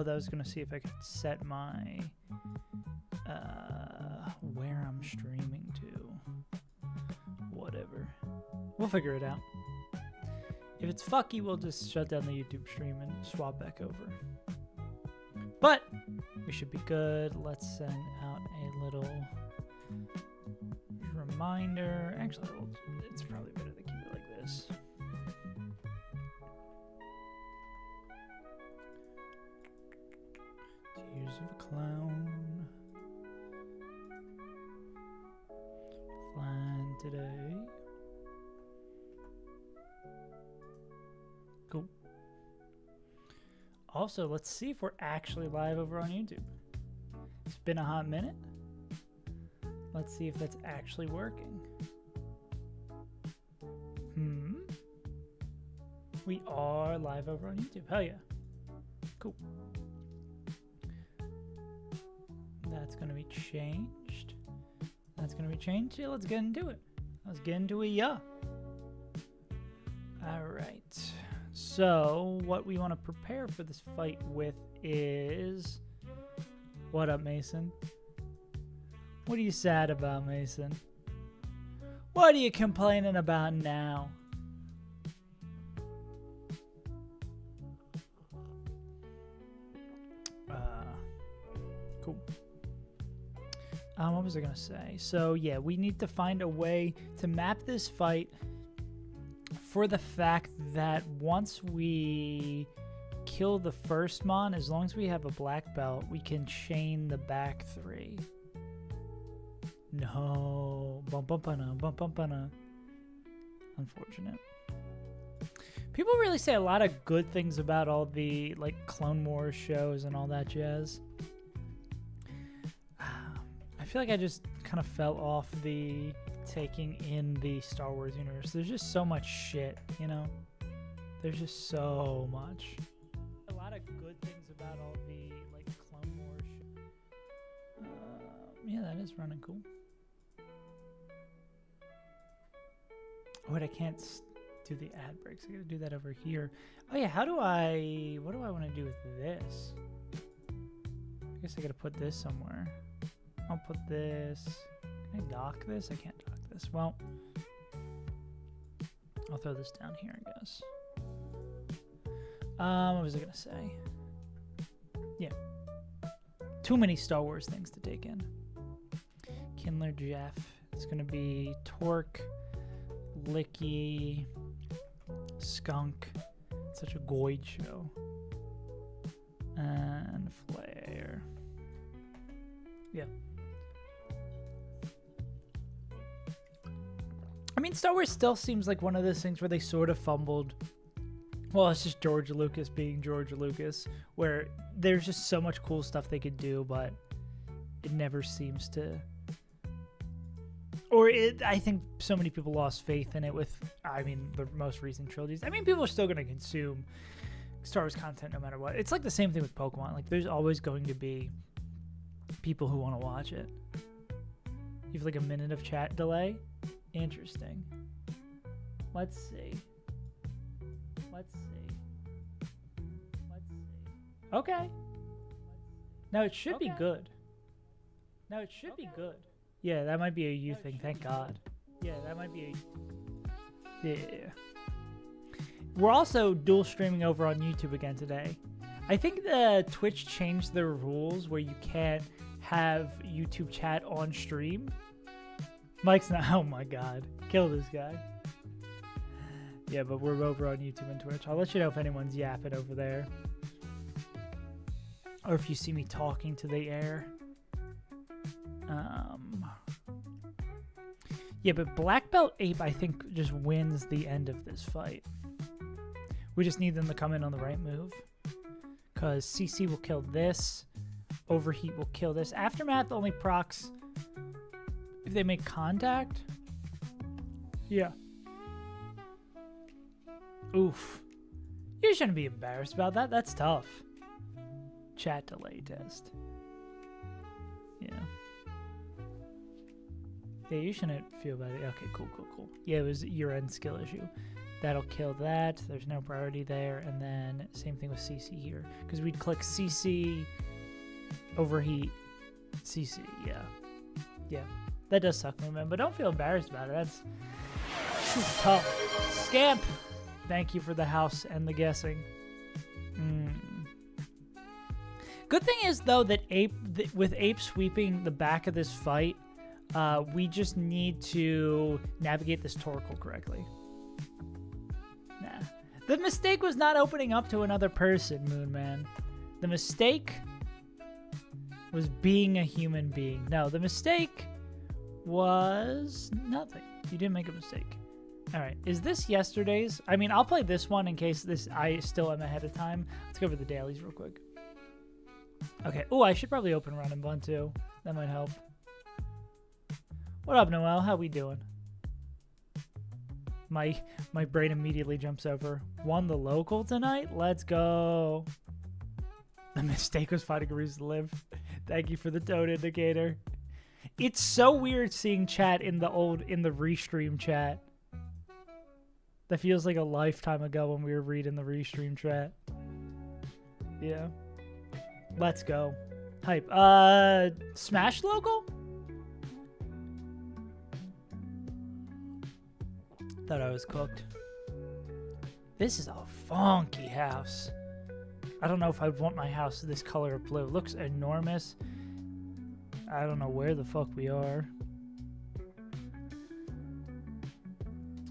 that was gonna see if I could set my where I'm streaming to. Whatever. We'll figure it out. If it's fucky, we'll just shut down the YouTube stream and swap back over. But we should be good. Let's send out a little reminder. Actually, it's probably better to keep it like this. Tears of a clown. Flan today. Cool. Also, let's see if we're actually live over on YouTube. It's been a hot minute. Let's see if that's actually working. We are live over on YouTube. Hell yeah. Cool. That's going to be changed. That's going to be changed. Yeah, let's get into it. Let's get into it, yeah. All right. So, what we want to prepare for this fight with is... What up, Mason? What are you sad about, Mason? What are you complaining about now? Cool. What was I going to say? So, yeah, we need to find a way to map this fight for the fact that once we kill the first mon, as long as we have a black belt, we can chain the back three. No. Bum, bum, ba-na, bum, bum, ba-na. Unfortunate. People really say a lot of good things about all the like Clone Wars shows and all that jazz. I feel like I just kind of fell off the taking in the Star Wars universe. There's just so much shit, you know? There's just so much. A lot of good things about all the like Clone Wars shows. Yeah, that is running cool. Wait, I can't do the ad breaks. I gotta do that over here. Oh yeah, what do I want to do with this? I guess I gotta put this somewhere. I'll put this. Can I dock this? I can't dock this. Well, I'll throw this down here, I guess. What was I gonna say? Yeah. Too many Star Wars things to take in. Kindler Jeff. It's gonna be Torque, Licky, Skunk. It's such a Goid show. And Flare. Yeah. I mean, Star Wars still seems like one of those things where they sort of fumbled. Well, it's just George Lucas being George Lucas, where there's just so much cool stuff they could do, but it never seems to... I think so many people lost faith in it with, I mean, the most recent trilogies. I mean, people are still going to consume Star Wars content no matter what. It's like the same thing with Pokemon. Like, there's always going to be people who want to watch it. You have like a minute of chat delay? Interesting. Let's see. Okay. Now it should be good. Yeah, that might be a you thing. Thank God. Yeah, that might be a... Yeah. We're also dual streaming over on YouTube again today. I think the Twitch changed their rules where you can't have YouTube chat on stream. Mike's not... Oh my God. Kill this guy. Yeah, but we're over on YouTube and Twitch. I'll let you know if anyone's yapping over there. Or if you see me talking to the air. Yeah, but Black Belt Ape, I think, just wins the end of this fight. We just need them to come in on the right move. Because CC will kill this. Overheat will kill this. Aftermath only procs if they make contact. Yeah. Oof. You shouldn't be embarrassed about that. That's tough. Chat delay test. Yeah. Yeah, you shouldn't feel bad. Okay, cool. Yeah, it was year-end skill issue. That'll kill that. There's no priority there. And then same thing with CC here. Because we'd click CC, overheat, CC. Yeah. Yeah. That does suck, man. But don't feel embarrassed about it. That's tough. Scamp. Thank you for the house and the guessing. Good thing is, though, that with Ape sweeping the back of this fight, we just need to navigate this Torkoal correctly. Nah. The mistake was not opening up to another person, Moonman. The mistake was being a human being. No, the mistake was nothing. You didn't make a mistake. All right, is this yesterday's? I mean, I'll play this one in case I still am ahead of time. Let's go over the dailies real quick. Okay. Oh, I should probably open Run and Bun too. That might help. What up, Noel? How we doing? My brain immediately jumps over. Won the local tonight? Let's go. The mistake was finding a reason to live. Thank you for the toad indicator. It's so weird seeing chat in the restream chat. That feels like a lifetime ago when we were reading the restream chat. Yeah. Let's go. Hype. Smash local? Thought I was cooked. This is a funky house. I don't know if I'd want my house this color of blue. It looks enormous. I don't know where the fuck we are.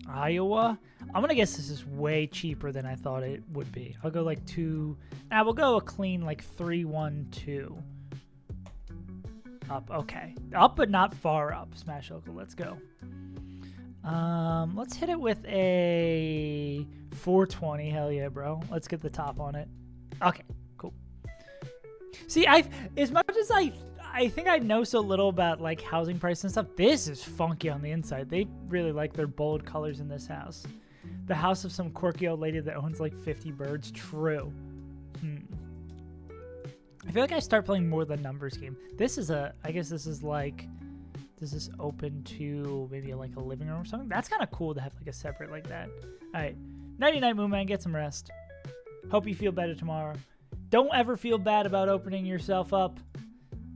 Iowa? I'm gonna guess this is way cheaper than I thought it would be. I'll go like 2. We'll go a clean like 3, 1, 2. Up. Okay. Up, but not far up. Smash local. Let's go. Let's hit it with a 420. Hell yeah, bro. Let's get the top on it. Okay, cool. See, as much as I think I know so little about like housing price and stuff, this is funky on the inside. They really like their bold colors in this house. The house of some quirky old lady that owns like 50 birds. True. I feel like I start playing more the numbers game. This is I guess this is like, this is open to maybe like a living room or something. That's kind of cool to have like a separate like that. All right. Nighty night, Moonman. Get some rest. Hope you feel better tomorrow. Don't ever feel bad about opening yourself up.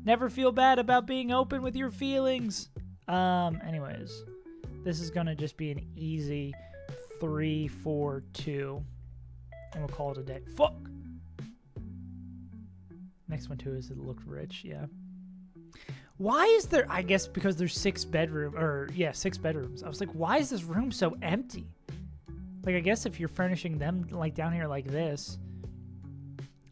Never feel bad about being open with your feelings. Anyways, this is going to just be an easy 3, 4, 2. And we'll call it a day. Fuck. Next one too is it looked rich. Yeah. Why is there, I guess because there's 6 bedrooms. I was like, why is this room so empty? Like, I guess if you're furnishing them like down here like this,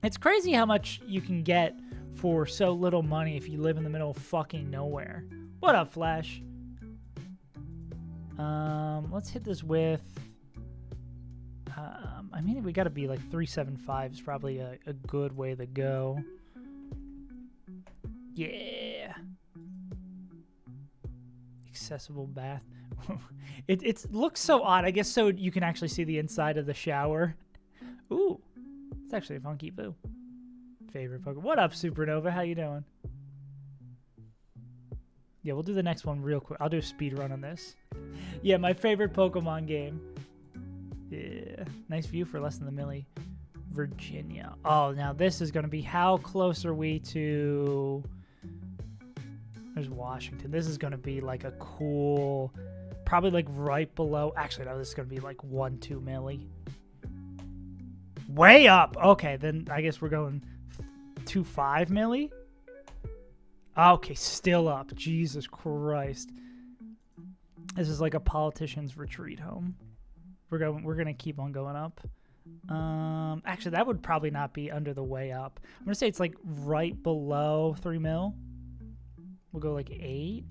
it's crazy how much you can get for so little money if you live in the middle of fucking nowhere. What up, Flash? Let's hit this with, I mean, we gotta be like 375 is probably a good way to go. Yeah. Accessible bath. It looks so odd. I guess so you can actually see the inside of the shower. Ooh, it's actually a funky boo. Favorite Pokemon. What up, Supernova? How you doing? Yeah, we'll do the next one real quick. I'll do a speed run on this. Yeah, my favorite Pokemon game. Yeah, nice view for less than the milli. Virginia. Oh, now this is going to be, how close are we to... There's Washington. This is going to be like a cool, probably like right below. Actually, no, this is going to be like 1, 2 milli. Way up. Okay, then I guess we're going 2.5 milli. Okay, still up. Jesus Christ. This is like a politician's retreat home. We're going to keep on going up. Actually, that would probably not be under the way up. I'm going to say it's like right below 3 mil. We'll go like 8.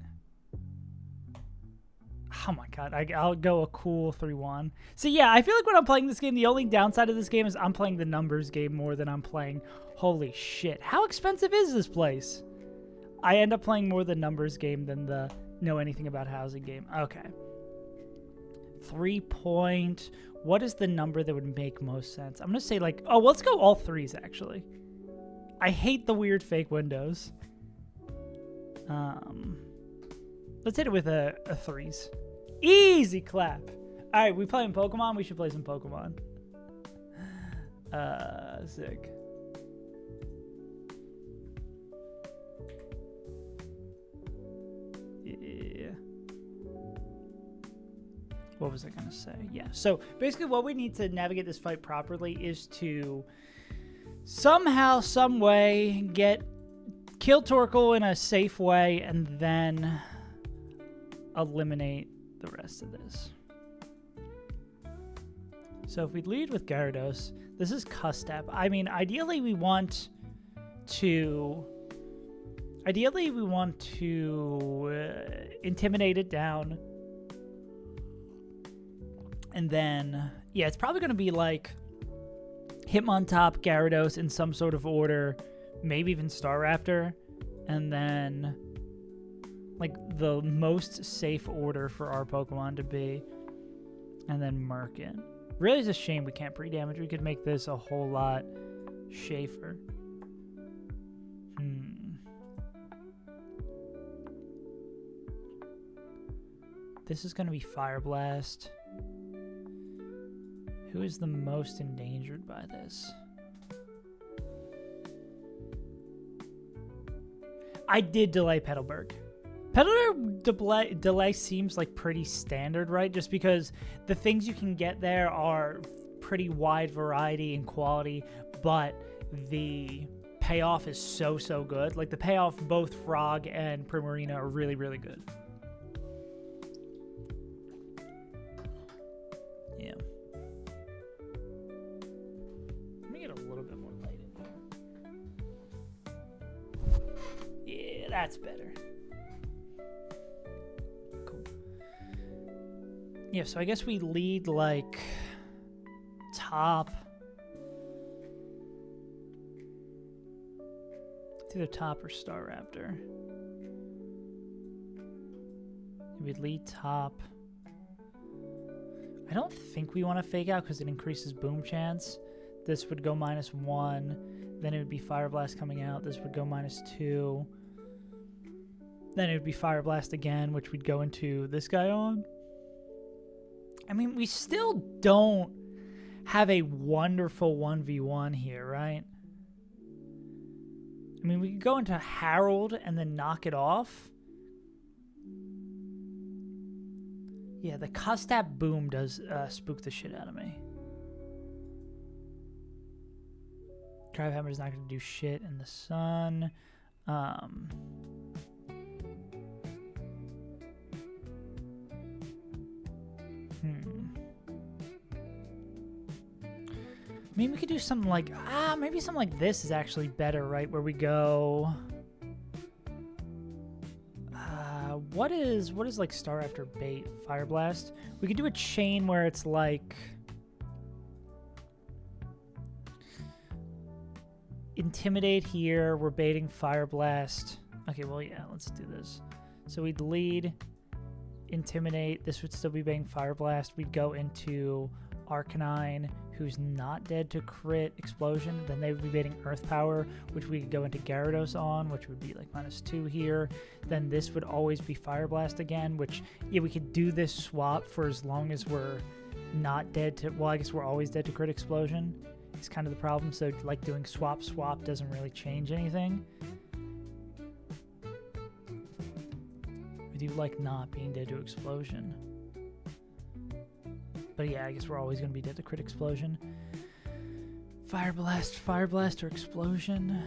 Oh my god, I'll go a cool 3-1. So yeah, I feel like when I'm playing this game, the only downside of this game is I'm playing the numbers game more than I'm playing. Holy shit, how expensive is this place? I end up playing more the numbers game than the know anything about housing game. Okay. 3 point. What is the number that would make most sense? I'm going to say like, oh, let's go all 3s actually. I hate the weird fake windows. Let's hit it with a 3s. Easy clap. All right, we playing Pokemon? We should play some Pokemon. Sick. Yeah. What was I going to say? Yeah. So basically what we need to navigate this fight properly is to somehow, some way kill Torkoal in a safe way and then eliminate the rest of this. So if we lead with Gyarados, this is Custap. I mean, ideally we want to intimidate it down. And then, yeah, it's probably going to be like Hitmontop, Gyarados in some sort of order, maybe even Staraptor, and then like the most safe order for our Pokemon to be, and then Merkin. Really, it's a shame we can't pre-damage. We could make this a whole lot safer. This is going to be Fire Blast. Who is the most endangered by this? I did delay Petalburg. Petalburg delay seems like pretty standard, right? Just because the things you can get there are pretty wide variety in quality, but the payoff is so good. Like the payoff, both Frog and Primarina are really, really good. Yeah. Let me get a little bit more light in here. Yeah, that's better. Yeah, so I guess we lead, like, top. It's either top or Staraptor. We'd lead top. I don't think we want to fake out because it increases boom chance. This would go -1. Then it would be Fire Blast coming out. This would go -2. Then it would be Fire Blast again, which we'd go into this guy on. I mean, we still don't have a wonderful 1v1 here, right? I mean, we could go into Harold and then knock it off. Yeah, the Custap Boom does spook the shit out of me. Drive Hammer's not going to do shit in the sun. Maybe we could do something like, maybe something like this is actually better, right? Where we go, what is like Staraptor bait? Fire Blast? We could do a chain where it's like, Intimidate here, we're baiting Fire Blast. Okay, well, yeah, let's do this. So we'd lead, Intimidate, this would still be baiting Fire Blast. We'd go into Arcanine, who's not dead to crit Explosion. Then they would be baiting Earth Power, which we could go into Gyarados on, which would be like -2 here. Then this would always be Fire Blast again, which, yeah, we could do this swap for as long as we're not dead to, well, I guess we're always dead to crit Explosion. It's kind of the problem. So like doing swap doesn't really change anything. We do like not being dead to Explosion. But yeah, I guess we're always going to be dead to crit Explosion. Fire Blast, or Explosion.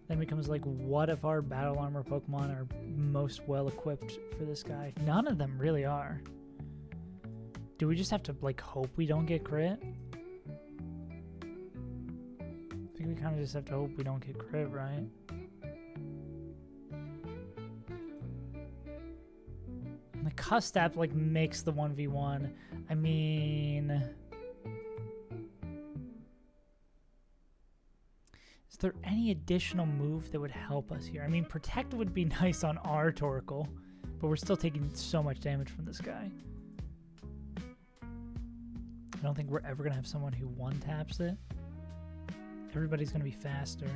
Then becomes like, what if our Battle Armor Pokemon are most well equipped for this guy? None of them really are. Do we just have to like hope we don't get crit? I think we kind of just have to hope we don't get crit, right? And the Custap like makes the 1v1. I mean, is there any additional move that would help us here? I mean, Protect would be nice on our Torkoal, but we're still taking so much damage from this guy. I don't think we're ever going to have someone who one-taps it. Everybody's going to be faster.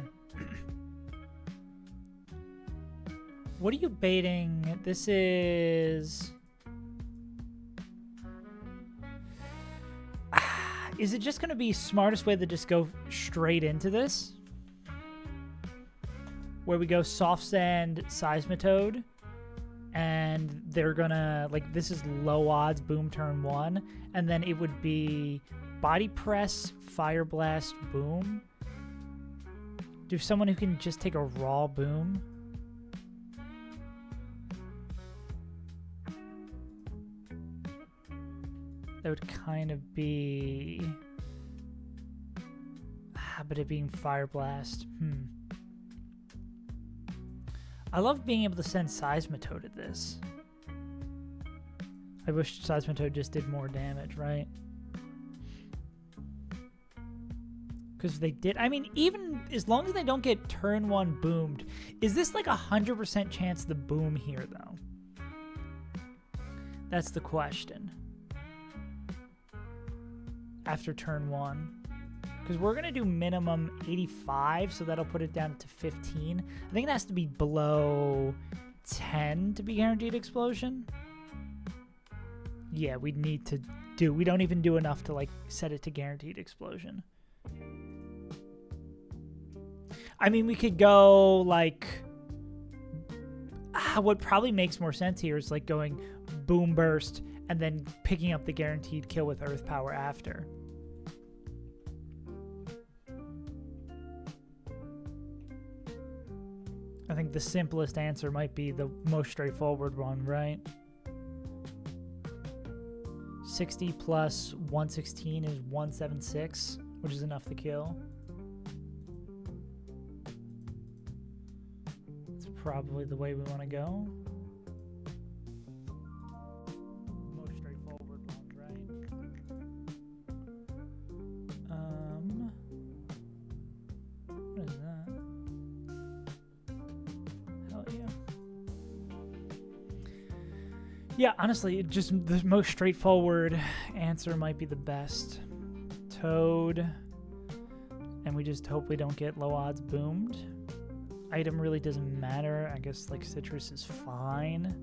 What are you baiting? This is... Is it just going to be smartest way to just go straight into this? Where we go soft sand seismitoad, and they're gonna, like, this is low odds boom turn 1, and then it would be body press, fire blast, boom. Do someone who can just take a raw boom. That would kind of be... but it being fire blast. I love being able to send Seismitoad at this. I wish Seismitoad just did more damage, right? Because they did... I mean, even as long as they don't get turn 1 boomed, is this like 100% chance to boom here, though? That's the question. After turn 1. Because we're going to do minimum 85, so that'll put it down to 15. I think it has to be below 10 to be guaranteed explosion. Yeah, we'd need to do... We don't even do enough to, like, set it to guaranteed explosion. I mean, we could go, like... what probably makes more sense here is, like, going boom burst and then picking up the guaranteed kill with earth power after. I think the simplest answer might be the most straightforward one, right? 60 plus 116 is 176, which is enough to kill. That's probably the way we want to go. Most straightforward one, right? What is that? Yeah, honestly, just the most straightforward answer might be the best. Toad. And we just hope we don't get low odds boomed. Item really doesn't matter. I guess, like, citrus is fine.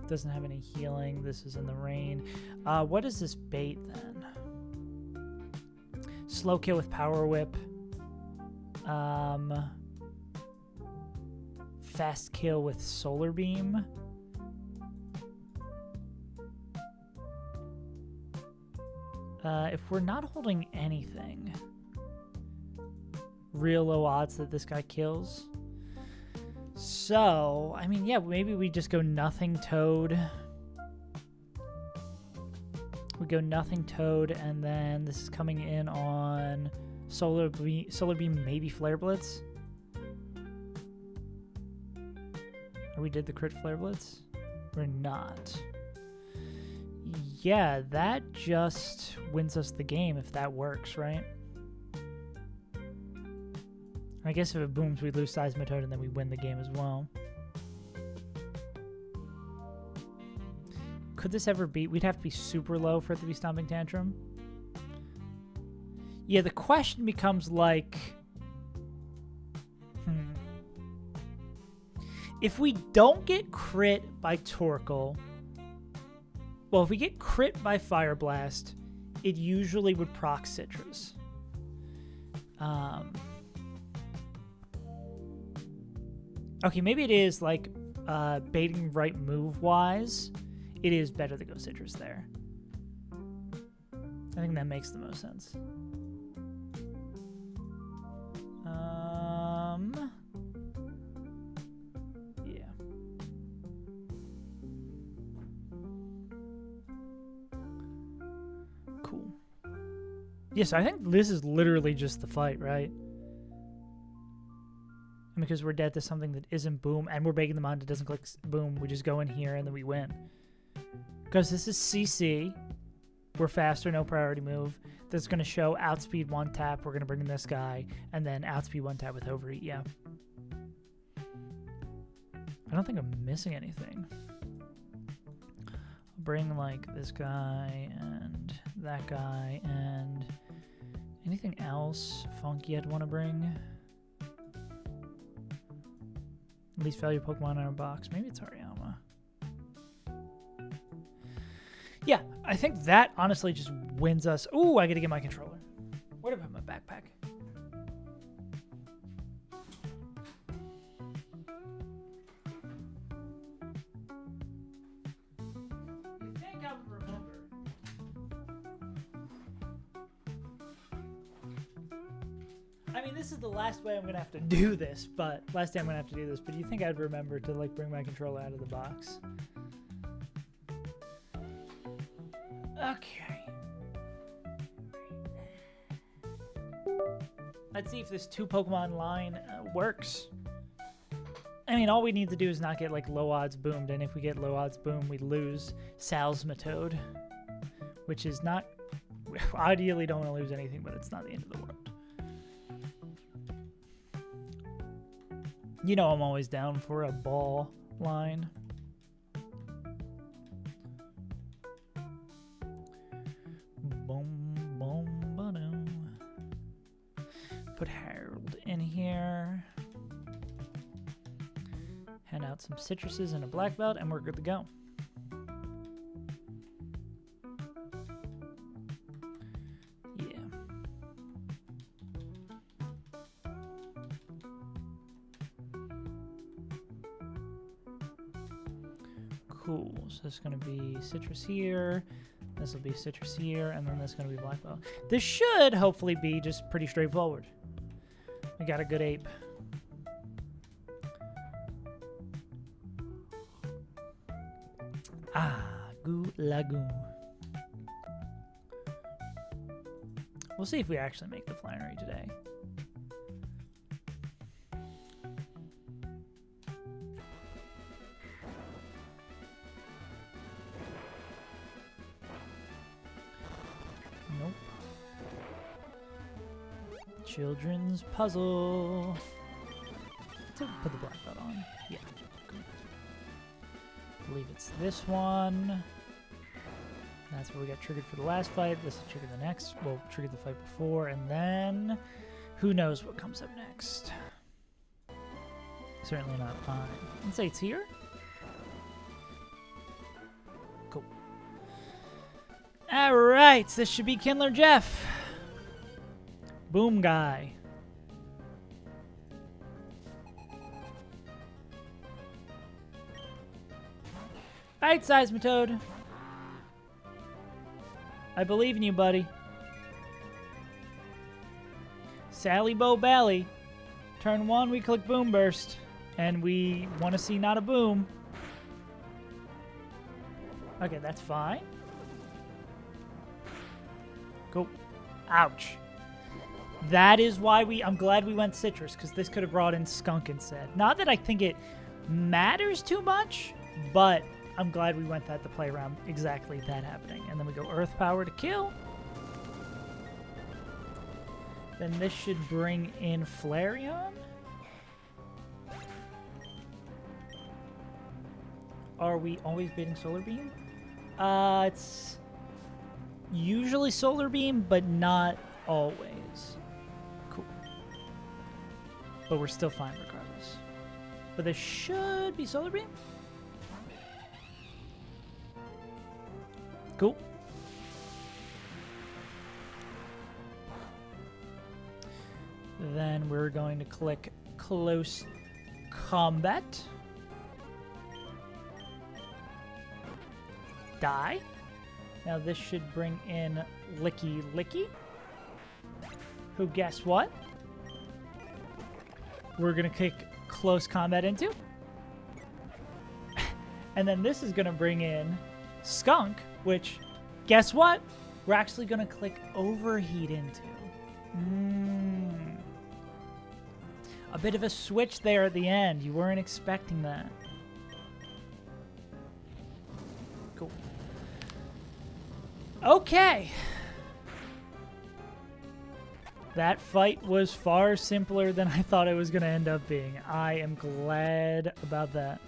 Doesn't have any healing. This is in the rain. What is this bait, then? Slow kill with power whip. Fast kill with solar beam. If we're not holding anything, real low odds that this guy kills. So, I mean, yeah, maybe we just go nothing Toad. We go nothing Toad, and then this is coming in on solar beam, maybe Flare Blitz. Or we did the crit Flare Blitz? We're not. Yeah, that just wins us the game if that works, right? I guess if it booms, we lose Seismitoad and then we win the game as well. Could this ever beat? We'd have to be super low for it to be Stomping Tantrum. Yeah, the question becomes like... If we don't get crit by Torkoal... Well, if we get crit by Fire Blast, it usually would proc Citrus. Okay, maybe it is, like, baiting right move-wise. It is better to go Citrus there. I think that makes the most sense. Yeah. Cool. Yes, I think this is literally just the fight, right? And because we're dead to something that isn't boom, and we're baking them on, it doesn't click boom, we just go in here and then we win. Because this is CC. We're faster, no priority move. That's going to show outspeed 1 tap. We're going to bring in this guy, and then outspeed 1 tap with overeat, yeah. I don't think I'm missing anything. I'll bring, like, this guy, and that guy, and anything else funky I'd want to bring? Least value Pokemon in our box. Maybe it's Hariyama. Yeah, I think that honestly just wins us. Ooh, I gotta get my controller. Where did I put my backpack? You think I would remember? I mean, this is the last way I'm gonna have to do this, but last time I'm gonna have to do this. But you think I'd remember to like bring my controller out of the box? Okay. Let's see if this 2 Pokemon line works. I mean, all we need to do is not get like low odds boomed, and if we get low odds boomed, we lose Salsmatode, which is not. Ideally, don't want to lose anything, but it's not the end of the world. You know, I'm always down for a ball line. Put Harold in here. Hand out some citruses and a black belt, and we're good to go. Yeah. Cool. So this is going to be citrus here. This will be citrus here, and then this is going to be black belt. This should hopefully be just pretty straightforward. We got a good ape. Ah, goo lagoon. We'll see if we actually make the Flannery today. Nope. Children's puzzle. Let's put the black belt on. Yeah. Cool. I believe it's this one. That's what we got triggered for the last fight. This will trigger the next. Well, trigger the fight before, and then who knows what comes up next. Certainly not mine. Let's say it's here. Cool. All right, this should be Kindler Jeff. Boom guy. All right, Seismatode. I believe in you, buddy. Sally Bo Bally. Turn 1, we click Boom Burst. And we want to see not a boom. Okay, that's fine. Cool. Ouch. That is why I'm glad we went Citrus, because this could have brought in Skunk instead. Not that I think it matters too much, but I'm glad we went that to play around exactly that happening. And then we go Earth Power to kill. Then this should bring in Flareon. Are we always baiting Solar Beam? It's usually Solar Beam, but not always. Cool. But we're still fine regardless. But this should be Solar Beam. Cool. Then we're going to click Close Combat. Die. Now this should bring in Licky Licky, who, guess what? We're going to kick Close Combat into. And then this is going to bring in Skunk, which, guess what? We're actually going to click Overheat into. A bit of a switch there at the end. You weren't expecting that. Cool. Okay. That fight was far simpler than I thought it was going to end up being. I am glad about that.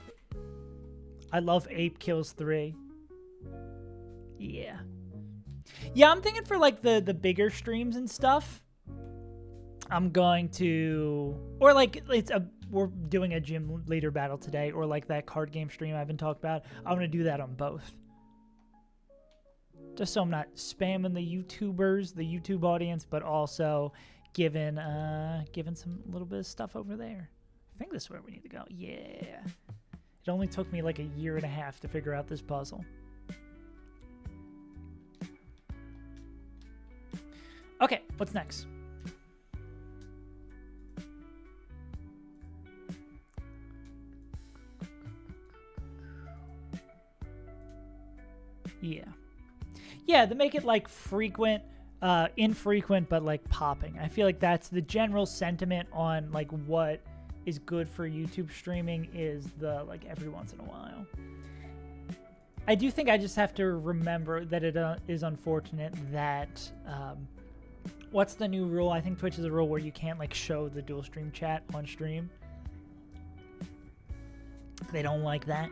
I love Ape Kills 3. Yeah. Yeah, I'm thinking for like the bigger streams and stuff, I'm going to, or like it's we're doing a gym leader battle today, or like that card game stream I've been talking about, I'm going to do that on both. Just so I'm not spamming the YouTubers, the YouTube audience, but also giving some little bit of stuff over there. I think this is where we need to go. Yeah. It only took me like a year and a half to figure out this puzzle. Okay, what's next? Yeah. Yeah, to make it like frequent, infrequent, but like popping. I feel like that's the general sentiment on like what is good for YouTube streaming is the like every once in a while. I do think I just have to remember that it is unfortunate that what's the new rule? I think Twitch has a rule where you can't like show the dual stream chat on stream. They don't like that.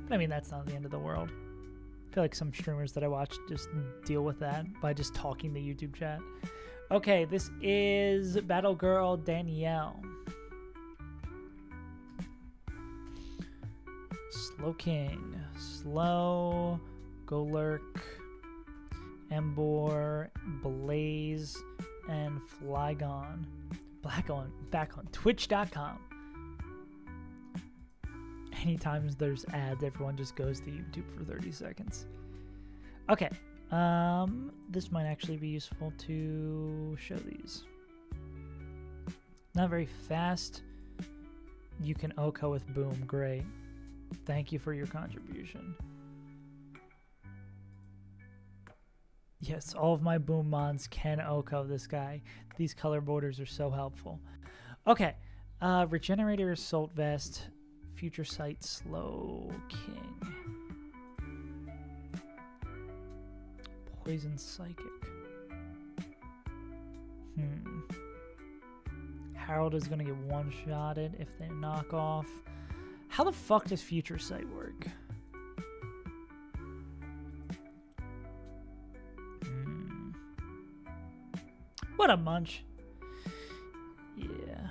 But I mean, that's not the end of the world. I feel like some streamers that I watch just deal with that by just talking the YouTube chat. Okay, this is Battle Girl Danielle. Slow King. Slow. Go Lurk. Embor. Blaze. And Flygon. Back on Twitch.com. Anytime there's ads, everyone just goes to YouTube for 30 seconds. Okay. This might actually be useful to show these. Not very fast. You can OHKO with Boom. Great. Thank you for your contribution. Yes, all of my Boom Mons can OHKO this guy. These color borders are so helpful. Okay. Regenerator Assault Vest. Future Sight Slow King. Poison Psychic. Harold is gonna get one-shotted if they knock off. How the fuck does Future Sight work? What a munch. Yeah.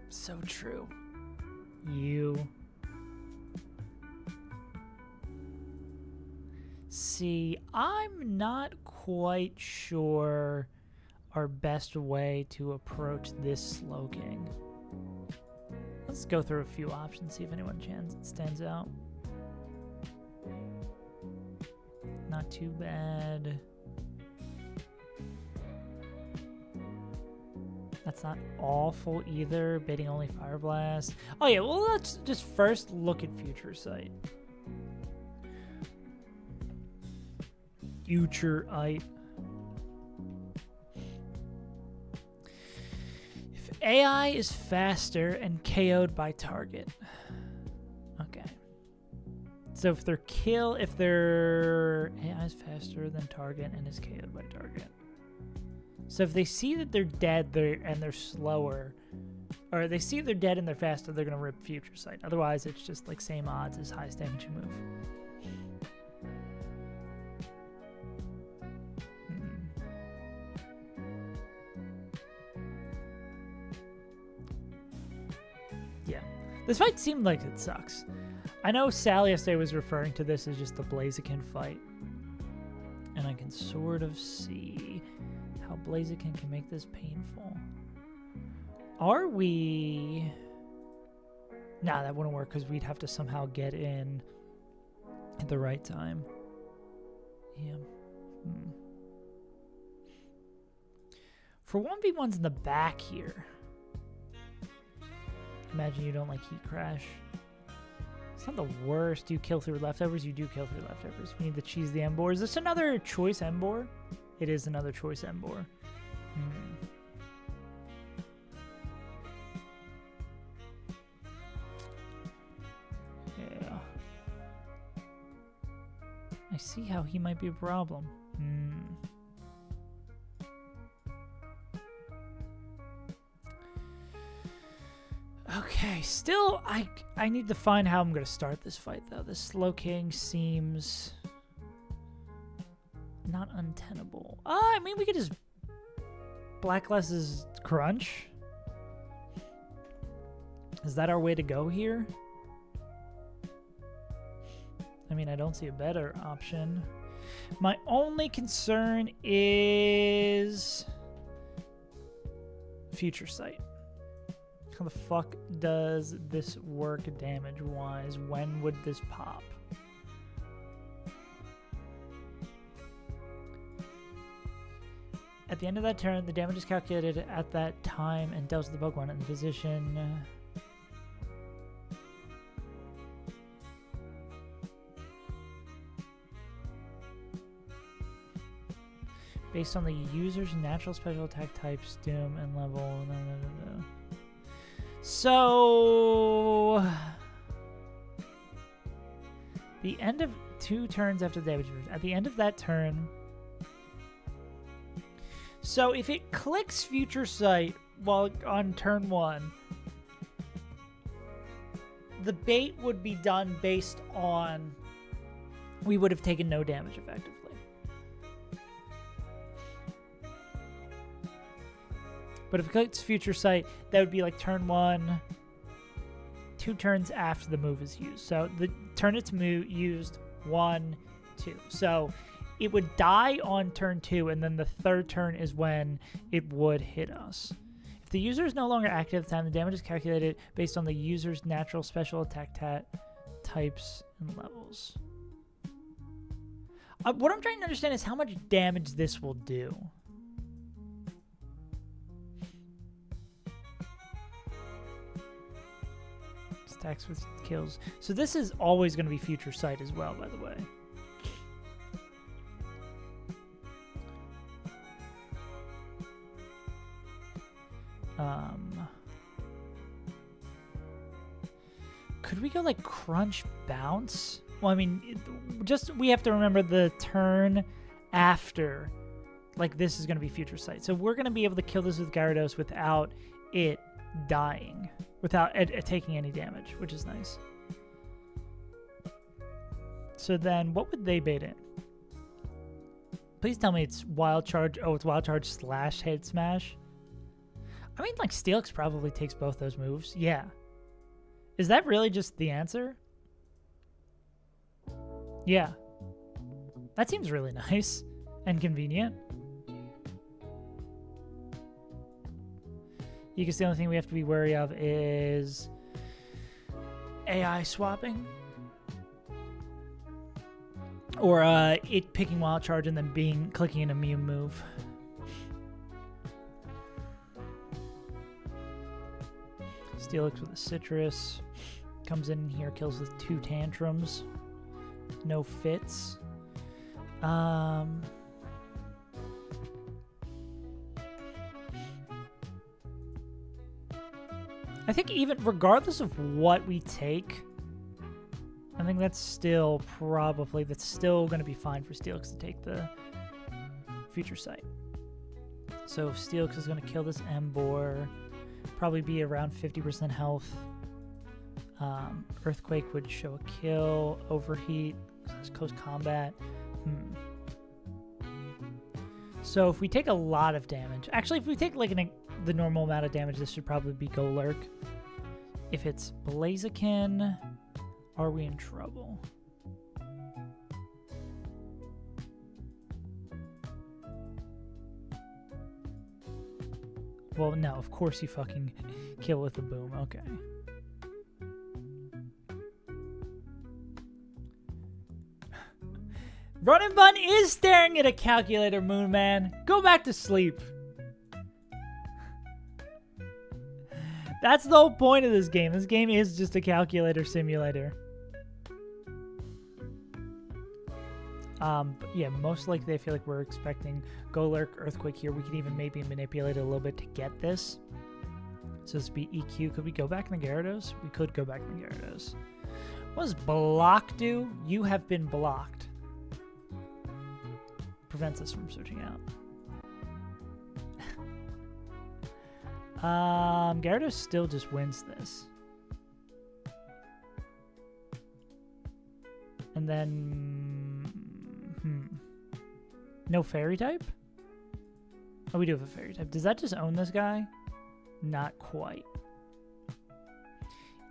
So true. You. See, I'm not quite sure our best way to approach this Slow King. Let's go through a few options, see if anyone stands out. Not too bad. That's not awful either. Baiting only Fire Blast. Oh yeah, well let's just first look at Future Sight. Future-ite. If AI is faster and KO'd by target. Okay. So if their AI is faster than target and is KO'd by target. So if they see that they're dead and they're slower, or they see they're dead and they're faster, they're going to rip Future Sight. Otherwise, it's just like same odds as highest damage you move. Yeah. This fight seemed like it sucks. I know Sally yesterday was referring to this as just the Blaziken fight. And I can sort of see how Blaziken can make this painful. Are we... Nah, that wouldn't work because we'd have to somehow get in at the right time. Yeah. For 1v1s in the back here. Imagine you don't like Heat Crash. It's not the worst. Do you kill through leftovers? You do kill through leftovers. We need to cheese the Embor. Is this another choice Embor? It is another choice Embor. Yeah. I see how he might be a problem. Okay, still, I need to find how I'm going to start this fight, though. This Slow King seems not untenable. I mean, we could just Blackless's Crunch. Is that our way to go here? I mean, I don't see a better option. My only concern is Future Sight. How the fuck does this work damage-wise? When would this pop? At the end of that turn, the damage is calculated at that time and deals with the Pokemon in the position. Based on the user's natural special attack types, doom, and level. So, the end of 2 turns after the damage moves. At the end of that turn, so if it clicks Future Sight while on turn 1, the bait would be done based on we would have taken no damage effectively. But if it clicks Future Sight, that would be like turn 1, 2 turns after the move is used. So the turn it's used, 1, 2. So it would die on turn 2, and then the 3rd turn is when it would hit us. If the user is no longer active at the time, the damage is calculated based on the user's natural special attack types and levels. What I'm trying to understand is how much damage this will do. Attacks with kills. So this is always going to be Future Sight as well, by the way. Could we go like Crunch Bounce? Well, I mean, we have to remember the turn after. Like, this is going to be Future Sight. So we're going to be able to kill this with Gyarados without it dying, without taking any damage, which is nice. So then what would they bait in? Please tell me it's Wild Charge. Oh, it's Wild Charge / Head Smash. I mean, like, Steelix probably takes both those moves. Yeah. Is that really just the answer? Yeah. That seems really nice and convenient. You guess the only thing we have to be wary of is AI swapping. Or it picking Wild Charge and then clicking an immune move. Steelix with a Citrus. Comes in here, kills with 2 Tantrums. No fits. I think even regardless of what we take, I think that's still going to be fine for Steelix to take the Future Sight. So if Steelix is going to kill this Emboar, probably be around 50% health. Earthquake would show a kill. Overheat, close combat. So if we take a lot of damage, actually if we take like the normal amount of damage, this should probably be Golurk. If it's Blaziken, are we in trouble? Well, no, of course you fucking kill with a boom. Okay. Run and Bun is staring at a calculator, Moon Man. Go back to sleep. That's the whole point of this game. This game is just a calculator simulator. But yeah, most likely I feel like we're expecting Golurk, Earthquake here. We can even maybe manipulate it a little bit to get this. So this would be EQ. Could we go back in the Gyarados? We could go back in the Gyarados. What does block do? You have been blocked. Prevents us from switching out. Gyarados still just wins this. And then... No fairy type? Oh, we do have a fairy type. Does that just own this guy? Not quite.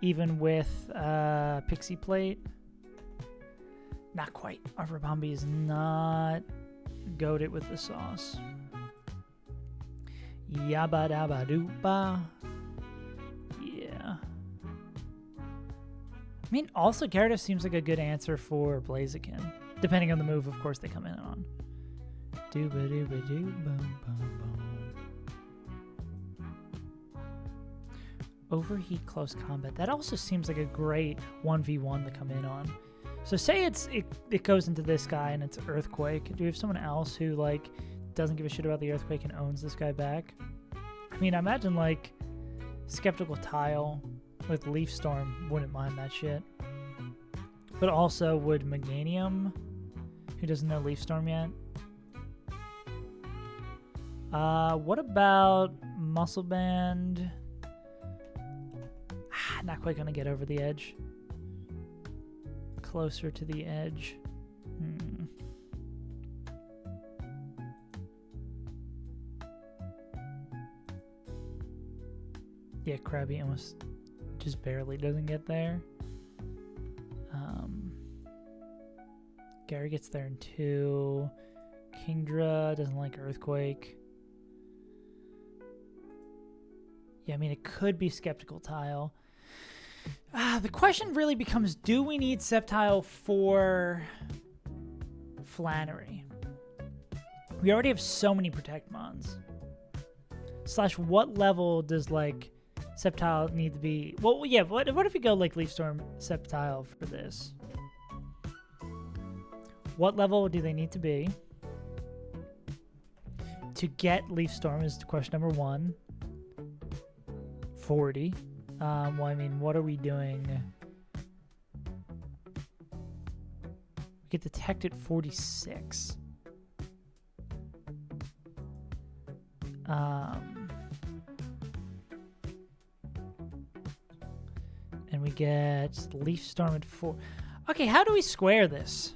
even with Pixie Plate. Not quite. Our Bombi is not goated with the sauce. Yabba dabba doopa. Yeah. I mean, also Gyarados seems like a good answer for Blaziken. Depending on the move, of course, they come in on. Dooba dooba doo boom boom boom. Overheat close combat. That also seems like a great 1v1 to come in on. So say it goes into this guy and it's Earthquake. Do we have someone else who like doesn't give a shit about the Earthquake and owns this guy back? I mean, I imagine like Skeptical Tile with Leaf Storm wouldn't mind that shit. But also would Meganium, who doesn't know Leaf Storm yet. What about Muscle Band? Not quite gonna get over the edge. Closer to the edge. Yeah, Krabby almost just barely doesn't get there. Gary gets there in 2. Kingdra doesn't like Earthquake. Yeah, I mean, it could be Skeptical Tile. The question really becomes, do we need Sceptile for Flannery? We already have so many Protect Mons. / what level does, like, Sceptile need to be? Well, yeah, what if we go, like, Leaf Storm Sceptile for this? What level do they need to be to get Leaf Storm is question number 1. 40. Well, I mean, what are we doing? We get detected 46. And we get Leaf Storm at 4. Okay, how do we square this?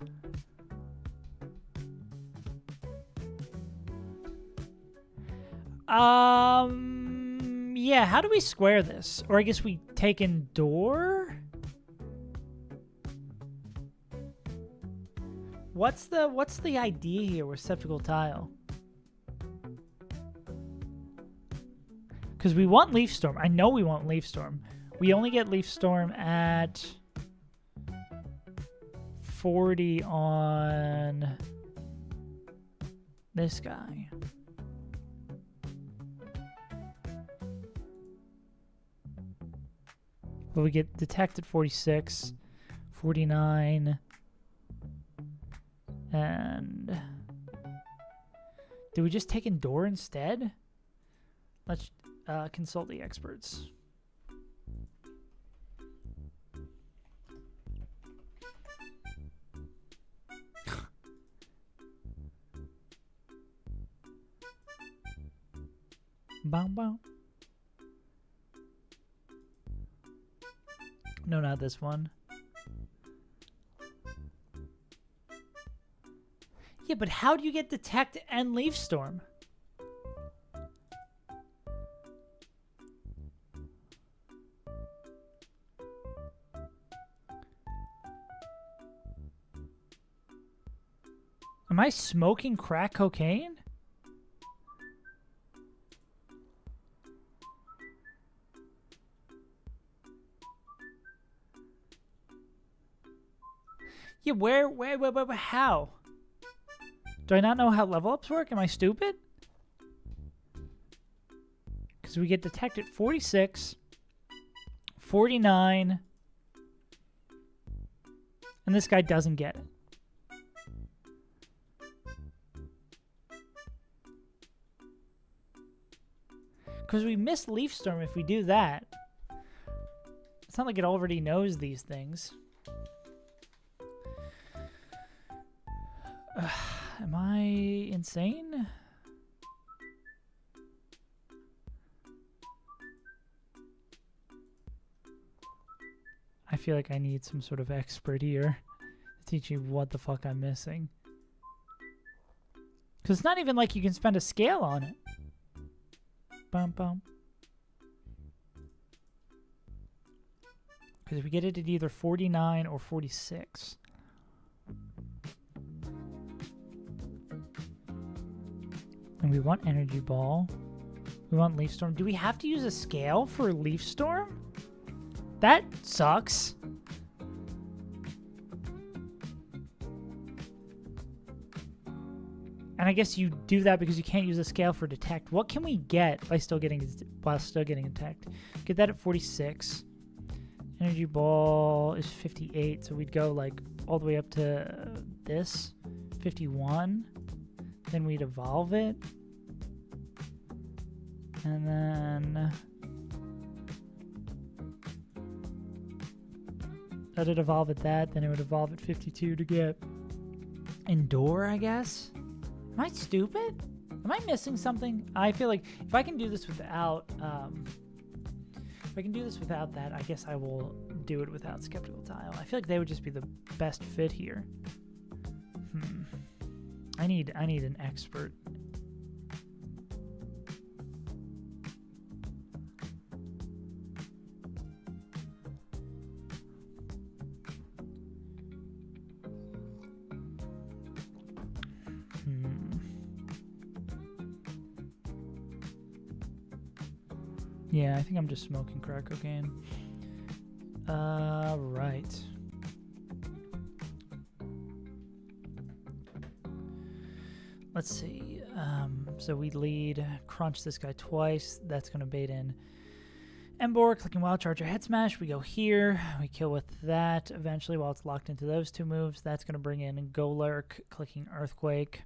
Yeah, how do we square this? Or I guess we take Endure? What's the idea here with Skeptical Tile? Because we want Leaf Storm. I know we want Leaf Storm. We only get Leaf Storm at 40 on this guy. But we get detected 46, 49, and do we just take Endure instead? Let's consult the experts. Bow bow. No, not this one. Yeah, but how do you get Detect and Leaf Storm? Am I smoking crack cocaine? Yeah, where, how? Do I not know how level ups work? Am I stupid? Because we get detected 46, 49, and this guy doesn't get it. Because we miss Leaf Storm if we do that. It's not like it already knows these things. Am I insane? I feel like I need some sort of expert here to teach me what the fuck I'm missing. Because it's not even like you can spend a scale on it. Bum bum. Because we get it at either 49 or 46. And we want Energy Ball. We want Leaf Storm. Do we have to use a scale for Leaf Storm? That sucks. And I guess you do that because you can't use a scale for Detect. What can we get by still getting Detect? Get that at 46. Energy Ball is 58, so we'd go like all the way up to this, 51. Then we'd evolve it. And then that'd evolve at that, then it would evolve at 52 to get Endure, I guess. Am I stupid? Am I missing something? I feel like if I can do this without that, I guess I will do it without Skeptical Tile. I feel like they would just be the best fit here. I need an expert. Yeah, I think I'm just smoking crack cocaine. Right. Let's see. So we lead, crunch this guy twice. That's going to bait in Embor, clicking Wild Charger, Head Smash. We go here. We kill with that eventually while it's locked into those two moves. That's going to bring in Golurk, clicking Earthquake,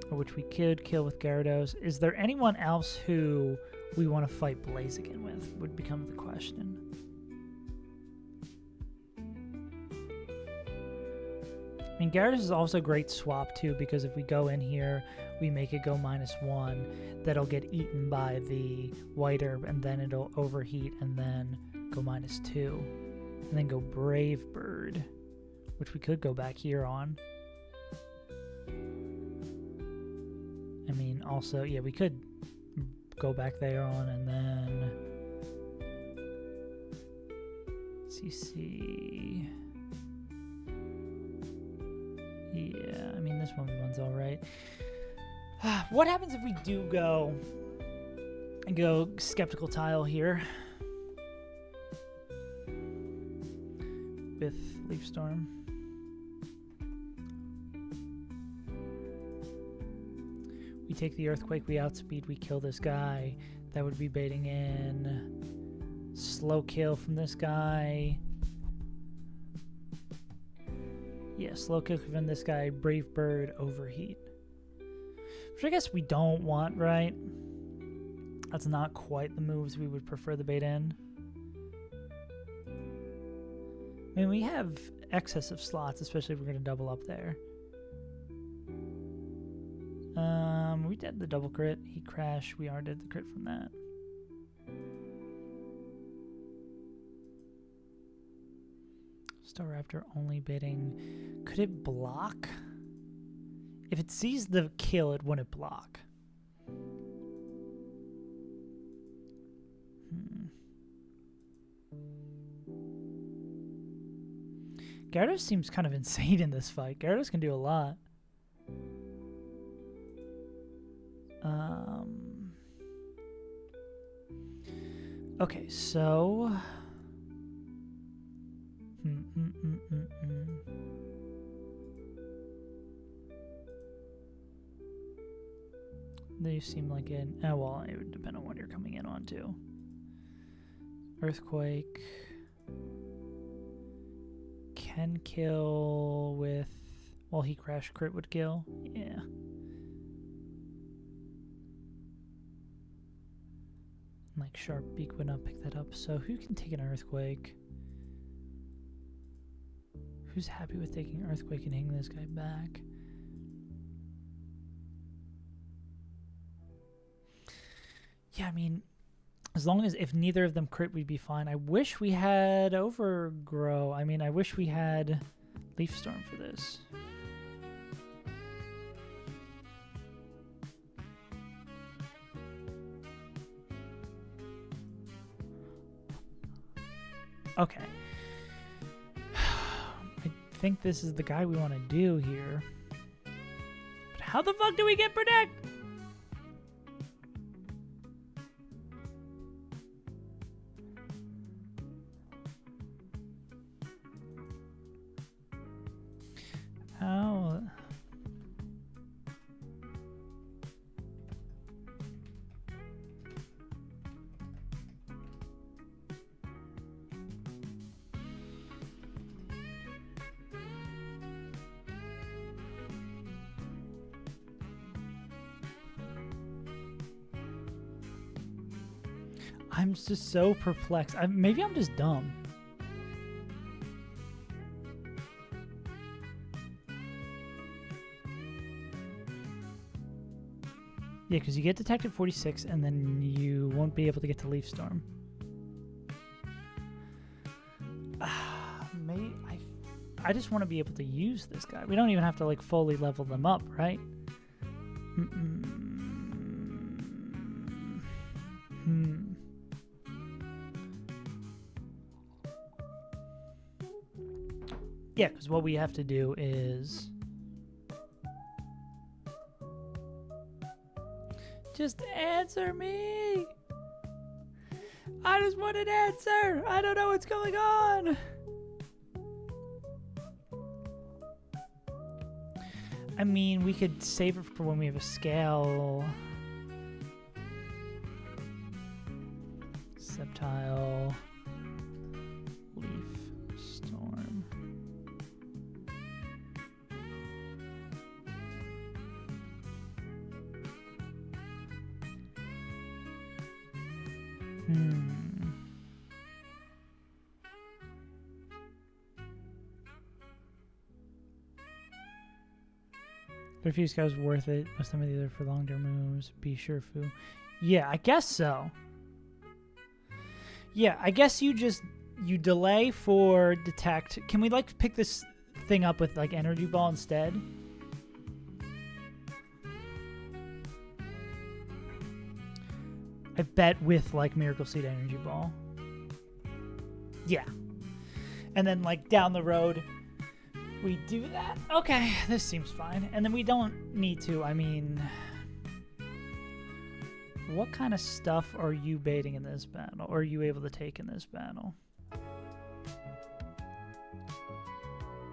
which we could kill with Gyarados. Is there anyone else who we want to fight Blaziken with, would become the question. I mean, Gyarados is also a great swap, too, because if we go in here, we make it go -1, that'll get eaten by the White Herb, and then it'll overheat, and then go -2. And then go Brave Bird, which we could go back here on. I mean, also, yeah, we could go back there on, and then CC. Yeah, I mean, this one's all right. What happens if we do go Skeptical Tile here with Leaf Storm? We take the Earthquake, we outspeed, we kill this guy. That would be baiting in slow kill from this guy. Yeah, slow kill from this guy, Brave Bird, overheat. Which I guess we don't want, right? That's not quite the moves we would prefer the bait in. I mean, we have excess of slots, especially if we're going to double up there. We did the double crit, he crashed, we already did the crit from that. Staraptor only baiting. Could it block? If it sees the kill, it wouldn't block. Gyarados seems kind of insane in this fight. Gyarados can do a lot. Okay, so they seem like it. Oh, well, it would depend on what you're coming in on too. Earthquake can kill with, well, he crash crit would kill. Yeah. Like Sharp Beak would not pick that up. So who can take an Earthquake? Who's happy with taking Earthquake and hitting this guy back? Yeah, I mean, as long as if neither of them crit, we'd be fine. I wish we had Overgrow. I mean, I wish we had Leaf Storm for this. Okay. I think this is the guy we want to do here. But how the fuck do we get Protect? How? I'm just so perplexed. Maybe I'm just dumb. Yeah, because you get detected 46, and then you won't be able to get to Leaf Storm. I just want to be able to use this guy. We don't even have to like fully level them up, right? Yeah, because what we have to do is just answer me. I just want an answer. I don't know what's going on. I mean, we could save it for when we have a scale. Sceptile. Leaf Storm. But if you guys worth it, most of them are either for long-term moves, be sure foo. Yeah, I guess so. Yeah, I guess you delay for detect. Can we like pick this thing up with like energy ball instead? I bet with like Miracle Seed energy ball. Yeah. And then like down the road we do that. Okay, this seems fine. And then we don't need to, I mean, what kind of stuff are you baiting in this battle? Or are you able to take in this battle?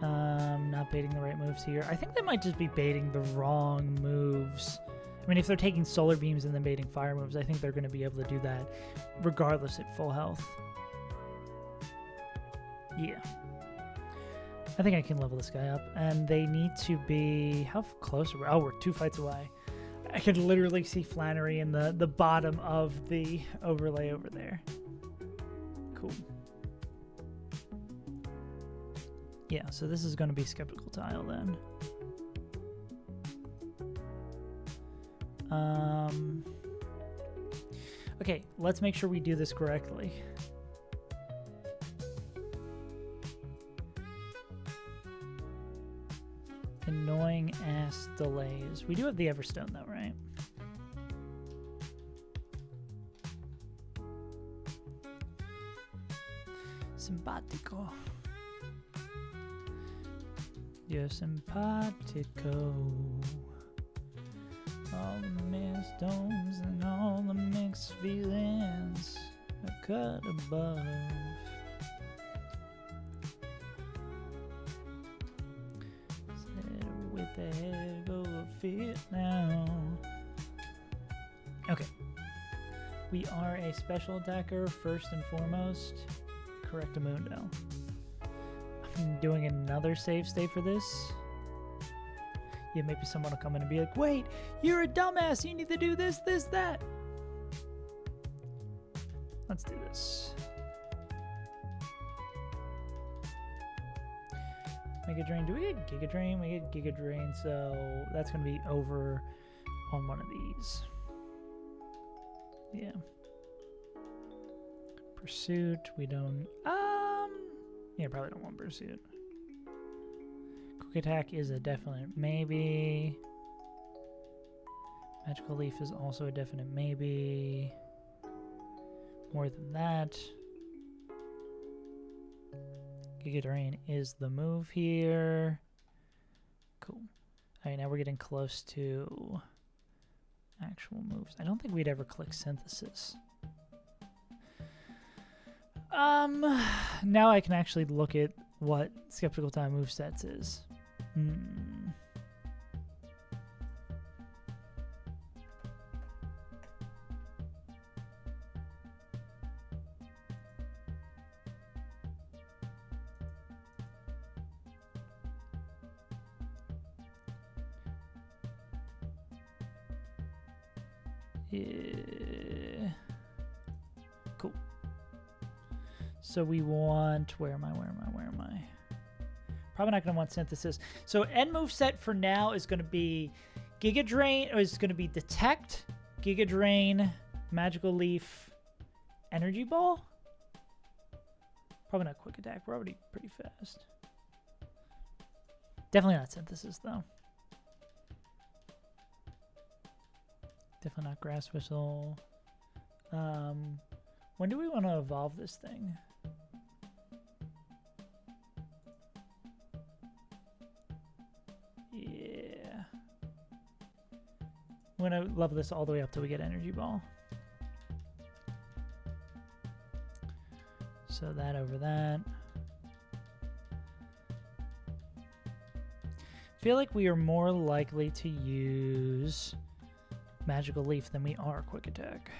Not baiting the right moves here. I think they might just be baiting the wrong moves. I mean, if they're taking solar beams and then baiting fire moves, I think they're going to be able to do that regardless at full health. Yeah. I think I can level this guy up. And they need to be... How close are we? Oh, we're 2 fights away. I could literally see Flannery in the bottom of the overlay over there. Cool. Yeah, so this is going to be Skeptical Tile then. Okay, let's make sure we do this correctly. Annoying ass delays. We do have the Everstone though, right? Simpatico. You're simpatico. All the millstones and all the mixed feelings are cut above. With the head of a fit now. Okay. We are a special attacker first and foremost. Correctamundo. I'm doing another save state for this. Yeah, maybe someone will come in and be like, wait, you're a dumbass. You need to do this, this, that. Let's do this. Mega Drain. Do we get Giga Drain? We get Giga Drain, so that's going to be over on one of these. Yeah. Pursuit. We don't... Yeah, probably don't want Pursuit. Quick Attack is a definite maybe. Magical Leaf is also a definite maybe. More than that. Giga Drain is the move here. Cool. All right, now we're getting close to actual moves. I don't think we'd ever click Synthesis. Now I can actually look at what Skeptical Time movesets is. Yeah. Cool. So we want, where am I? Probably not going to want Synthesis. So end moveset for now is going to be Giga Drain, or is going to be Detect, Giga Drain, Magical Leaf, Energy Ball. Probably not Quick Attack. We're already pretty fast. Definitely not Synthesis, though. Definitely not Grass Whistle. When do we want to evolve this thing? Yeah. I'm going to level this all the way up till we get Energy Ball. So that over that. I feel like we are more likely to use Magical Leaf than we are Quick Attack.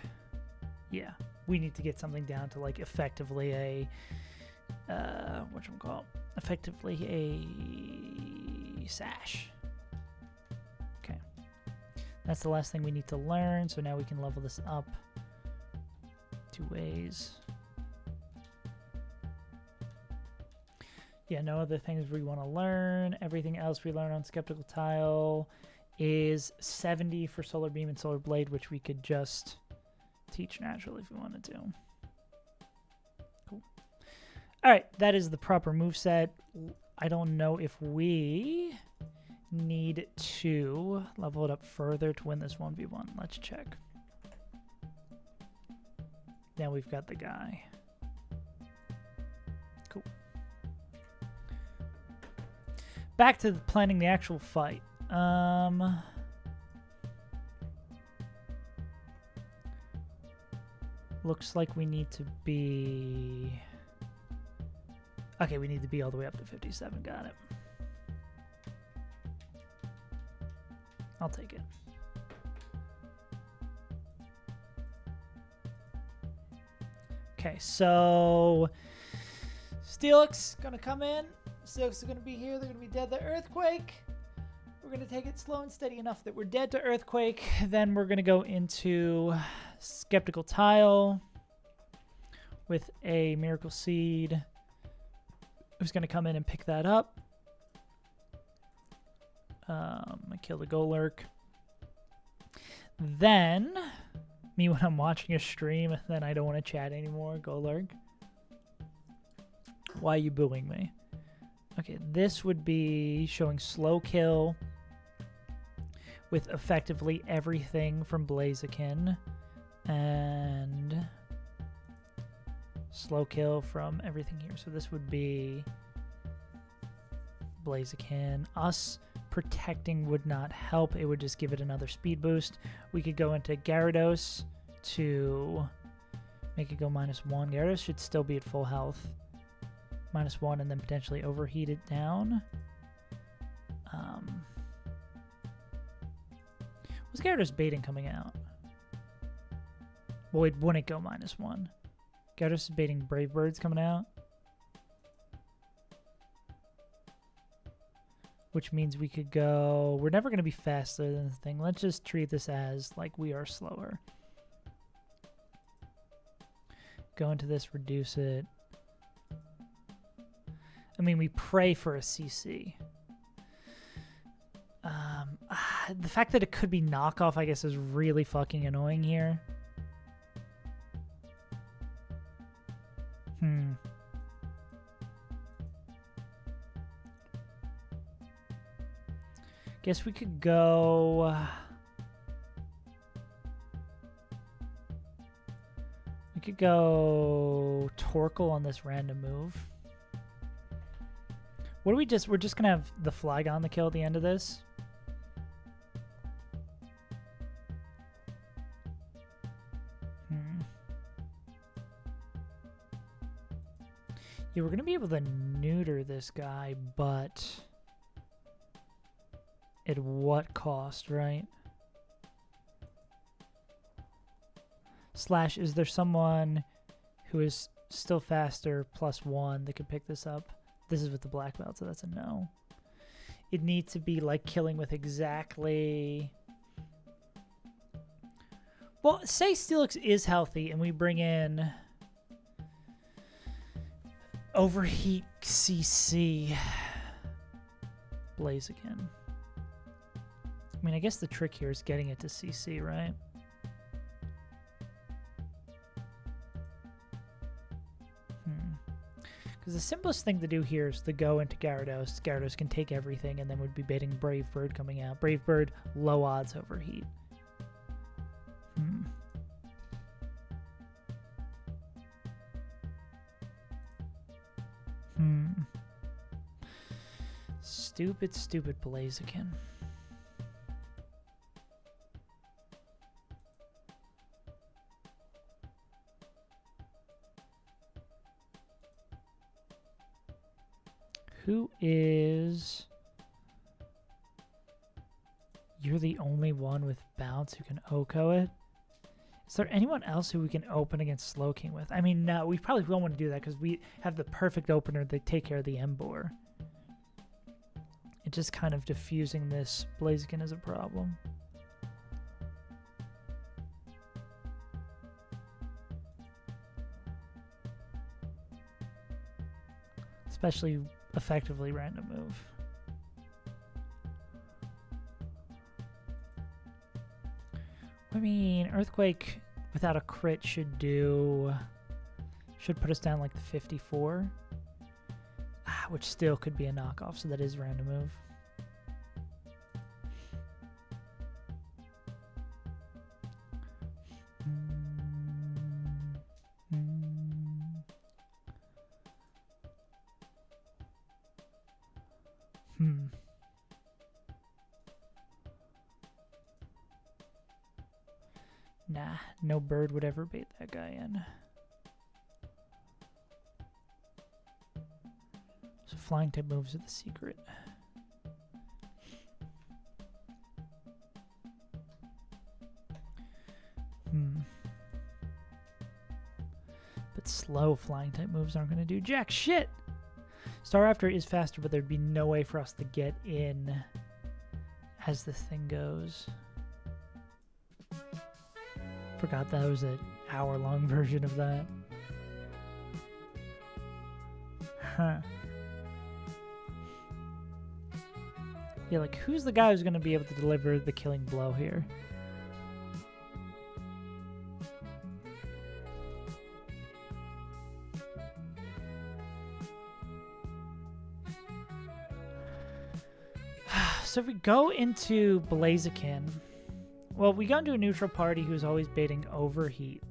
Yeah, we need to get something down to like effectively a whatchamacallit? Effectively a Sash. Okay. That's the last thing we need to learn, so now we can level this up 2 ways. Yeah, no other things we want to learn. Everything else we learn on Skeptical Tile is 70 for Solar Beam and Solar Blade, which we could just teach naturally if we wanted to. Cool. All right, that is the proper moveset. I don't know if we need to level it up further to win this 1v1. Let's check. Now we've got the guy. Cool. Back to planning the actual fight. Looks like we need to be... Okay, we need to be all the way up to 57. Got it. I'll take it. Okay, so Steelix gonna come in. Steelix is gonna be here. They're gonna be dead to Earthquake. We're gonna take it slow and steady enough that we're dead to Earthquake. Then we're gonna go into Skeptical Tile with a Miracle Seed. Who's gonna come in and pick that up? I kill the Golurk. Then, me when I'm watching a stream, then I don't want to chat anymore. Golurk. Why are you booing me? Okay, this would be showing slow kill with effectively everything from Blaziken and slow kill from everything here. So this would be Blaziken. Us protecting would not help. It would just give it another speed boost. We could go into Gyarados to make it go -1. Gyarados should still be at full health. -1 and then potentially overheat it down. Was Gyarados baiting coming out? Well, it wouldn't go -1. Gyarados is baiting Brave Birds coming out. Which means we could go... We're never going to be faster than the thing. Let's just treat this as like we are slower. Go into this, reduce it. I mean, we pray for a CC. The fact that it could be knockoff, I guess, is really fucking annoying here. Guess we could go... We could go Torkoal on this random move. What do we just... We're just going to have the Flygon the kill at the end of this? Yeah, we're going to be able to neuter this guy, but... At what cost, right? Slash, is there someone who is still faster +1 that could pick this up? This is with the black belt, so that's a no. It needs to be like killing with exactly... Well, say Steelix is healthy and we bring in Overheat CC Blaziken. I mean, I guess the trick here is getting it to CC, right? Because the simplest thing to do here is to go into Gyarados. Gyarados can take everything, and then we'd be baiting Brave Bird coming out. Brave Bird, low odds Overheat. Stupid, stupid Blaziken. Who is... You're the only one with bounce who can OHKO it? Is there anyone else who we can open against Slowking with? I mean, no, we probably don't want to do that because we have the perfect opener to take care of the Emboar. It's just kind of diffusing this Blaziken is a problem. Especially effectively random move. I mean, Earthquake without a crit should put us down like the 54. Which still could be a knockoff, so that is random move. Nah, no bird would ever bait that guy in. So flying type moves are the secret. But slow flying type moves aren't going to do jack shit. Staraptor is faster, but there'd be no way for us to get in as this thing goes. Forgot that was an hour-long version of that. Huh. Yeah, like, who's the guy who's going to be able to deliver the killing blow here? So if we go into Blaziken... Well, we go into a neutral party who's always baiting Overheat.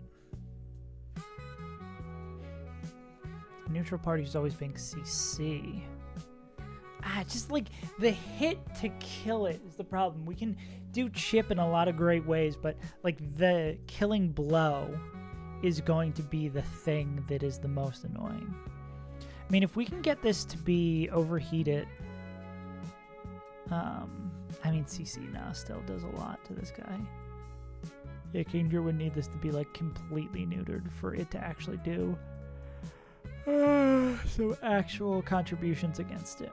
Neutral party who's always baiting CC. Just like the hit to kill it is the problem. We can do chip in a lot of great ways, but like the killing blow is going to be the thing that is the most annoying. I mean, if we can get this to be overheated, I mean, CC now still does a lot to this guy. Yeah, Kingdra would need this to be like completely neutered for it to actually do some actual contributions against it.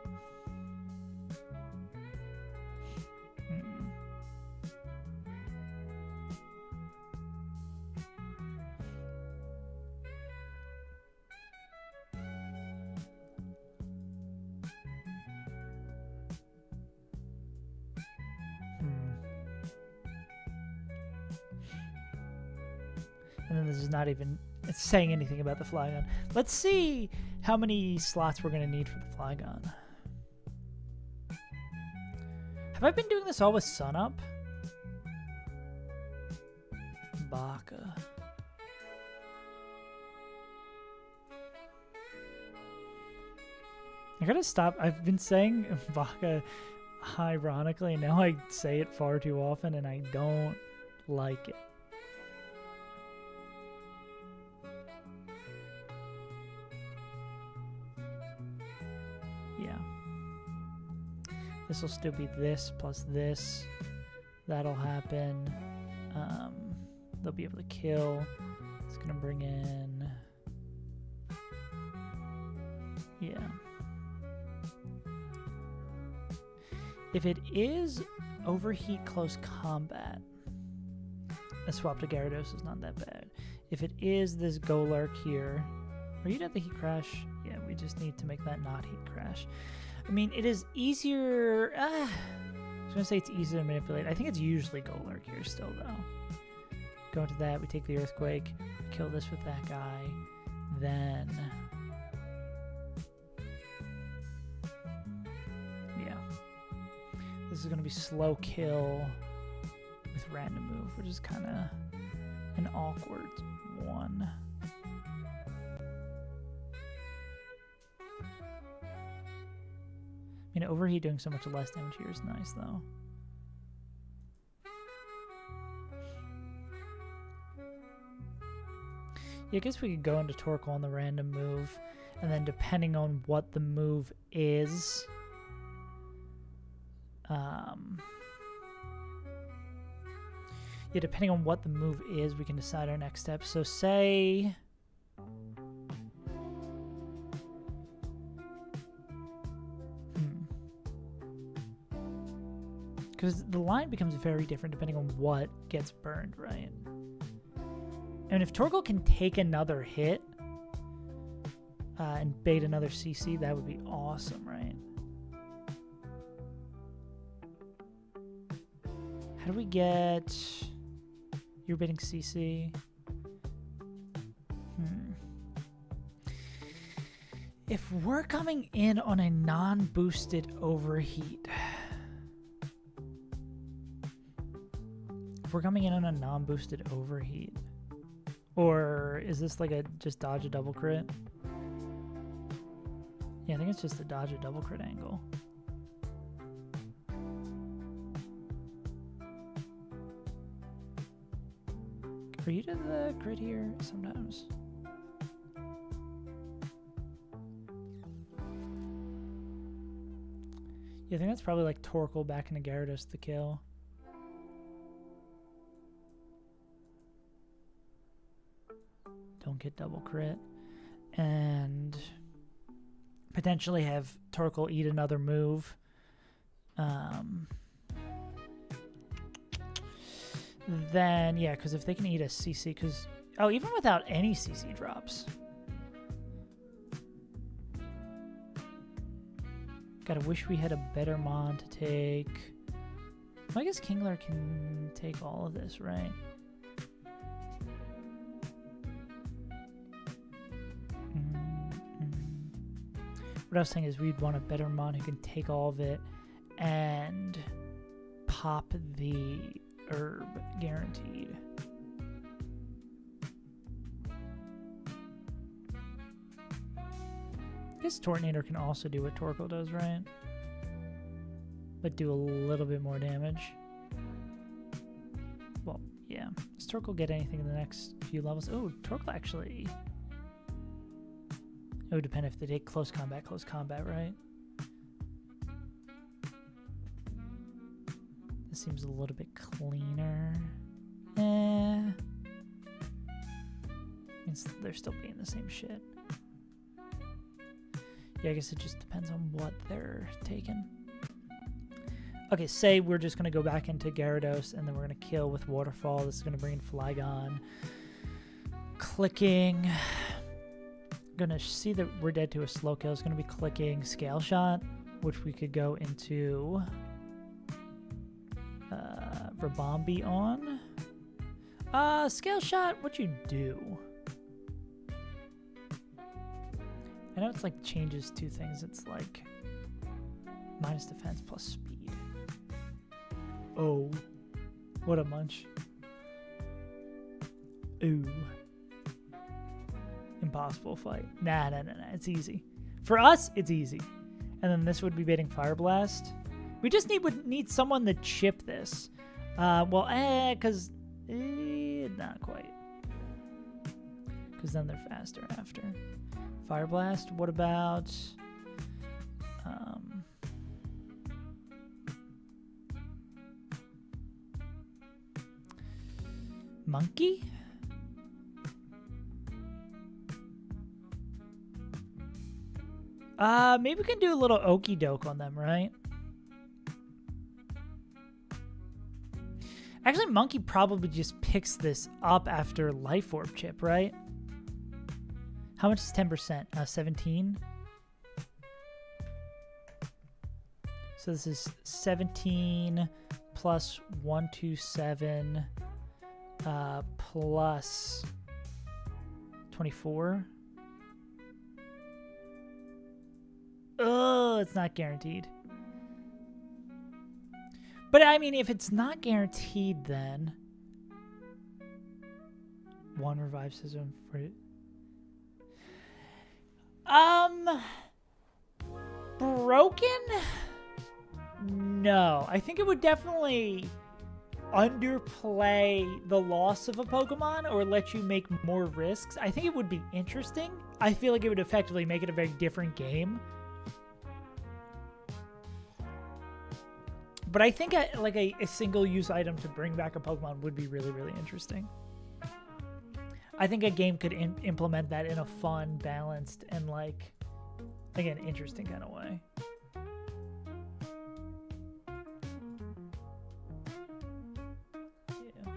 And then this is not even saying anything about the Flygon. Let's see how many slots we're going to need for the Flygon. Have I been doing this all with Sun Up? Baka. I gotta stop. I've been saying Vaca ironically, and now I say it far too often, and I don't like it. Yeah. This will still be this plus this. That'll happen. They'll be able to kill. It's gonna bring in... Yeah. If it is overheat close combat, a swap to Gyarados is not that bad. If it is this Golurk here, are you at the heat crash? Yeah, we just need to make that not heat crash. I mean, it is easier. I was gonna say it's easier to manipulate. I think it's usually Golurk here still, though. Go into that. We take the Earthquake. Kill this with that guy. Then. This is going to be slow kill with random move, which is kind of an awkward one. I mean, overheat doing so much less damage here is nice, though. Yeah, I guess we could go into Torkoal on the random move, and then depending on what the move is... yeah, depending on what the move is, we can decide our next step. So say... Because the line becomes very different depending on what gets burned, right? And if Torkoal can take another hit and bait another CC, that would be awesome, right? How do we get... You're baiting CC. If we're coming in on a non-boosted overheat... If we're coming in on a non-boosted overheat... Or is this like a just dodge a double crit? Yeah, I think it's just a dodge a double crit angle. Are you to the crit here sometimes? Yeah, I think that's probably like Torkoal back into Gyarados to kill. Don't get double crit. And potentially have Torkoal eat another move. Then, yeah, because if they can eat a CC, because... Oh, even without any CC drops. Gotta wish we had a better mon to take... Well, I guess Kingler can take all of this, right? What I was saying is we'd want a better mon who can take all of it and pop the herb guaranteed. I guess Tortinator can also do what Torkoal does, right? But do a little bit more damage. Well, yeah. Does Torkoal get anything in the next few levels? Oh, Torkoal actually... It would depend if they take close combat, right? This seems a little bit cleaner. They're still being the same shit. Yeah, I guess it just depends on what they're taking. Okay, say we're just going to go back into Gyarados, and then we're going to kill with Waterfall. This is going to bring in Flygon. Clicking... Gonna see that we're dead to a slow kill. It's gonna be clicking Scale Shot, which we could go into Rabombi on. Scale Shot, what you do? I know it's like changes two things. It's like minus defense plus speed. Oh, what a munch. Ooh. Impossible fight. Nah, it's easy. For us, it's easy. And then this would be baiting Fire Blast. We just would need someone to chip this. Because not quite. Because then they're faster after. Fire Blast. What about Monkey? Maybe we can do a little okey doke on them, right? Actually, Monkey probably just picks this up after Life Orb chip, right? How much is 10%? 17. So this is 17 plus 127 plus 24. Oh, it's not guaranteed. But I mean, if it's not guaranteed, then one revive system for it. Broken? No, I think it would definitely underplay the loss of a Pokemon or let you make more risks. I think it would be interesting. I feel like it would effectively make it a very different game. But I think a single-use item to bring back a Pokemon would be really, really interesting. I think a game could implement that in a fun, balanced, and like, again, interesting kind of way. Yeah.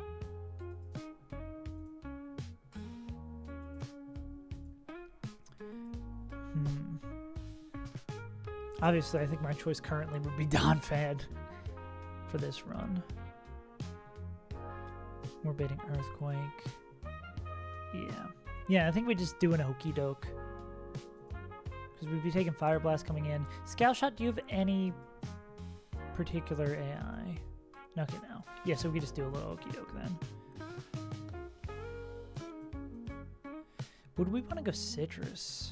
Obviously, I think my choice currently would be Donphan for this run. We're baiting Earthquake. Yeah, I think we just do an okey doke. Because we'd be taking Fire Blast coming in. Scout Shot, do you have any particular AI? Okay, no. Yeah, so we could just do a little okey doke then. Would we want to go Citrus?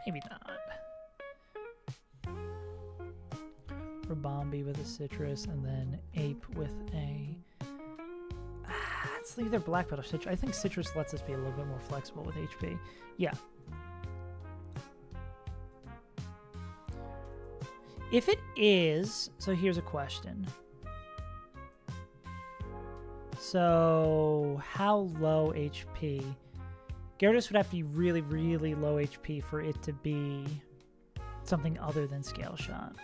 Maybe not. Rabombi with a Citrus, and then Ape with a... let's leave their Black Belt or Citrus. I think Citrus lets us be a little bit more flexible with HP. Yeah. If it is... So here's a question. So, how low HP? Gyarados would have to be really, really low HP for it to be something other than Scale Shot.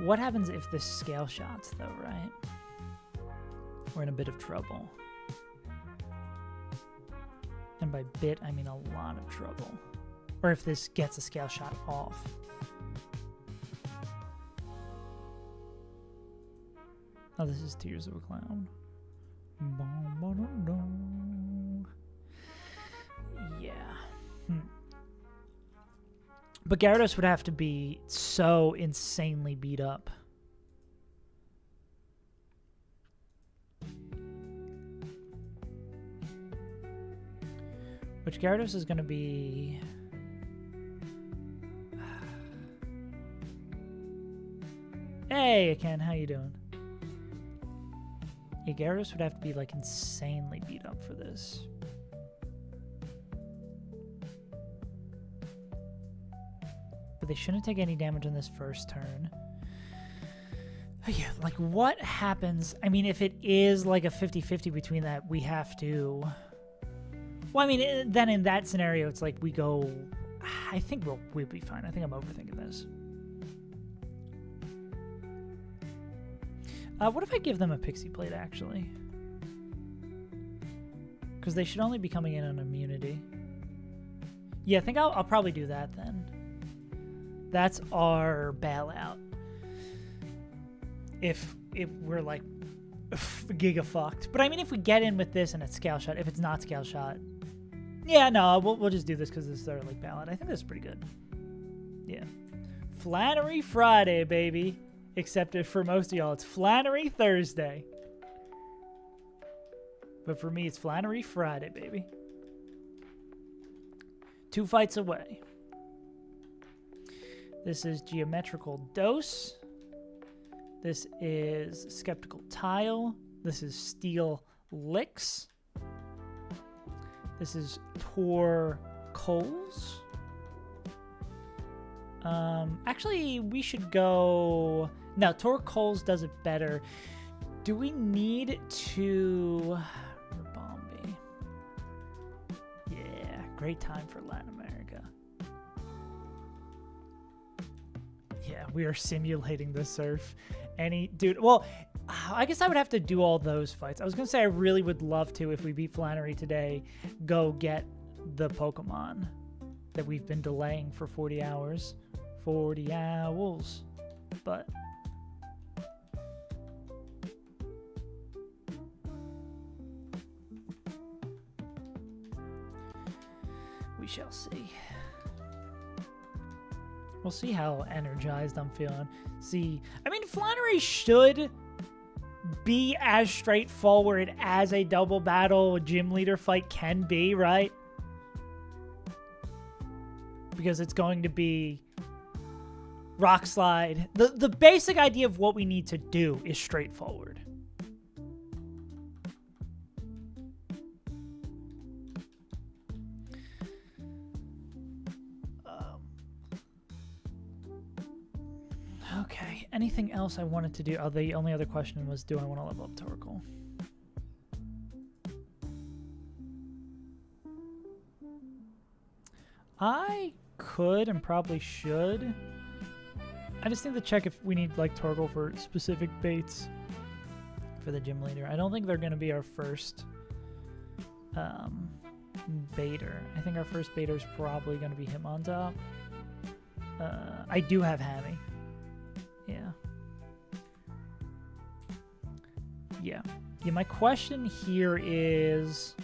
What happens if this Scale Shots, though, right? We're in a bit of trouble. And by bit, I mean a lot of trouble. Or if this gets a Scale Shot off. Oh, this is Tears of a Clown. Yeah. But Gyarados would have to be so insanely beat up. Which Gyarados is going to be... Hey, Ken, how you doing? Yeah, Gyarados would have to be, like, insanely beat up for this. But they shouldn't take any damage on this first turn. Yeah, like, what happens? I mean, if it is, like, a 50-50 between that, we have to... Well, I mean, then in that scenario, it's like we go... I think we'll be fine. I think I'm overthinking this. What if I give them a Pixie Plate, actually? Because they should only be coming in on immunity. Yeah, I think I'll probably do that then. That's our bailout. If we're like giga fucked. But I mean, if we get in with this and it's Scale Shot, if it's not Scale Shot, yeah, no, we'll just do this because this is our like bailout. I think that's pretty good. Yeah. Flannery Friday, baby. Except for most of y'all, it's Flannery Thursday. But for me, it's Flannery Friday, baby. 2 fights away. This is Geometrical Dose. This is Skeptical Tile. This is Steel Licks. This is Tor Coals. Actually, we should go... No, Tor Coals does it better. Do we need to... Rabombi. Yeah, great time for Latin America. Yeah, we are simulating the surf. Dude, well, I guess I would have to do all those fights. I was going to say I really would love to, if we beat Flannery today, go get the Pokemon that we've been delaying for 40 hours. 40 hours. But... we shall see. We'll see how energized I'm feeling. See, I mean, Flannery should be as straightforward as a double battle gym leader fight can be, right? Because it's going to be rock slide. The basic idea of what we need to do is straightforward. Okay, anything else I wanted to do? Oh, the only other question was, do I want to level up Torkoal? I could and probably should. I just need to check if we need like Torkoal for specific baits for the gym leader. I don't think they're going to be our first baiter. I think our first baiter is probably going to be Hitmontop. I do have Hammy. Yeah. My question here is,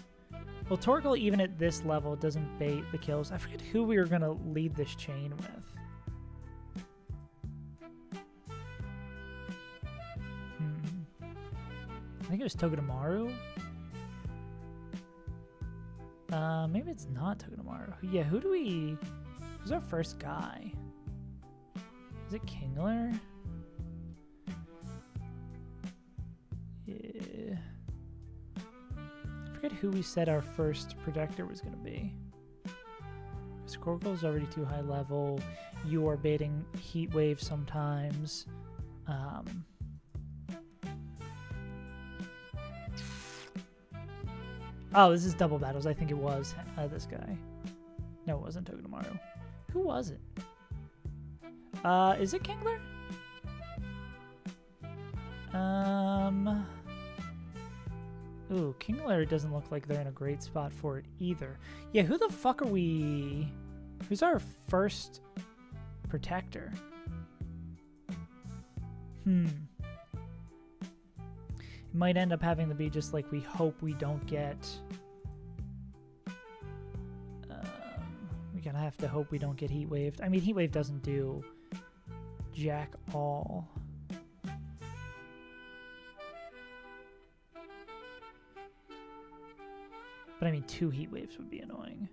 well, Torkoal, even at this level, doesn't bait the kills. I forget who we were going to lead this chain with. I think it was Togedemaru. Maybe it's not Togedemaru. Yeah, who's our first guy? Is it Kingler? Yeah. I forget who we said our first protector was going to be. Squirkle's already too high level. You are baiting Heat Wave sometimes. Oh, this is double battles. I think it was this guy. No, it wasn't Togedemaru. Who was it? Is it Kingler? Ooh, Kingler doesn't look like they're in a great spot for it either. Yeah, who the fuck are we? Who's our first protector? It might end up having to be just like we hope we don't get. We're gonna have to hope we don't get Heat Waved. I mean, Heat Wave doesn't do jack all. But I mean, 2 Heat Waves would be annoying.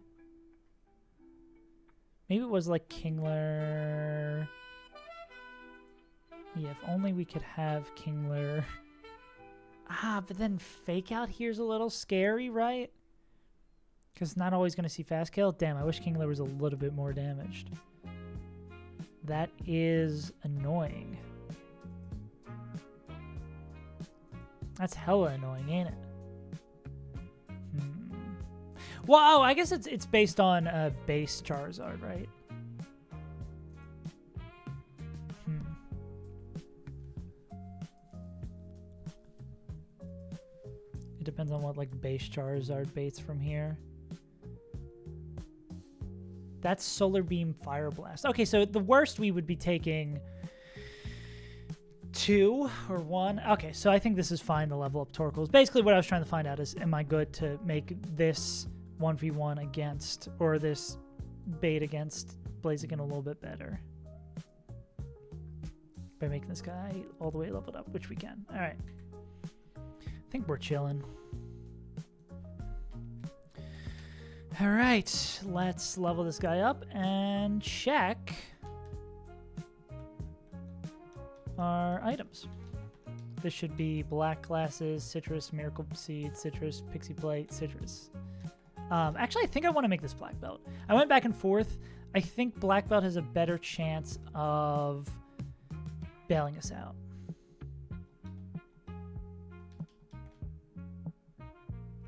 Maybe it was like Kingler. Yeah, if only we could have Kingler. But then Fake Out here's a little scary, right? Because it's not always going to see fast kill. Damn, I wish Kingler was a little bit more damaged. That is annoying. That's hella annoying, ain't it? Well, I guess it's based on base Charizard, right? It depends on what like base Charizard baits from here. That's Solar Beam, Fire Blast. Okay, so the worst we would be taking 2 or 1. Okay, so I think this is fine to level up Torkoals. Basically what I was trying to find out is, am I good to make this 1v1 against, or this bait against Blaziken a little bit better? by making this guy all the way leveled up, which we can. All right. I think we're chilling. All right, let's level this guy up and check our items. This should be black glasses, citrus, miracle seed, citrus, pixie plate, citrus. Actually, I think I want to make this black belt. I went back and forth. I think black belt has a better chance of bailing us out.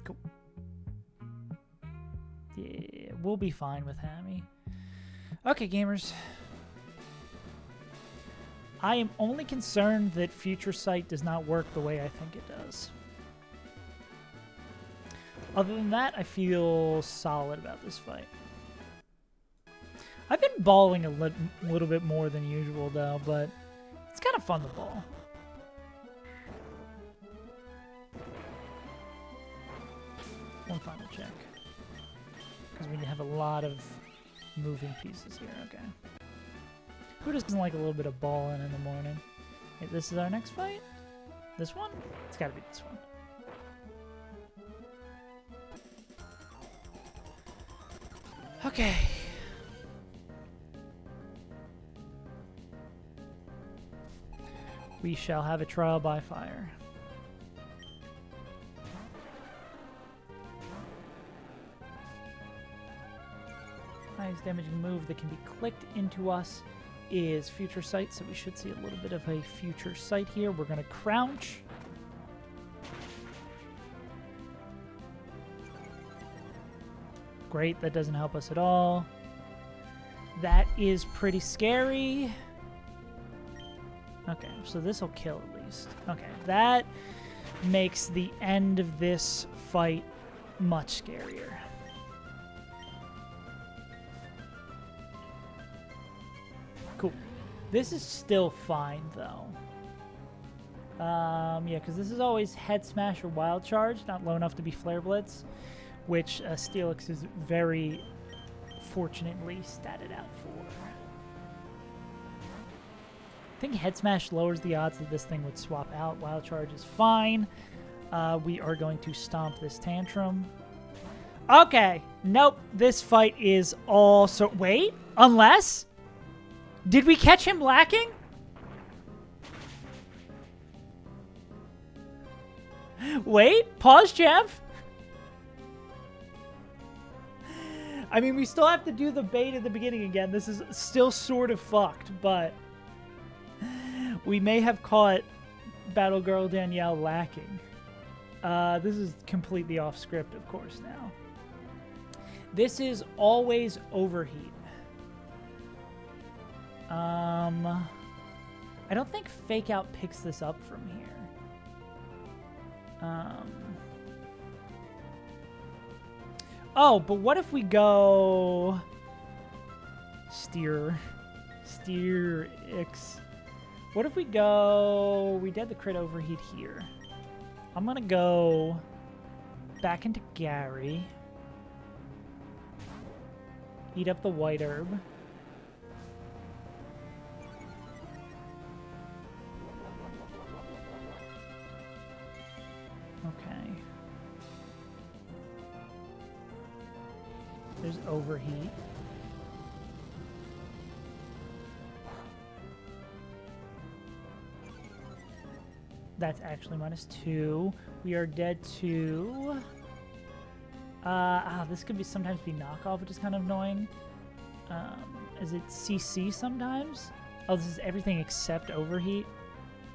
Cool. Yeah, we'll be fine with Hammy. Okay, gamers. I am only concerned that Future Sight does not work the way I think it does. Other than that, I feel solid about this fight. I've been balling a little bit more than usual, though, but it's kind of fun to ball. One final check. Because we have a lot of moving pieces here. Okay. Who doesn't like a little bit of balling in the morning? Hey, this is our next fight? This one? It's got to be this one. Okay. We shall have a trial by fire. Highest damaging move that can be clicked into us is Future Sight, so we should see a little bit of a Future Sight here. We're going to crouch. Great, that doesn't help us at all. That is pretty scary. Okay, so this will kill at least. Okay, that makes the end of this fight much scarier. Cool. This is still fine, though. Yeah, because this is always Head Smash or Wild Charge, not low enough to be Flare Blitz, which Steelix is very fortunately statted out for. I think Head Smash lowers the odds that this thing would swap out. Wild Charge is fine. We are going to stomp this tantrum. Okay. Nope. This fight is all... So, wait. Unless... Did we catch him lacking? Wait. Pause, Jeff. I mean, we still have to do the bait at the beginning again. This is still sort of fucked, but... We may have caught Battle Girl Danielle lacking. This is completely off script, of course, now. This is always overheat. I don't think Fake Out picks this up from here. Oh, but what if we go... Steer X. What if we go... We did the crit overheat here. I'm going to go back into Gary. Eat up the white herb. Okay. There's overheat. That's actually -2. We are dead to... this could be sometimes be knockoff, which is kind of annoying. Is it CC sometimes? Oh, this is everything except overheat.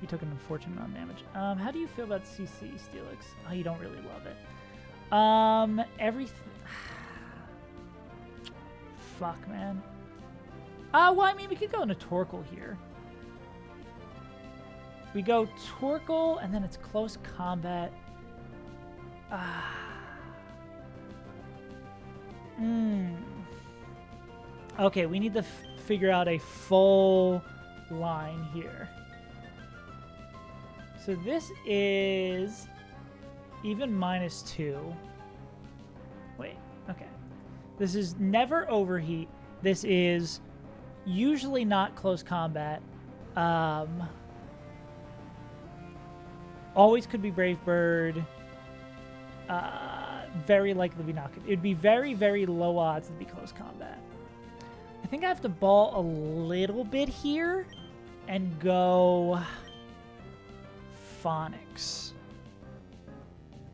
You took an unfortunate amount of damage. How do you feel about CC, Steelix? Oh, you don't really love it. Everything... Fuck, man. Well, I mean, we could go into Torkoal here. We go Torkoal, and then it's close combat. Okay, we need to figure out a full line here. So this is even -2. Wait, okay. This is never overheat. This is usually not close combat. Always could be Brave Bird. Very likely be not. It would be very, very low odds to be close combat. I think I have to ball a little bit here and go Phonics.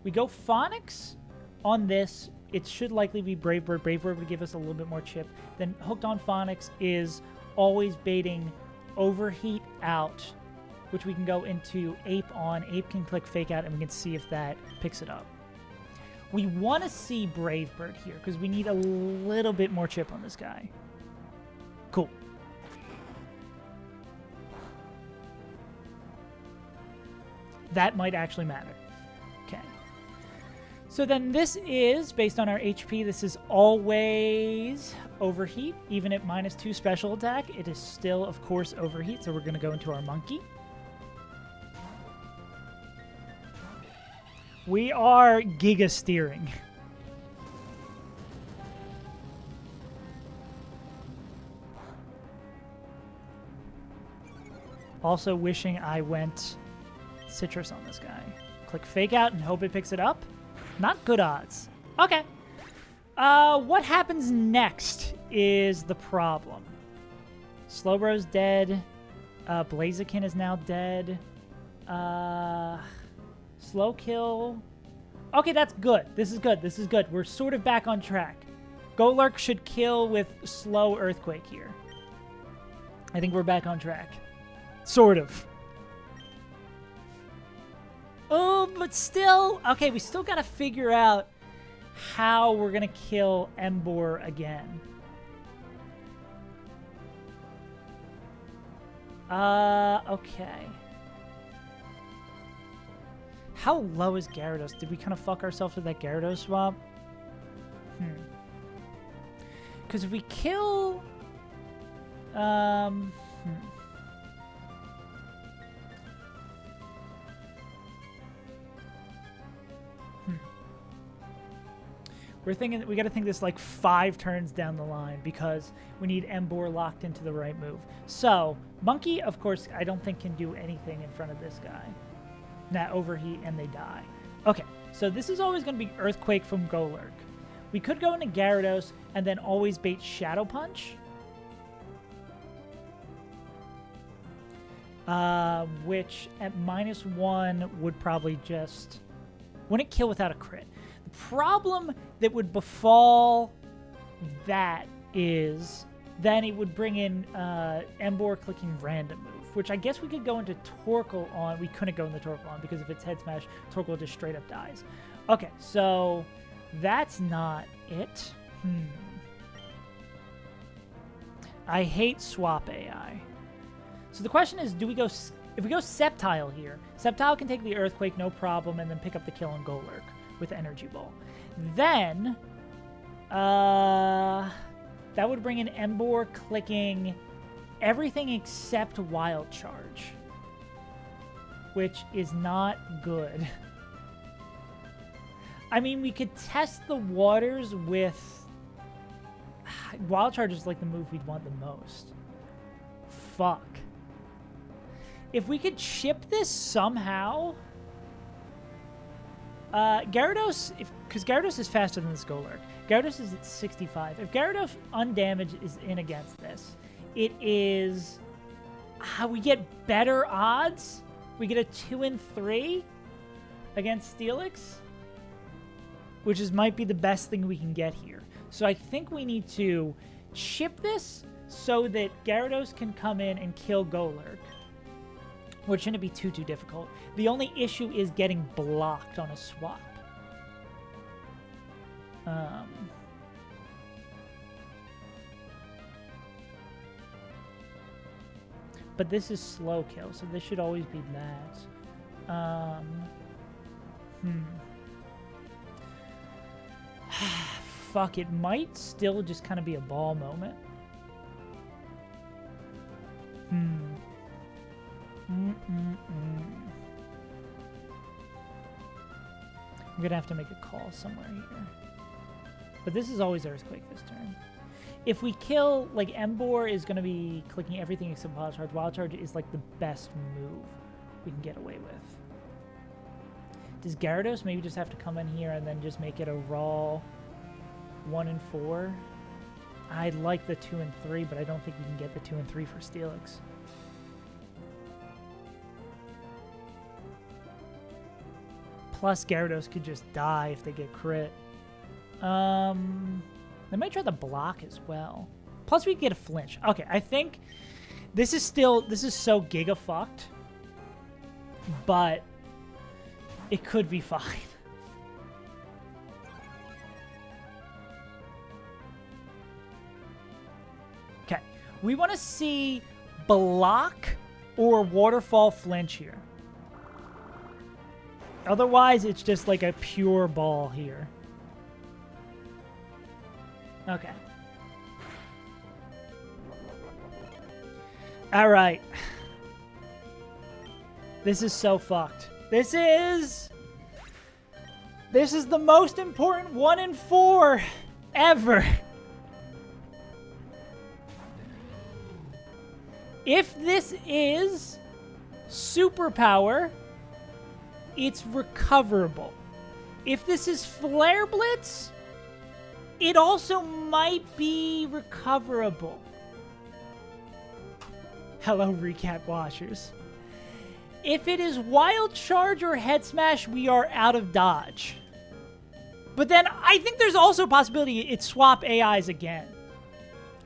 We go Phonics on this. It should likely be Brave Bird. Brave Bird would give us a little bit more chip. Then Hooked on Phonics is always baiting Overheat out, which we can go into Ape on. Ape can click Fake Out, and we can see if that picks it up. We want to see Brave Bird here because we need a little bit more chip on this guy. Cool. That might actually matter. Okay. So then this is, based on our HP, this is always Overheat. Even at -2 special attack, it is still, of course, Overheat. So we're going to go into our Monkey. We are Giga Steering. Also wishing I went Citrus on this guy. Click Fake Out and hope it picks it up. Not good odds. Okay. What happens next is the problem. Slowbro's dead. Blaziken is now dead. Slow kill. Okay, that's good. This is good. This is good. We're sort of back on track. Golurk should kill with slow Earthquake here. I think we're back on track. Sort of. Oh, but still. Okay, we still got to figure out how we're going to kill Embor again. Okay. How low is Gyarados? Did we kind of fuck ourselves with that Gyarados swap? Because if we kill... We're thinking we got to think this like 5 turns down the line because we need Embor locked into the right move. So, Monkey, of course, I don't think can do anything in front of this guy. Nah, Overheat, and they die. Okay, so this is always going to be Earthquake from Golurk. We could go into Gyarados and then always bait Shadow Punch. Which at -1 would probably just... wouldn't kill without a crit. The problem that would befall that is then it would bring in Embor clicking random move, which I guess we could go into Torkoal on. We couldn't go into Torkoal on because if it's Head Smash, Torkoal just straight up dies. Okay, so that's not it. I hate swap AI. So the question is, do we go... if we go Sceptile here, Sceptile can take the Earthquake, no problem, and then pick up the kill on Golurk with Energy Ball. Then, that would bring in Embor clicking everything except Wild Charge, which is not good. I mean, we could test the waters with... Wild Charge is like the move we'd want the most. Fuck. If we could chip this somehow... Gyarados, because Gyarados is faster than this Golurk. Gyarados is at 65. If Gyarados undamaged is in against this, it is... we get better odds. We get a 2 and 3 against Steelix, which might be the best thing we can get here. So I think we need to chip this so that Gyarados can come in and kill Golurk, which shouldn't be too difficult. The only issue is getting blocked on a swap. But this is slow kill, so this should always be that. Fuck, it might still just kind of be a ball moment. I'm gonna have to make a call somewhere here. But this is always Earthquake this turn. if we kill, like, Embor is going to be clicking everything except Wild Charge. Wild Charge is, like, the best move we can get away with. Does Gyarados maybe just have to come in here and then just make it a raw 1 and 4? I'd like the 2 and 3, but I don't think we can get the 2 and 3 for Steelix. Plus, Gyarados could just die if they get crit. They might try the block as well. Plus, we get a flinch. Okay, I think this is so giga fucked, but it could be fine. Okay, we want to see block or waterfall flinch here. Otherwise, it's just like a pure ball here. Okay. All right. This is so fucked. This is the most important 1 in 4 ever. If this is superpower, it's recoverable. If this is Flare Blitz, it also might be recoverable. Hello, recap watchers. If it is Wild Charge or Head Smash, we are out of dodge. But then I think there's also a possibility it swap AIs again.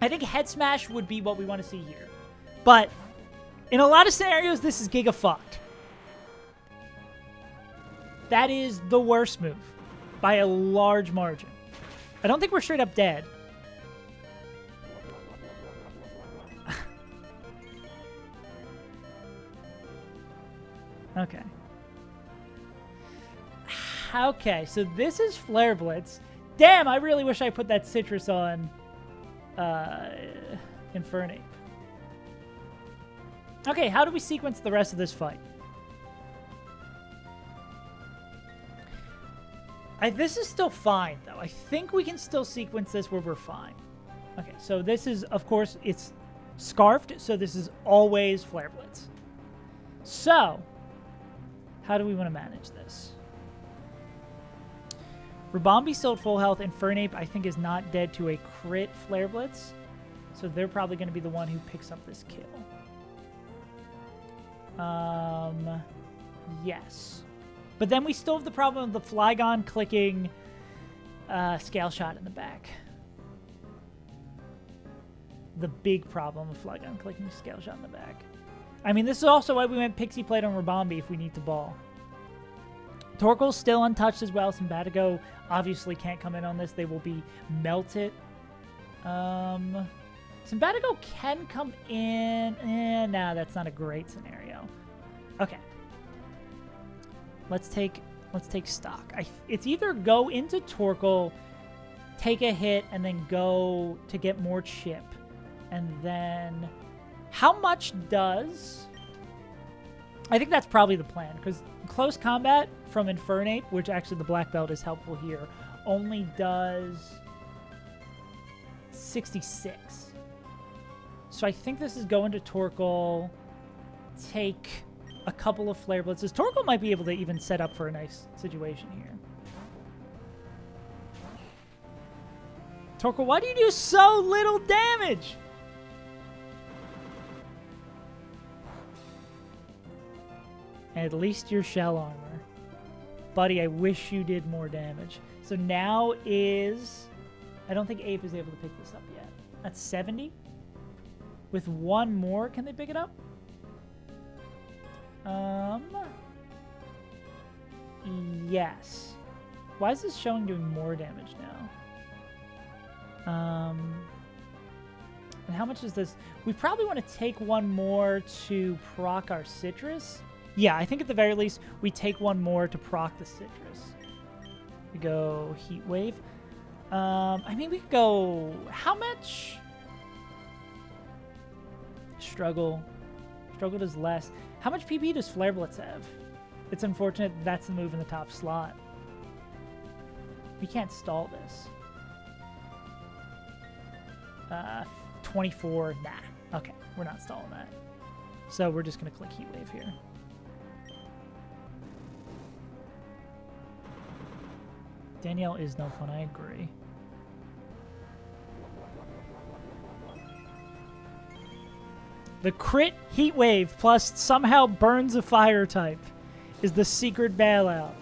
I think Head Smash would be what we want to see here. But in a lot of scenarios, this is giga fucked. That is the worst move by a large margin. I don't think we're straight up dead. Okay. Okay, so this is Flare Blitz. Damn, I really wish I put that Citrus on Infernape. Okay, how do we sequence the rest of this fight? This is still fine, though. I think we can still sequence this where we're fine. Okay, so this is, of course, it's Scarfed, so this is always Flare Blitz. So, how do we want to manage this? Rabombi still at full health. Infernape, I think, is not dead to a crit Flare Blitz. So they're probably going to be the one who picks up this kill. Yes. But then we still have the problem of the Flygon clicking Scale Shot in the back. The big problem of Flygon clicking Scale Shot in the back. I mean, this is also why we went Pixie Plate on Rabombi if we need to ball. Torkoal's still untouched as well. Sympatico obviously can't come in on this. They will be melted. Sympatico can come in. Nah, that's not a great scenario. Okay. Let's take stock. It's either go into Torkoal, take a hit, and then go to get more chip. And then how much does... I think that's probably the plan, because close combat from Infernape, which actually the black belt is helpful here, only does 66. So I think this is going to Torkoal, take a couple of Flare Blitzes. Torkoal might be able to even set up for a nice situation here. Torkoal, why do you do so little damage? At least your shell armor. Buddy, I wish you did more damage. So now is... I don't think Ape is able to pick this up yet. That's 70. With one more, can they pick it up? Yes. Why is this showing doing more damage now? And how much is this? We probably want to take one more to proc our Citrus. Yeah, I think at the very least, we take one more to proc the Citrus. We go Heat Wave. I mean, we could go... How much? Struggle. Struggle does less. How much PP does Flare Blitz have? It's unfortunate that's the move in the top slot. We can't stall this. 24. Nah. Okay, we're not stalling that. So we're just going to click heat wave here. Danielle is no fun, I agree. The crit heat wave plus somehow burns a fire type is the secret bailout.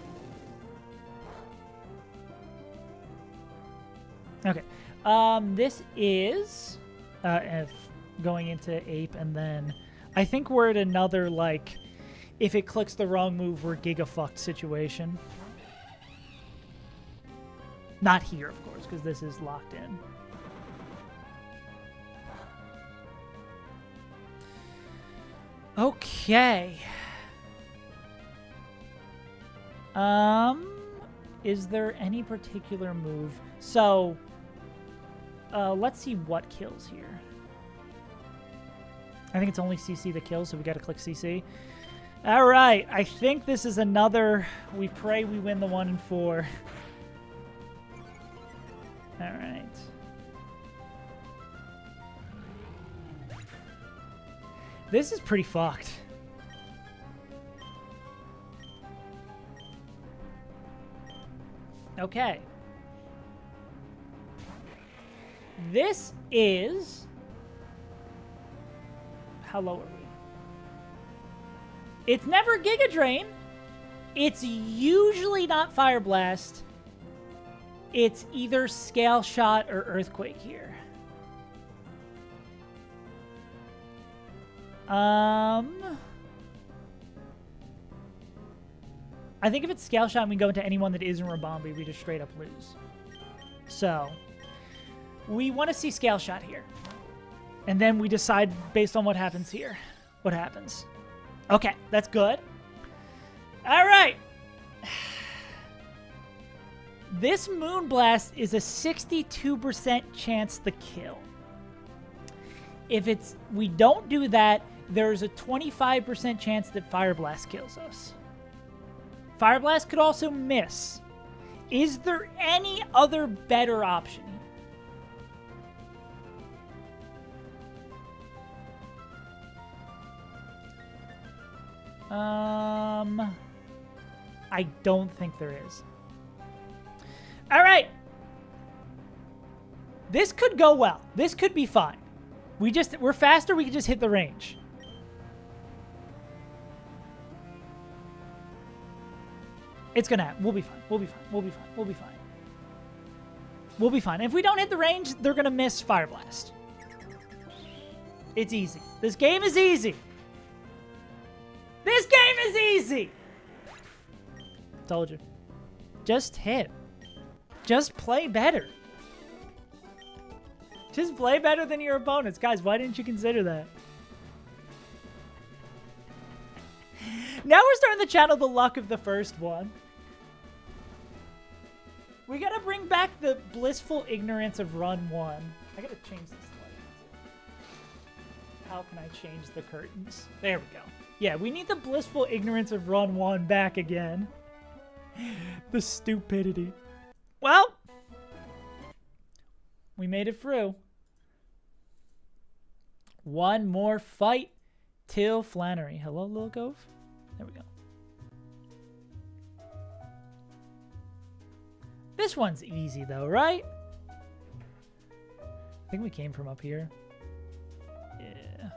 Okay. This is going into ape, and then I think we're at another, like, if it clicks the wrong move, we're giga-fucked situation. Not here, of course, because this is locked in. Okay. Is there any particular move? So, let's see what kills here. I think it's only CC that kills, so we gotta click CC. All right, I think this is another, we pray we win the 1 and 4. All right. This is pretty fucked. Okay. This is... How low are we? It's never Giga Drain. It's usually not Fire Blast. It's either Scale Shot or Earthquake here. I think if it's Scale Shot and we go into anyone that isn't Rabombi, we just straight up lose. So, we want to see Scale Shot here. And then we decide, based on what happens here, what happens. Okay, that's good. All right. This Moonblast is a 62% chance to kill. If we don't do that, there's a 25% chance that Fire Blast kills us. Fire Blast could also miss. Is there any other better option here? I don't think there is. All right. This could go well. This could be fine. We're faster. We can just hit the range. It's gonna happen. We'll be fine. We'll be fine. We'll be fine. We'll be fine. We'll be fine. If we don't hit the range, they're gonna miss Fire Blast. It's easy. This game is easy. This game is easy. Told you. Just hit. Just play better. Just play better than your opponents. Guys, why didn't you consider that? Now we're starting to channel the luck of the first one. We gotta bring back the blissful ignorance of run 1. I gotta change this light. How can I change the curtains? There we go. Yeah, we need the blissful ignorance of run 1 back again. The stupidity. Well, we made it through. One more fight till Flannery. Hello, Lil Gove. There we go. This one's easy though, right? I think we came from up here. Yeah.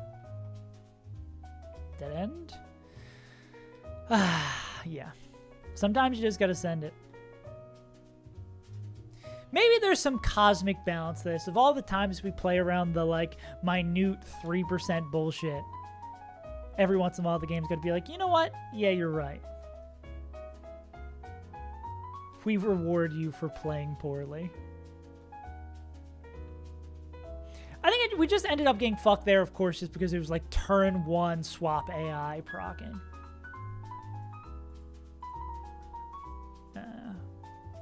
Dead end? Yeah. Sometimes you just gotta send it. Maybe there's some cosmic balance to this. Of all the times we play around the, like, minute 3% bullshit, every once in a while the game's gonna be like, you know what? Yeah, you're right. We reward you for playing poorly. I think we just ended up getting fucked there, of course, just because it was like turn 1 swap AI proccing.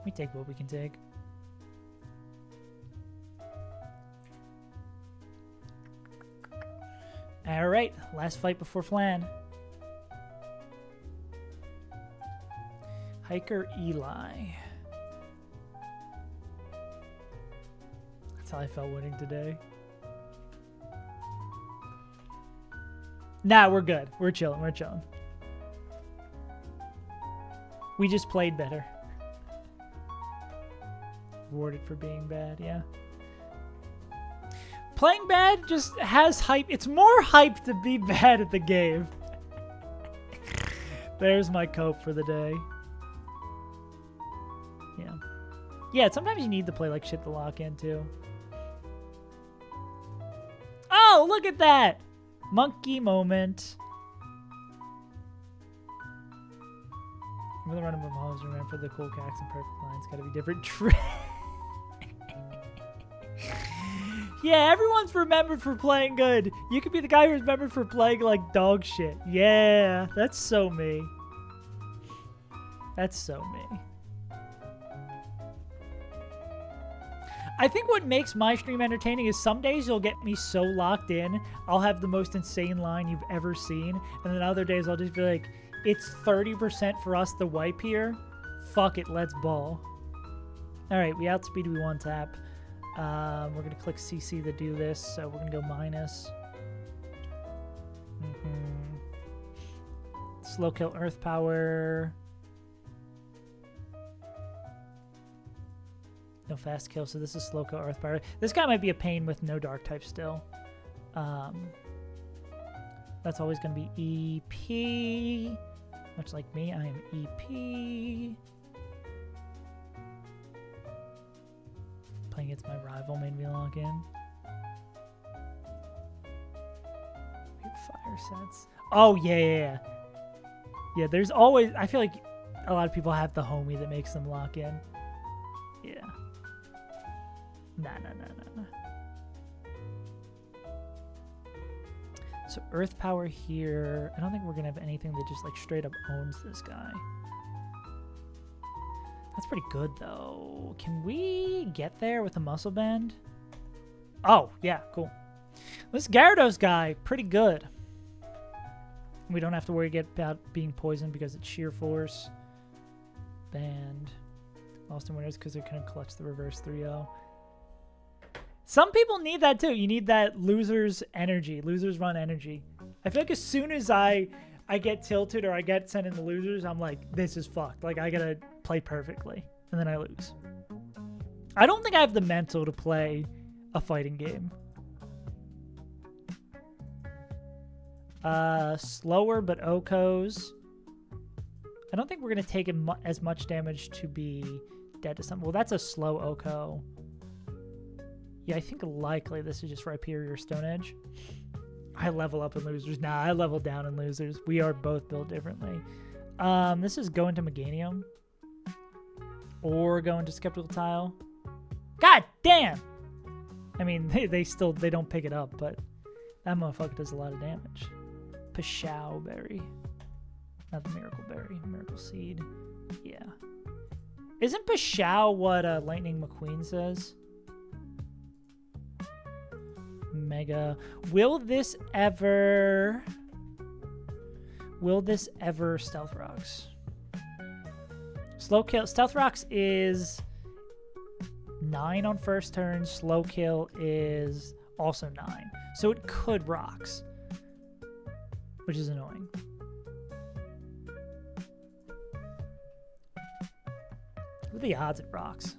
We take what we can take. All right, last fight before Flan. Hiker Eli. That's how I felt winning today. Nah, we're good. We're chilling. We're chilling. We just played better. Rewarded for being bad, yeah. Playing bad just has hype. It's more hype to be bad at the game. There's my cope for the day. Yeah. Yeah, sometimes you need to play like shit to lock in too. Oh, look at that! Monkey moment. For the run of homes, remember for the cool cacks and perfect lines. Gotta be different. Yeah, everyone's remembered for playing good. You could be the guy who's remembered for playing like dog shit. Yeah, that's so me. That's so me. I think what makes my stream entertaining is some days you'll get me so locked in, I'll have the most insane line you've ever seen, and then other days I'll just be like, it's 30% for us to wipe here. Fuck it, let's ball. Alright, we outspeed, we one tap. We're going to click CC to do this, so we're going to go minus. Slow kill earth power. No fast kill, so this is slow kill earth power. This guy might be a pain with no dark type still. That's always going to be EP. Much like me, I am EP. Playing against my rival made me log in. Fire sets. Oh, yeah. Yeah, there's always... I feel like a lot of people have the homie that makes them lock in. Yeah. Nah. So earth power here. I don't think we're going to have anything that just like straight up owns this guy. That's pretty good, though. Can we get there with a muscle bend? Oh, yeah, cool. This Gyarados guy, pretty good. We don't have to worry about being poisoned because it's sheer force. Band. Lost in winners because they're going to clutch the reverse 3-0. Some people need that, too. You need that loser's energy. Losers run energy. I feel like as soon as I get tilted or I get sent into losers, I'm like, this is fucked. Like, I gotta play perfectly. And then I lose. I don't think I have the mental to play a fighting game. Slower, but Okos. I don't think we're gonna take as much damage to be dead to something. Well, that's a slow Oko. Yeah, I think likely this is just Rhyperior Stone Edge. I level up in losers. Nah, I level down in losers. We are both built differently. This is going to Meganium. Or going to Skeptical Tile. God damn! I mean, they don't pick it up, but that motherfucker does a lot of damage. Pashao Berry. Not the Miracle Berry. Miracle Seed. Yeah. Isn't Pashao what Lightning McQueen says? Mega. Will this ever Stealth Rocks? Slow kill. Stealth Rocks is 9 on first turn. Slow kill is also 9. So it could Rocks, which is annoying. What are the odds it Rocks?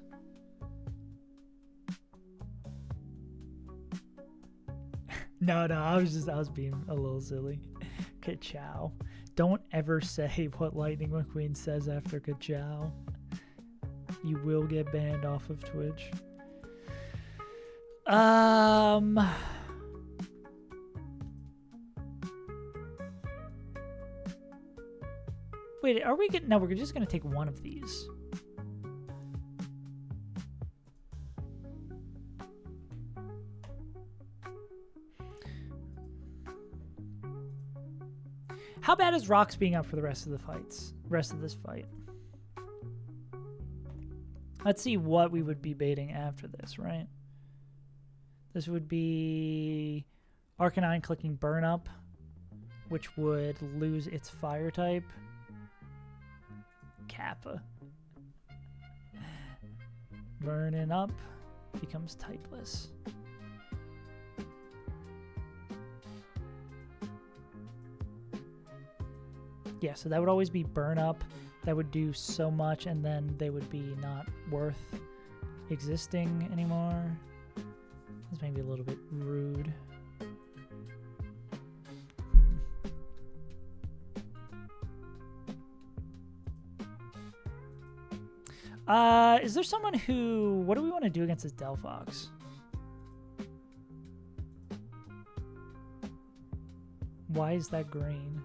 No, I was being a little silly. Ka-chow. Don't ever say what Lightning McQueen says after ka-chow. You will get banned off of Twitch. Wait, are we getting... No, we're just going to take one of these. How bad is Rocks being up for the rest of this fight? Let's see what we would be baiting after this, right? This would be Arcanine clicking Burn Up, which would lose its fire type. Kappa. Burning Up becomes typeless. Yeah, so that would always be burn up. That would do so much, and then they would be not worth existing anymore. This may be a little bit rude. Is there someone who... What do we want to do against this Delphox? Why is that green?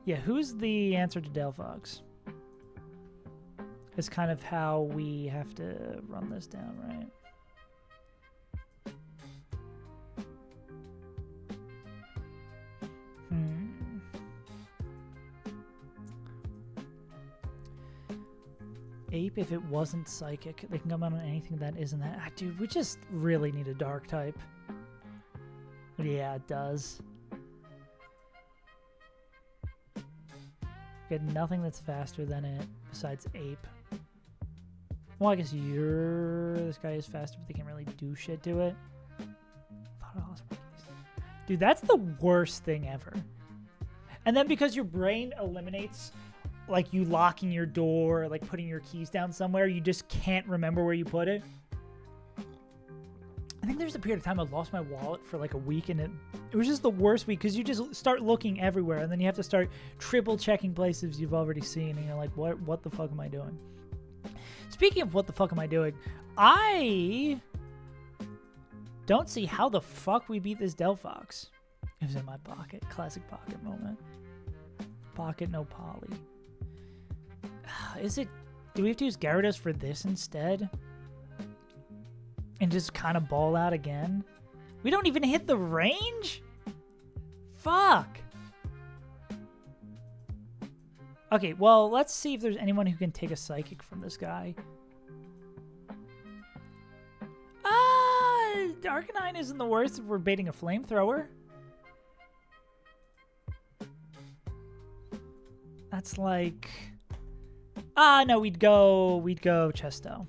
Yeah, who's the answer to Delphox? It's kind of how we have to run this down, right? Ape, if it wasn't psychic, they can come out on anything that isn't that. Ah, dude, we just really need a dark type. Yeah, it does. Get nothing that's faster than it besides Ape. Well, I guess this guy is faster, but they can't really do shit to it. Dude, that's the worst thing ever. And then because your brain eliminates, like, you locking your door, like putting your keys down somewhere, you just can't remember where you put it. I think there's a period of time I lost my wallet for like a week, and it was just the worst week because you just start looking everywhere, and then you have to start triple checking places you've already seen, and you're like, what the fuck am I doing? Speaking of what the fuck am I doing, I don't see how the fuck we beat this Delphox. It was in my pocket. Classic pocket moment. Pocket, no poly. Do we have to use Gyarados for this instead? And just kind of ball out again? We don't even hit the range? Fuck. Okay, well, let's see if there's anyone who can take a Psychic from this guy. Arcanine isn't the worst if we're baiting a Flamethrower. That's like... no, we'd go Chesto.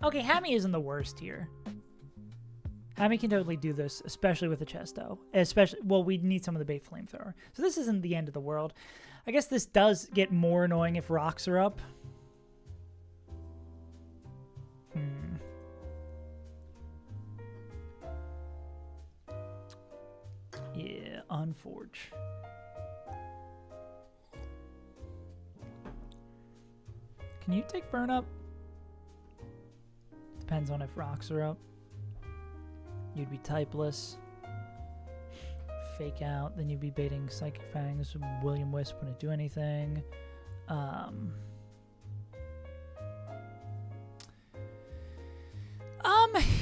Okay, Hammy isn't the worst here. Hammy can totally do this, especially with a Chesto. Well, we need some of the bait Flamethrower. So this isn't the end of the world. I guess this does get more annoying if rocks are up. Yeah, Unforge. Can you take burn up? Depends on if rocks are up. You'd be typeless. Fake out. Then you'd be baiting Psychic Fangs. William Wisp wouldn't do anything.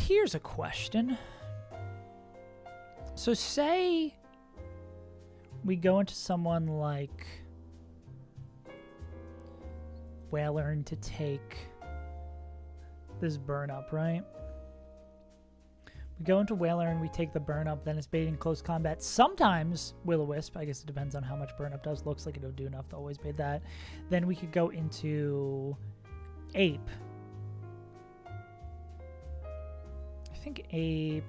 Here's a question. So say we go into someone like Wailern to take this burn up, right? We go into Wailern, we take the burn up, then it's baiting close combat. Sometimes Will-O-Wisp, I guess it depends on how much burn up does. Looks like it'll do enough to always bait that. Then we could go into Ape. I think Ape...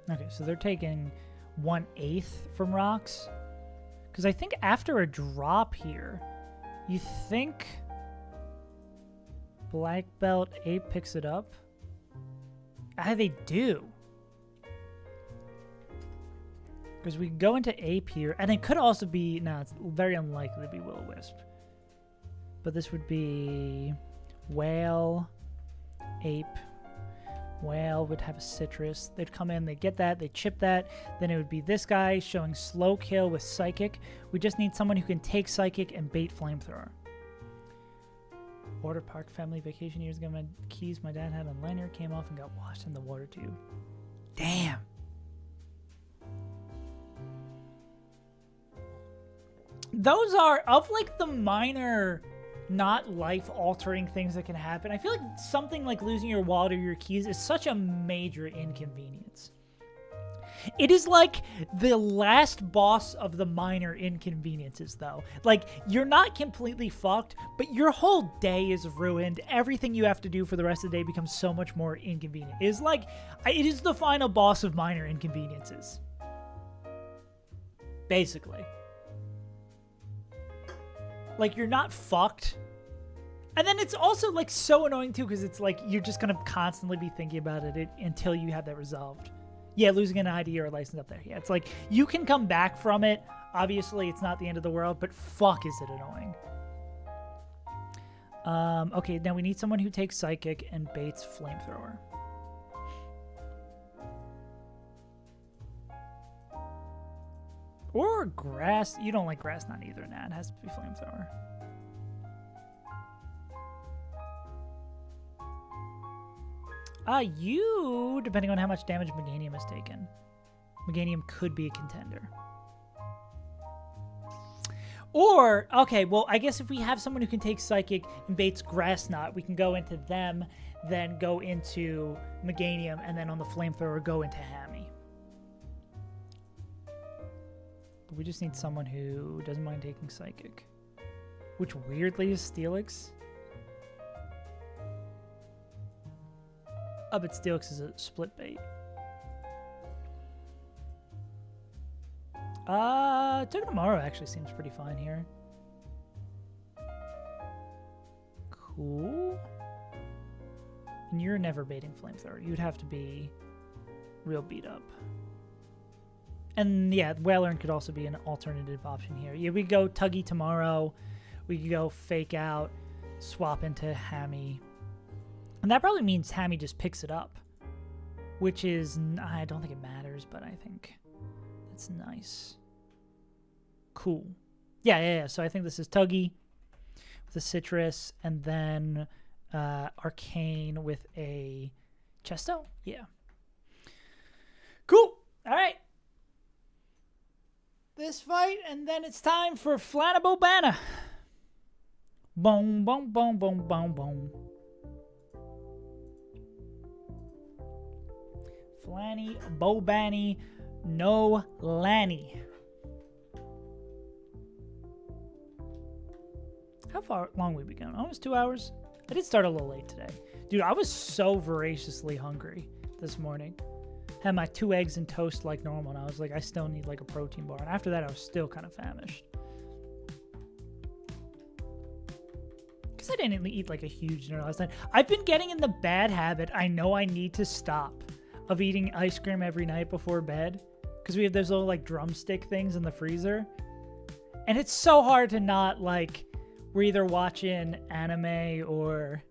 Okay, so they're taking 1/8 from rocks. Because I think after a drop here, you think Black Belt Ape picks it up? They do. Because we go into Ape here, and it could also be... No, it's very unlikely to be Will-O-Wisp. But this would be Whale, Ape... Whale would have a Citrus. They'd come in, they'd get that, they'd chip that. Then it would be this guy showing slow kill with Psychic. We just need someone who can take Psychic and bait Flamethrower. Water park family vacation years ago. My keys my dad had on lanyard came off and got washed in the water tube. Damn. Those are, of like the minor... not life-altering things that can happen. I feel like something like losing your wallet or your keys is such a major inconvenience. It is like the last boss of the minor inconveniences, though. Like, you're not completely fucked, but your whole day is ruined. Everything you have to do for the rest of the day becomes so much more inconvenient. It is like, it is the final boss of minor inconveniences. Basically. Like, you're not fucked. And then it's also, like, so annoying, too, because it's like, you're just going to constantly be thinking about it until you have that resolved. Yeah, losing an ID or a license up there. Yeah, it's like, you can come back from it. Obviously, it's not the end of the world, but fuck is it annoying. Okay, now we need someone who takes Psychic and baits Flamethrower. Or Grass. You don't like Grass Knot either, nah. It has to be Flamethrower. You, depending on how much damage Meganium has taken. Meganium could be a contender. Or, okay, well, I guess if we have someone who can take Psychic and baits Grass Knot, we can go into them, then go into Meganium, and then on the Flamethrower, go into Hammy. But we just need someone who doesn't mind taking Psychic. Which weirdly is Steelix. Oh, but Steelix is a split bait. Tomorrow actually seems pretty fine here. Cool. And you're never baiting Flamethrower. You'd have to be real beat up. And yeah, Whalern could also be an alternative option here. Yeah, we go Tuggy tomorrow. We could go Fake Out, swap into Hammy. And that probably means Hammy just picks it up. Which is, I don't think it matters, but I think that's nice. Cool. Yeah. So I think this is Tuggy with a Citrus, and then Arcane with a Chesto? Yeah. Cool. All right. This fight, and then it's time for Flannabobana. Boom, boom, boom, boom, boom, boom. Flanny, Bobanny, no Lanny. How long we been going? Almost 2 hours? I did start a little late today. Dude, I was so voraciously hungry this morning. Had my 2 eggs and toast like normal, and I was like, I still need like a protein bar. And after that, I was still kind of famished. Because I didn't eat like a huge dinner last night. I've been getting in the bad habit. I know I need to stop. Of eating ice cream every night before bed. Because we have those little like drumstick things in the freezer. And it's so hard to not like, we're either watching anime or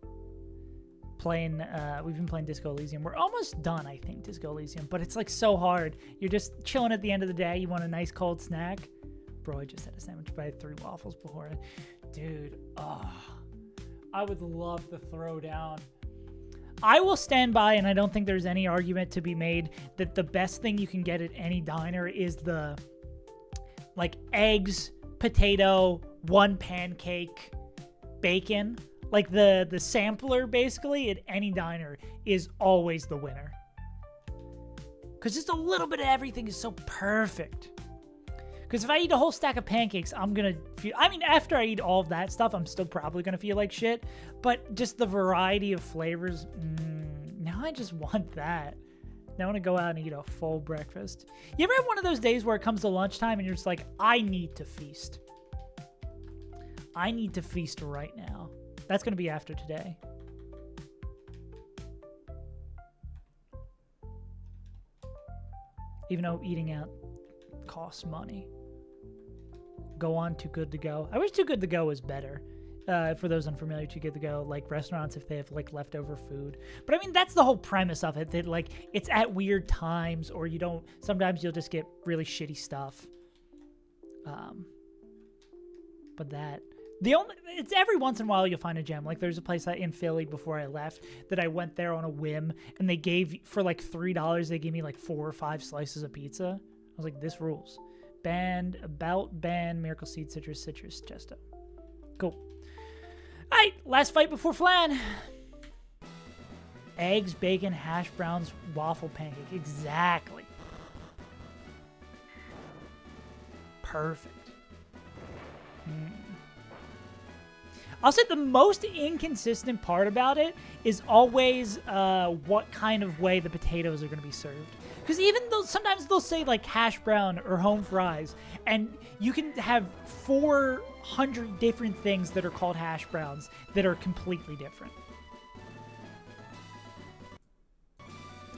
playing, we've been playing Disco Elysium. We're almost done, I think, Disco Elysium. But it's like so hard. You're just chilling at the end of the day. You want a nice cold snack. Bro, I just had a sandwich, but I had 3 waffles before. Dude, I would love to throw down. I will stand by, and I don't think there's any argument to be made that the best thing you can get at any diner is the, like, eggs, potato, 1 pancake, bacon. Like, the sampler, basically, at any diner is always the winner. Because just a little bit of everything is so perfect. Because if I eat a whole stack of pancakes, I'm going to feel... I mean, after I eat all of that stuff, I'm still probably going to feel like shit. But just the variety of flavors, now I just want that. Now I want to go out and eat a full breakfast. You ever have one of those days where it comes to lunchtime and you're just like, I need to feast. I need to feast right now. That's going to be after today. Even though eating out costs money. Go on Too Good To Go. I wish Too Good To Go was better. For those unfamiliar, Too Good To Go, like restaurants, if they have like leftover food. But I mean, that's the whole premise of it, that like it's at weird times, or you don't, sometimes you'll just get really shitty stuff. But that, it's every once in a while you'll find a gem. Like there's a place in Philly before I left that I went there on a whim, and they gave, for like $3, they gave me like 4 or 5 slices of pizza. I was like, this rules. Miracle Seed, Citrus, Chesto. Cool. Alright, last fight before Flan. Eggs, bacon, hash browns, waffle pancake. Exactly. Perfect. I'll say the most inconsistent part about it is always what kind of way the potatoes are going to be served. Because even though sometimes they'll say like hash brown or home fries, and you can have 400 different things that are called hash browns that are completely different.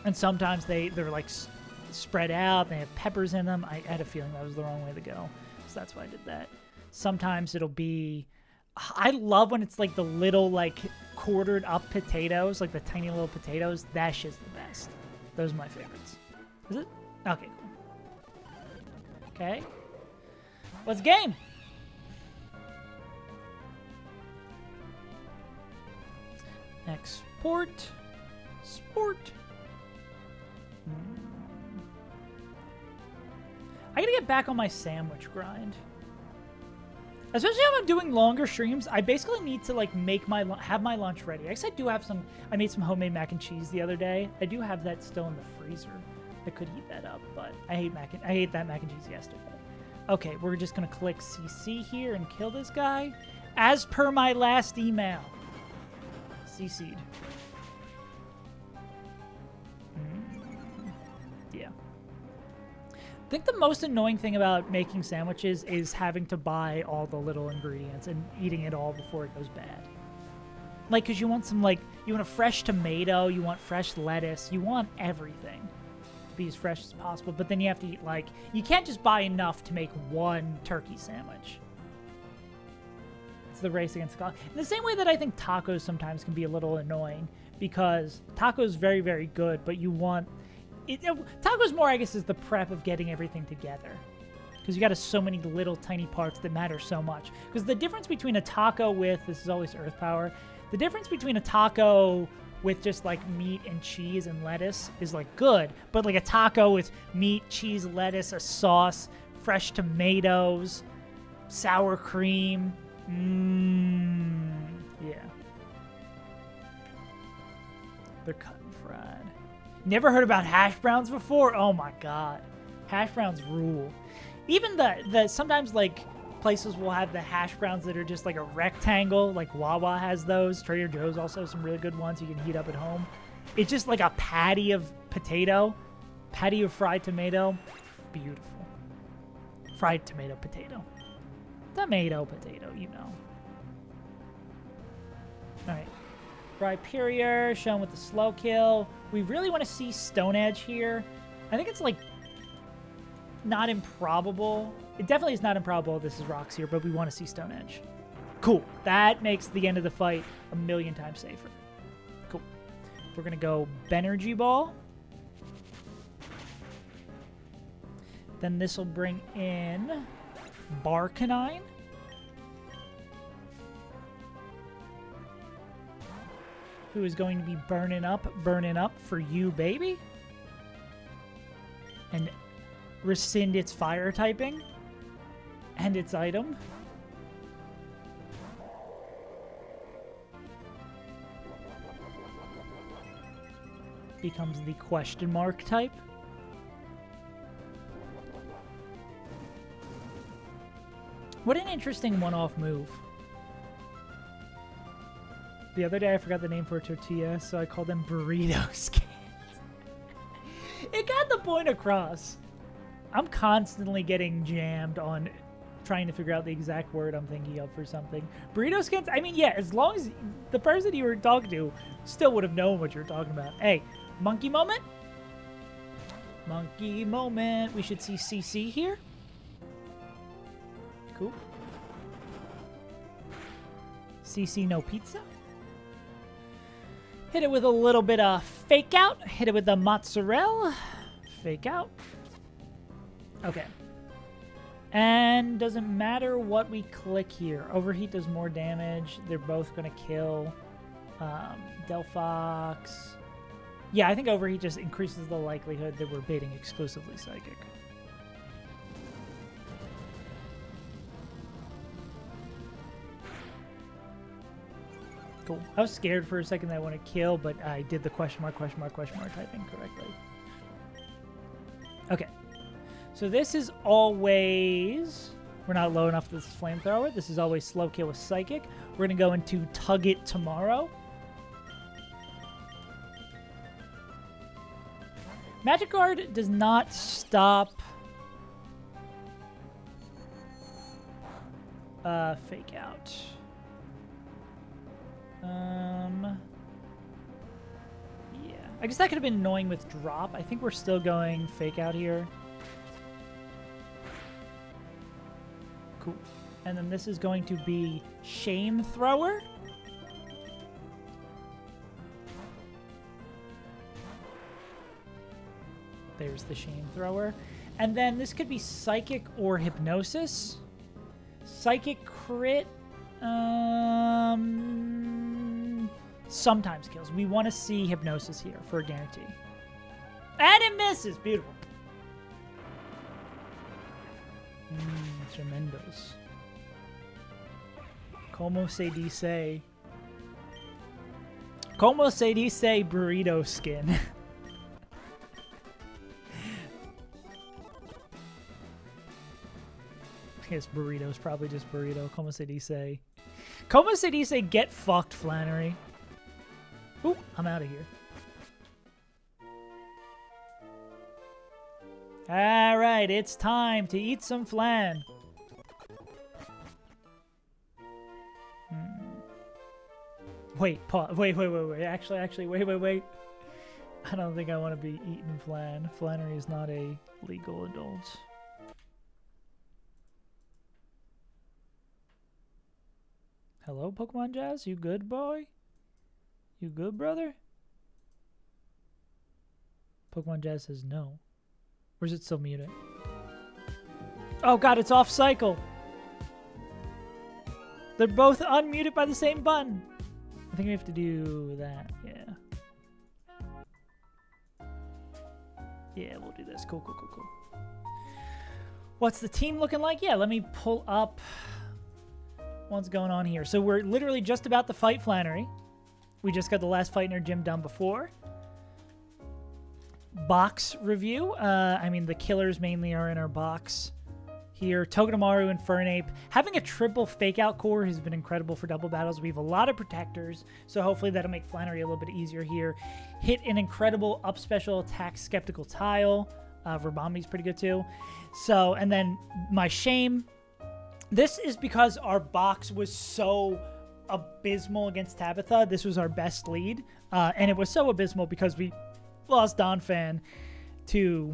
And sometimes they're like spread out, they have peppers in them. I had a feeling that was the wrong way to go, so that's why I did that. Sometimes it'll be... I love when it's like the little like quartered up potatoes, like the tiny little potatoes. That shit's the best. Those are my favorites. Is it? Okay, cool. Okay. What's game? Export. Sport. I gotta get back on my sandwich grind. Especially if I'm doing longer streams, I basically need to like have my lunch ready. I guess I do have some. I made some homemade mac and cheese the other day. I do have that still in the freezer. I could heat that up, but I ate that mac and cheese yesterday. Okay, we're just gonna click CC here and kill this guy, as per my last email. CC'd. Yeah. I think the most annoying thing about making sandwiches is having to buy all the little ingredients and eating it all before it goes bad. Like, because you want some, like, you want a fresh tomato, you want fresh lettuce, you want everything to be as fresh as possible, but then you have to eat, like, you can't just buy enough to make one turkey sandwich. It's the race against God. In the same way that I think tacos sometimes can be a little annoying, because tacos very, very good, but you want... tacos more, I guess, is the prep of getting everything together. Because you got so many little tiny parts that matter so much. Because the difference between a taco with... This is always Earth Power. The difference between a taco with just, like, meat and cheese and lettuce is, like, good. But, like, a taco with meat, cheese, lettuce, a sauce, fresh tomatoes, sour cream. Yeah. They're cut and fried. Never heard about hash browns before? Oh my god. Hash browns rule. Even the sometimes like places will have the hash browns that are just like a rectangle, like Wawa has those. Trader Joe's also has some really good ones you can heat up at home. It's just like a patty of potato, patty of fried tomato. Beautiful. Fried tomato potato. Tomato potato, you know. Alright. Rhyperior, shown with the slow kill. We really want to see Stone Edge here. I think it's like not improbable. It definitely is not improbable this is rocks here, but we want to see Stone Edge. Cool. That makes the end of the fight a million times safer. Cool. We're going to go Benergy Ball. Then this will bring in Barcanine. Who is going to be burning up for you, baby. And rescind its fire typing and its item. Becomes the question mark type. What an interesting one-off move. The other day I forgot the name for a tortilla, so I called them burrito skins. It got the point across. I'm constantly getting jammed on trying to figure out the exact word I'm thinking of for something. Burrito skins, I mean, yeah, as long as the person you were talking to still would have known what you were talking about. Hey, monkey moment? Monkey moment. We should see CC here. Cool. CC no pizza. Hit it with a little bit of fake out. Hit it with the mozzarella. Fake out. Okay. And doesn't matter what we click here. Overheat does more damage. They're both going to kill. Delphox. Yeah, I think Overheat just increases the likelihood that we're baiting exclusively Psychic. Cool. I was scared for a second that I want to kill, but I did the question mark typing correctly. Okay. So this is always... We're not low enough for this flamethrower. This is always slow kill with psychic. We're going to go into tug it tomorrow. Magic Guard does not stop fake out. Yeah. I guess that could have been annoying with drop. I think we're still going fake out here. Cool. And then this is going to be Shame Thrower. There's the Shame Thrower. And then this could be Psychic or Hypnosis. Psychic crit. Sometimes kills. We want to see Hypnosis here for a guarantee. And it misses. Beautiful. Tremendos. Como se dice? Como se dice burrito skin? I guess burrito is probably just burrito. Como se dice? Como se dice get fucked, Flannery? Ooh, I'm out of here. All right, it's time to eat some flan. Wait, pause. Wait. Actually, wait. I don't think I want to be eating flan. Flannery is not a legal adult. Hello, Pokemon Jazz? You good, boy? You good, brother? Pokemon Jazz says no. Or is it still muted? Oh god, it's off cycle. They're both unmuted by the same button. I think we have to do that. Yeah. Yeah, we'll do this. Cool. What's the team looking like? Yeah, let me pull up what's going on here. So we're literally just about to fight Flannery. We just got the last fight in our gym done before. Box review. I mean, the killers mainly are in our box here. Togedemaru and Fernape. Having a triple fake out core has been incredible for double battles. We have a lot of protectors, so hopefully that'll make Flannery a little bit easier here. Hit an incredible up special attack skeptical tile. Verbambi's pretty good too. So, and then my shame. This is because our box was so abysmal against Tabitha. This was our best lead. And it was so abysmal because we lost Donphan to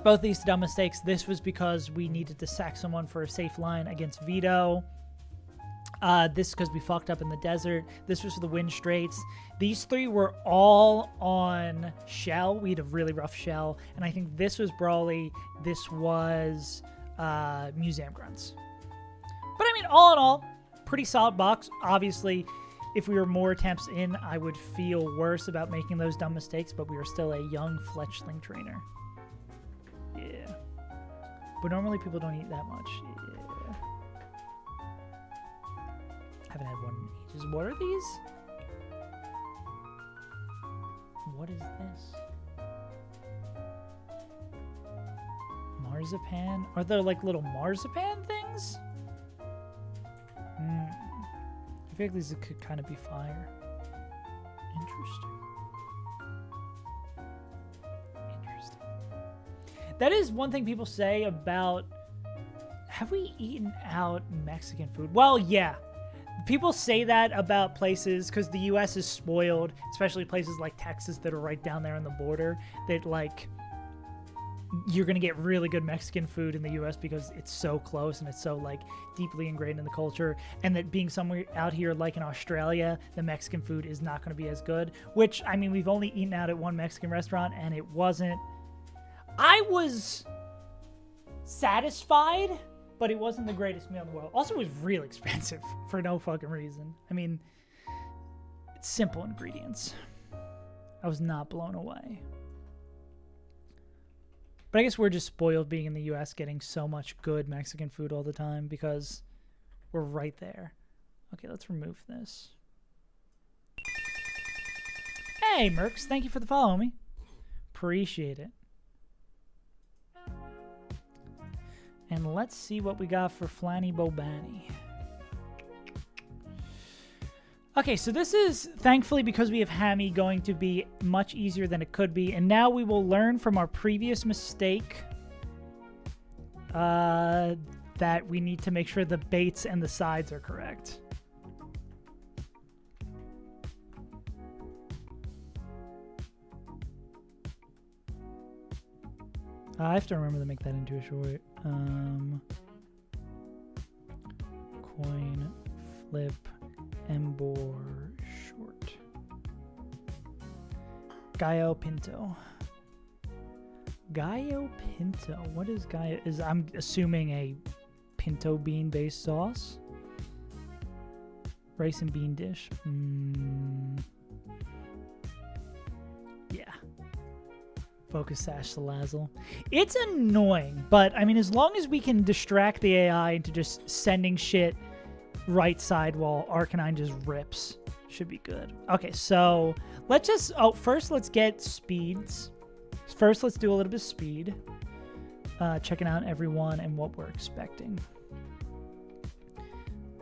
both these dumb mistakes. This was because we needed to sack someone for a safe line against Vito. This because we fucked up in the desert. This was for the Wind Straits. These three were all on Shell. We had a really rough Shell. And I think this was Brawly. This was Museum Grunts. But I mean, all in all, pretty solid box. Obviously, if we were more attempts in, I would feel worse about making those dumb mistakes, but we are still a young fletchling trainer. Yeah. But normally people don't eat that much. Yeah. Haven't had one in ages. What are these? What is this? Marzipan? Are there like little marzipan things? I feel like these could kind of be fire. Interesting. That is one thing people say about... Have we eaten out Mexican food? Well, yeah. People say that about places because the U.S. is spoiled, especially places like Texas that are right down there on the border, that like... You're going to get really good Mexican food in the U.S. because it's so close and it's so, like, deeply ingrained in the culture. And that being somewhere out here, like in Australia, the Mexican food is not going to be as good. Which, I mean, we've only eaten out at one Mexican restaurant, and it wasn't... I was satisfied, but it wasn't the greatest meal in the world. Also, it was real expensive for no fucking reason. I mean, it's simple ingredients. I was not blown away. But I guess we're just spoiled being in the U.S. getting so much good Mexican food all the time because we're right there. Okay, let's remove this. Hey, Mercs. Thank you for the follow, homie. Appreciate it. And let's see what we got for Flanny Bobani. Okay, so this is, thankfully, because we have Hammy, going to be much easier than it could be. And now we will learn from our previous mistake that we need to make sure the baits and the sides are correct. I have to remember to make that into a short. Coin, flip, embor, short. Gallo Pinto. Gallo Pinto. What is Gallo? I'm assuming a pinto bean based sauce. Rice and bean dish. Yeah. Focus sash Salazzle. It's annoying, but I mean, as long as we can distract the AI into just sending shit right side while Arcanine just rips, should be good. Okay, so let's just, first let's get speeds. First, let's do a little bit of speed. Checking out everyone and what we're expecting.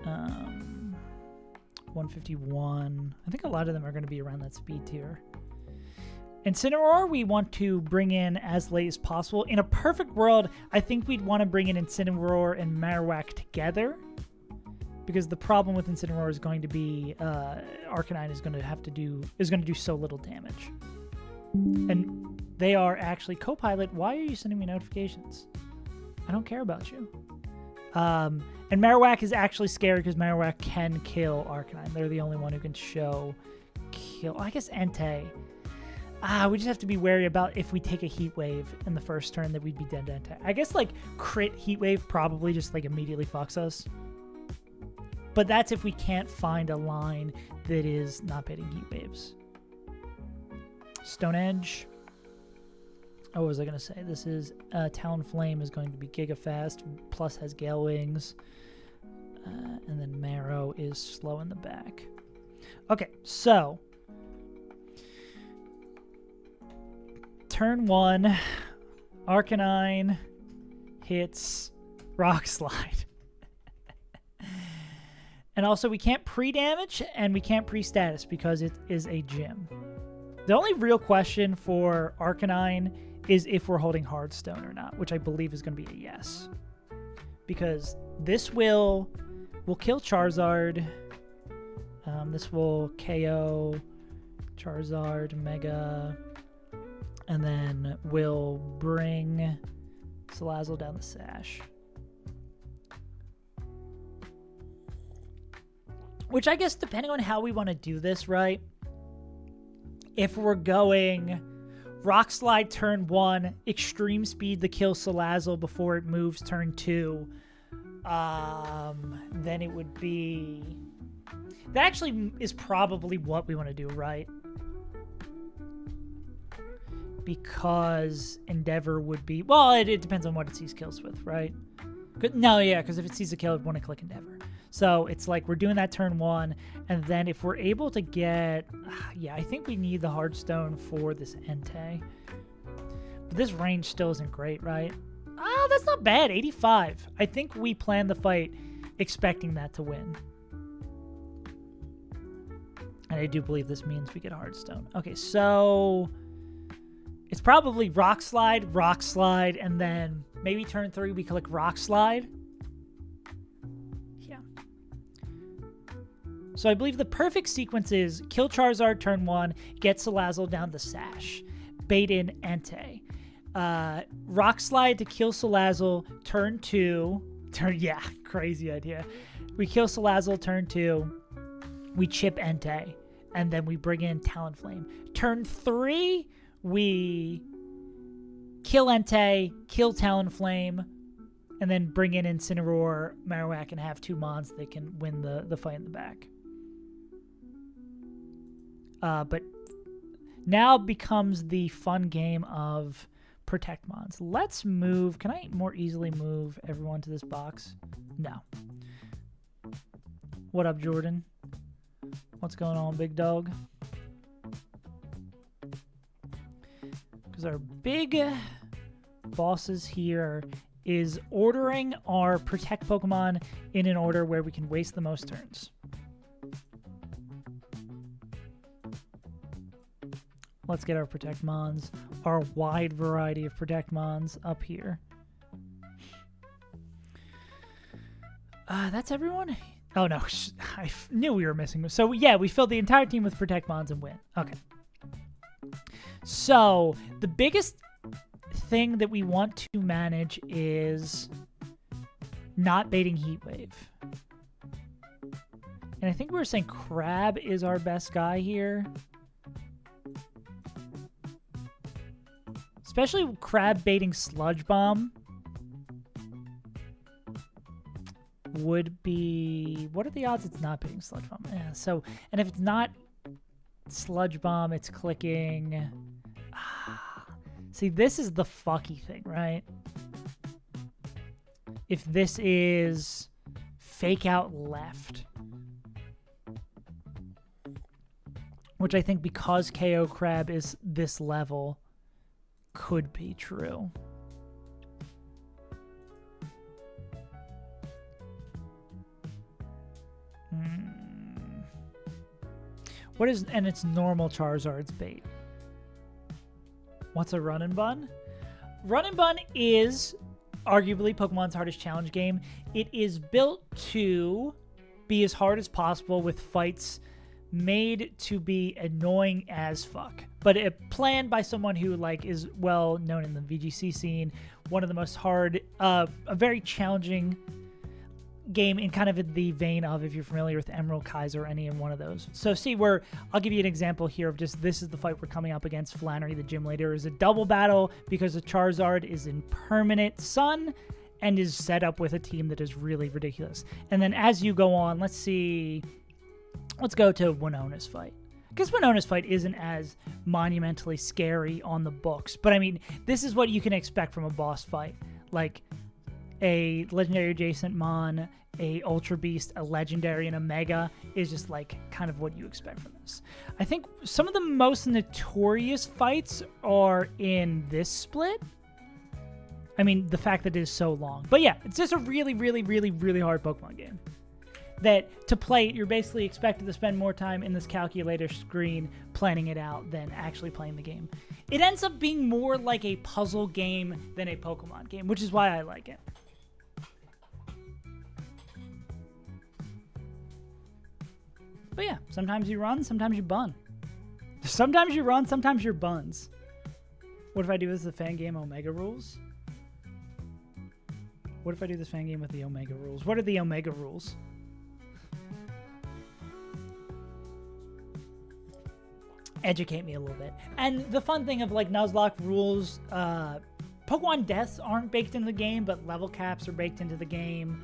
151. I think a lot of them are going to be around that speed tier. Incineroar, we want to bring in as late as possible. In a perfect world, I think we'd want to bring in Incineroar and Marowak together, because the problem with Incineroar is going to be Arcanine is going to do so little damage. And they are actually co-pilot. Why are you sending me notifications? I don't care about you. And Marowak is actually scary because Marowak can kill Arcanine. They're the only one who can show kill. I guess Entei. We just have to be wary about if we take a Heat Wave in the first turn that we'd be dead to Entei. I guess like crit Heat Wave probably just like immediately fucks us. But that's if we can't find a line that is not pitting Heat Waves. Stone Edge. Oh, what was I going to say? This is Talonflame is going to be Giga Fast, plus has Gale Wings. And then Marrow is slow in the back. Okay, so turn 1, Arcanine hits Rock Slide. And also we can't pre-damage and we can't pre-status because it is a gym. The only real question for Arcanine is if we're holding Hardstone or not, which I believe is going to be a yes. Because this will kill Charizard. This will KO Charizard, Mega, and then we'll bring Salazzle down the sash. Which I guess, depending on how we want to do this, right? If we're going Rock Slide turn 1, Extreme Speed to kill Salazzle before it moves turn 2, then it would be... That actually is probably what we want to do, right? Because Endeavor would be... Well, it depends on what it sees kills with, right? No, yeah, because if it sees a kill, it would want to click Endeavor. So it's like we're doing that turn 1, and then if we're able to get... Yeah, I think we need the Hardstone for this Entei. But this range still isn't great, right? Oh, that's not bad. 85. I think we planned the fight expecting that to win. And I do believe this means we get Hardstone. Okay, so... It's probably Rock Slide, and then maybe turn 3 we click Rock Slide. Yeah. So I believe the perfect sequence is kill Charizard turn 1, get Salazzle down the sash, bait in Entei. Rock Slide to kill Salazzle turn 2. Yeah, crazy idea. We kill Salazzle turn 2, we chip Entei, and then we bring in Talonflame. Turn 3... we kill Entei, kill Talonflame, and then bring in Incineroar, Marowak, and have 2 mons that can win the fight in the back. But now becomes the fun game of protect mons. Let's move. Can I more easily move everyone to this box? No. What up, Jordan? What's going on, big dog? Because our big bosses here is ordering our Protect Pokemon in an order where we can waste the most turns. Let's get our Protect Mons, our wide variety of Protect Mons up here. That's everyone? Oh, no. I knew we were missing. So, yeah, we filled the entire team with Protect Mons and win. Okay. So, the biggest thing that we want to manage is not baiting Heat Wave. And I think we were saying Crab is our best guy here. Especially Crab baiting Sludge Bomb would be... What are the odds it's not baiting Sludge Bomb? Yeah, so, and if it's not Sludge Bomb, it's clicking... See, this is the fucky thing, right? If this is Fake Out Left, which I think because KO Crab is this level, could be true. What is, and it's normal Charizard's bait. What's a Run and Bun? Run and Bun is arguably Pokemon's hardest challenge game. It is built to be as hard as possible with fights made to be annoying as fuck. But it planned by someone who like is well known in the VGC scene. One of the most hard, a very challenging game in kind of the vein of, if you're familiar with Emerald Kaiser or any one of those. So see where, I'll give you an example here of just, this is the fight we're coming up against Flannery, the gym leader. Is a double battle because the Charizard is in permanent Sun and is set up with a team that is really ridiculous. And then as you go on, let's see, let's go to Winona's fight. Because Winona's fight isn't as monumentally scary on the books. But I mean, this is what you can expect from a boss fight. Like a legendary adjacent Mon, a Ultra Beast, a legendary, and a Mega is just like kind of what you expect from this. I think some of the most notorious fights are in this split. I mean, the fact that it is so long. But yeah, it's just a really, really, really, really hard Pokemon game. That to play it, you're basically expected to spend more time in this calculator screen planning it out than actually playing the game. It ends up being more like a puzzle game than a Pokemon game, which is why I like it. But yeah, sometimes you run, sometimes you bun. Sometimes you run, sometimes you're buns. What if I do this with the fan game Omega rules? What if I do this fan game with the Omega rules? What are the Omega rules? Educate me a little bit. And the fun thing of like Nuzlocke rules, Pokemon deaths aren't baked into the game, but level caps are baked into the game.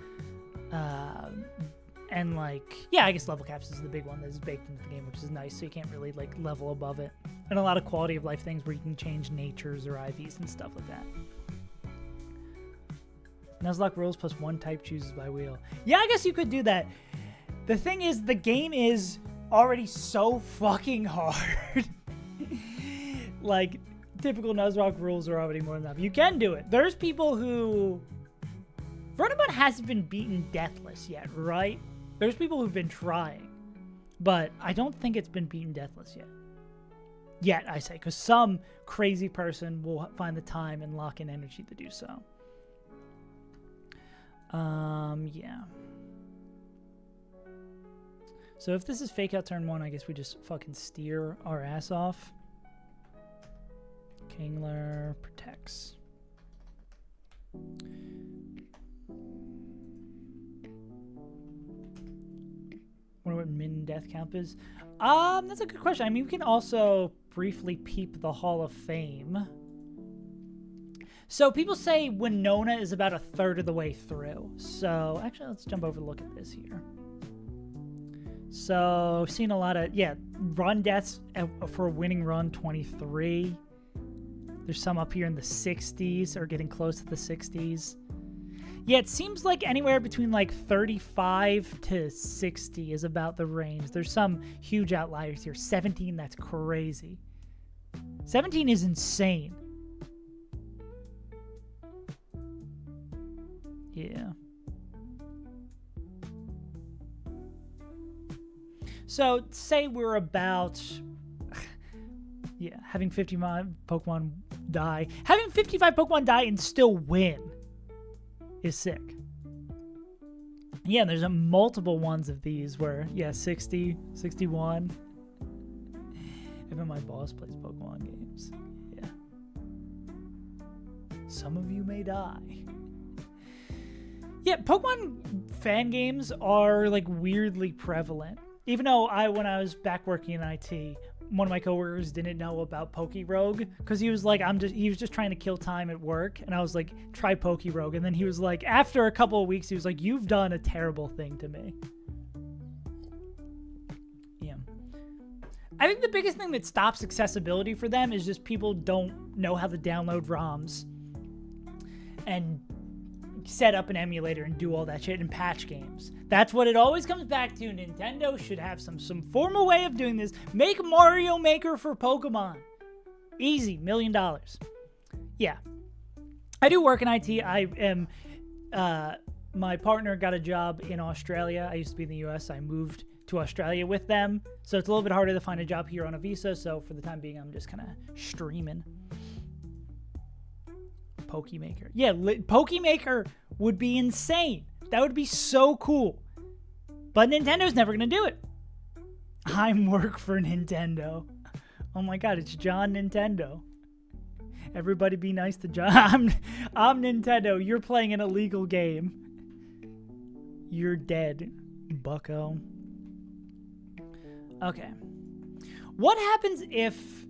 And like, yeah, I guess level caps is the big one that is baked into the game, which is nice. So you can't really like level above it. And a lot of quality of life things where you can change natures or IVs and stuff like that. Nuzlocke rules plus one type chooses by wheel. Yeah, I guess you could do that. The thing is, the game is already so fucking hard. Like, typical Nuzlocke rules are already more than enough. You can do it. There's people who... Runabout hasn't been beaten deathless yet, right? There's people who've been trying. But I don't think it's been beaten deathless yet. Yet, I say, because some crazy person will find the time and lock in energy to do so. Yeah. So if this is fake out turn one, I guess we just fucking steer our ass off. Kingler protects. Wonder what min death count is. That's a good question. I mean, we can also briefly peep the Hall of Fame. So people say Winona is about a third of the way through. So actually, let's jump over to look at this here. So seen a lot of, yeah, run deaths for a winning run, 23. There's some up here in the 60s or getting close to the 60s. Yeah, it seems like anywhere between like 35 to 60 is about the range. There's some huge outliers here. 17, that's crazy. 17 is insane. Yeah. So say we're about, yeah, having 55 Pokemon die. Having 55 Pokemon die and still win is sick. Yeah, there's multiple ones of these where, yeah, 60, 61. Even my boss plays Pokemon games. Yeah. Some of you may die. Yeah, Pokemon fan games are like weirdly prevalent. Even though when I was back working in IT, one of my coworkers didn't know about Pokerogue because he was like, he was just trying to kill time at work, and I was like, try Pokerogue, and then he was like, after a couple of weeks, he was like, you've done a terrible thing to me. Yeah. I think the biggest thing that stops accessibility for them is just people don't know how to download ROMs and set up an emulator and do all that shit and patch games. That's what it always comes back to. Nintendo should have some formal way of doing this. Make Mario Maker for Pokemon. Easy, $1 million. Yeah. I do work in IT. I am, my partner got a job in Australia. I used to be in the US. I moved to Australia with them. So it's a little bit harder to find a job here on a visa. So for the time being, I'm just kind of streaming. Pokemaker. Yeah, Pokemaker would be insane. That would be so cool. But Nintendo's never going to do it. I'm work for Nintendo. Oh my god, it's John Nintendo. Everybody be nice to John. I'm Nintendo. You're playing an illegal game. You're dead, bucko. Okay. What happens if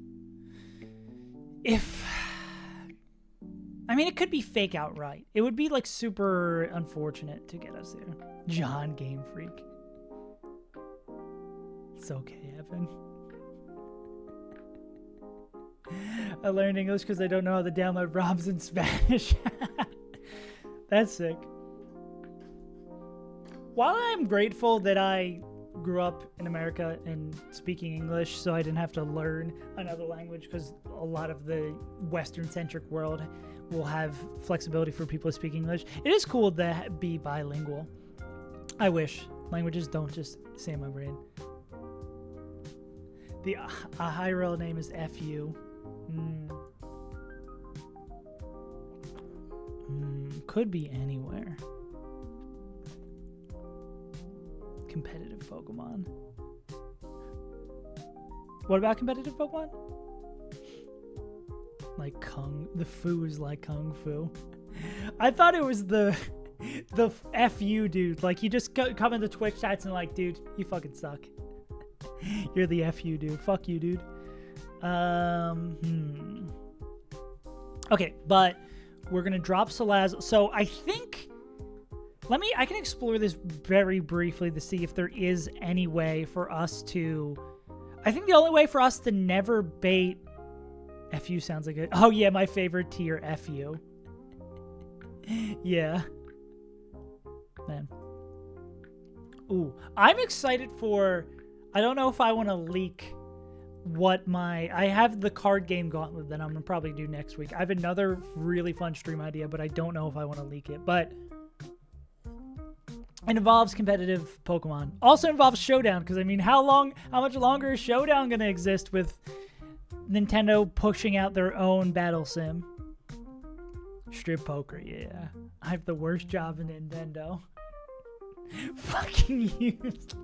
I mean, it could be fake outright. It would be like super unfortunate to get us there. John Game Freak. It's okay, Evan. I learned English because I don't know how to download ROMs in Spanish. That's sick. While I'm grateful that I grew up in America and speaking English, so I didn't have to learn another language, because a lot of the Western-centric world will have flexibility for people to speak English. It is cool to be bilingual. I wish. Languages don't just stay in my brain. The high-roll name is FU. Could be anywhere. Competitive Pokemon. What about competitive Pokemon? Like the Fu is like Kung Fu. I thought it was the FU dude. Like, you just come into Twitch chats and like, dude, you fucking suck. You're the FU dude. Fuck you, dude. Okay, but we're gonna drop Salazzle. So I think I can explore this very briefly to see if there is any way for us to. I think the only way for us to never bait. FU sounds like it. Oh yeah, my favorite tier, FU. Yeah. Man. Ooh, I'm excited for. I don't know if I want to leak what I have the card game gauntlet that I'm gonna probably do next week. I have another really fun stream idea, but I don't know if I want to leak it. But it involves competitive Pokemon. Also involves Showdown, because I mean, how much longer is Showdown gonna exist with Nintendo pushing out their own battle sim? Strip poker, yeah. I have the worst job in Nintendo. Fucking used.